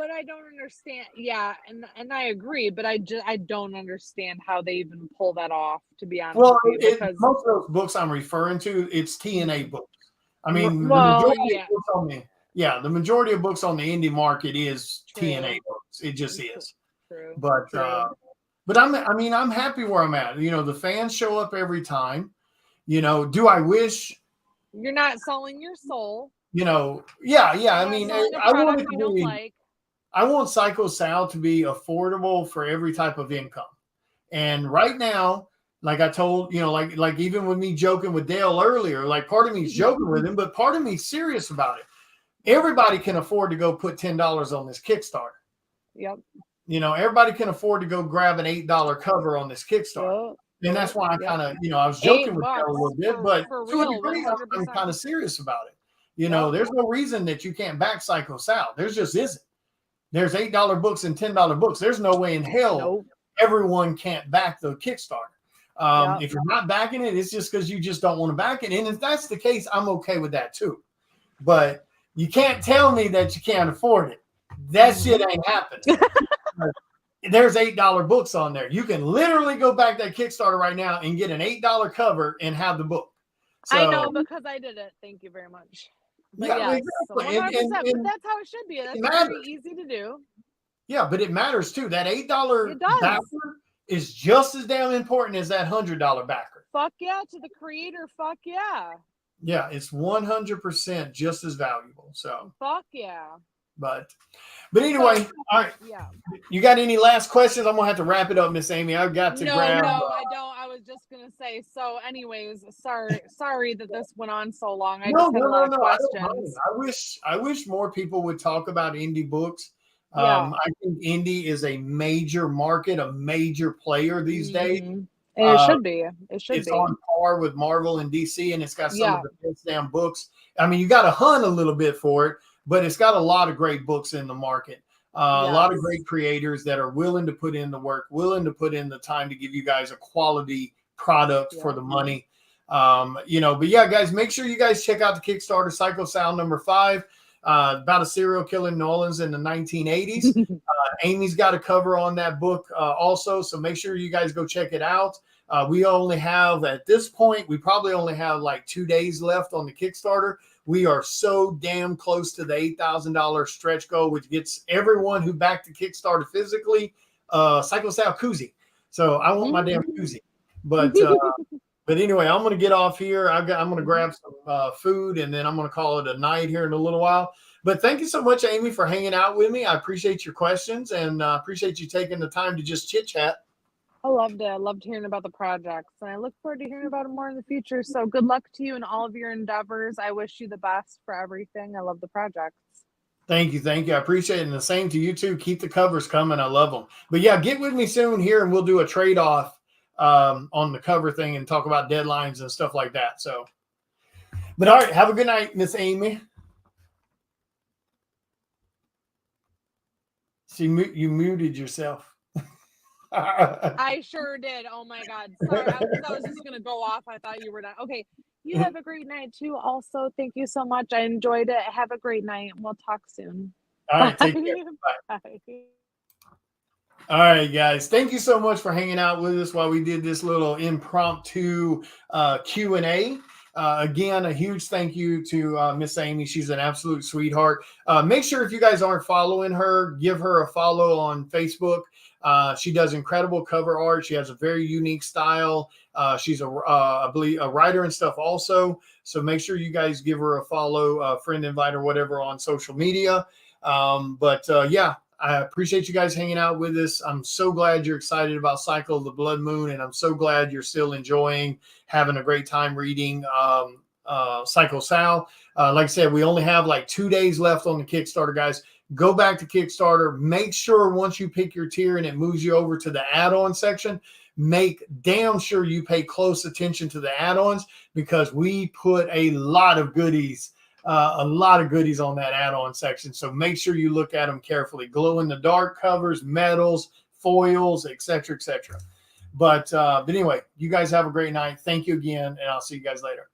understand. Yeah, and I agree, but I don't understand how they even pull that off, to be honest. Well, because most of those books I'm referring to, it's TNA books. I mean, the majority of books on the indie market is TNA books. It just is. True. But I'm happy where I'm at. The fans show up every time. Do I wish you're not selling your soul? I mean, I want Psycho Sal to be affordable for every type of income. And right now, like I told, like even with me joking with Dale earlier, like part of me is joking with him, but part of me is serious about it. Everybody can afford to go put $10 on this Kickstarter. Yep. Everybody can afford to go grab an $8 cover on this Kickstarter. And that's why I kind of, I was joking with Dale a little bit, but to a degree, I'm kind of serious about it. There's no reason that you can't back Psycho Sal. There just isn't. There's $8 books and $10 books. There's no way in hell everyone can't back the Kickstarter. If you're not backing it, it's just because you just don't want to back it. And if that's the case, I'm okay with that too. But you can't tell me that you can't afford it. That shit ain't happening. There's $8 books on there. You can literally go back that Kickstarter right now and get an $8 cover and have the book. So, I know, because I did it. Thank you very much. But exactly. So 100%, but that's how it should be. That's very easy to do. Yeah, but it matters too. That $8 backer is just as damn important as that $100 backer. Fuck yeah, to the creator. Fuck yeah. Yeah, it's 100% just as valuable. So fuck yeah. But anyway, all right. Yeah. You got any last questions? I'm gonna have to wrap it up, Miss Amy. I've got to grab. No, I don't. I was just gonna say. So, anyways, sorry that this went on so long. I just had a lot of questions. I wish more people would talk about indie books. I think indie is a major market, a major player these days. And it should be. It should It's be. on par with Marvel and DC, and it's got some Yeah. of the best damn books. I mean, you got to hunt a little bit for it, but it's got a lot of great books in the market. A lot of Yes. great creators that are willing to put in the work, willing to put in the time to give you guys a quality product for Yeah. the money. You know, but yeah, guys, make sure you guys check out the Kickstarter Psycho Sal #5, about a serial killer in New Orleans in the 1980s. Amy's got a cover on that book also, so make sure you guys go check it out. We only have, at this point, we probably only have like 2 days left on the Kickstarter. We are so damn close to the $8,000 stretch goal, which gets everyone who backed the Kickstarter physically Psycho Sal koozie. So I want my damn koozie. But anyway, I'm going to get off here. I'm going to grab some food, and then I'm going to call it a night here in a little while. But thank you so much, Amy, for hanging out with me. I appreciate your questions, and appreciate you taking the time to just chit-chat. I loved it. I loved hearing about the projects, and I look forward to hearing about it more in the future. So good luck to you in all of your endeavors. I wish you the best for everything. I love the projects. Thank you. Thank you. I appreciate it. And the same to you too. Keep the covers coming. I love them. But yeah, get with me soon here, and we'll do a trade-off on the cover thing and talk about deadlines and stuff like that. So, but all right, have a good night, Miss Amy. See, you muted yourself. I sure did. Oh my God. Sorry. I was just going to go off. I thought you were done. Okay. You have a great night too. Also, thank you so much. I enjoyed it. Have a great night. We'll talk soon. All right. Take care. Bye. All right, guys. Thank you so much for hanging out with us while we did this little impromptu Q&A. Again, a huge thank you to Miss Amy. She's an absolute sweetheart. Make sure if you guys aren't following her, give her a follow on Facebook. She does incredible cover art. She has a very unique style. She's I believe a writer and stuff also. So make sure you guys give her a follow, friend invite or whatever on social media. Yeah, I appreciate you guys hanging out with us. I'm so glad you're excited about Cycle of the Blood Moon, and I'm so glad you're still enjoying having a great time reading Psycho Sal. Like I said, we only have like 2 days left on the Kickstarter, guys. Go back to Kickstarter. Make sure once you pick your tier and it moves you over to the add-on section, make damn sure you pay close attention to the add-ons, because we put a lot of goodies on that add-on section. So make sure you look at them carefully. Glow-in-the-dark covers, metals, foils, etc., etc. But anyway, you guys have a great night. Thank you again, and I'll see you guys later.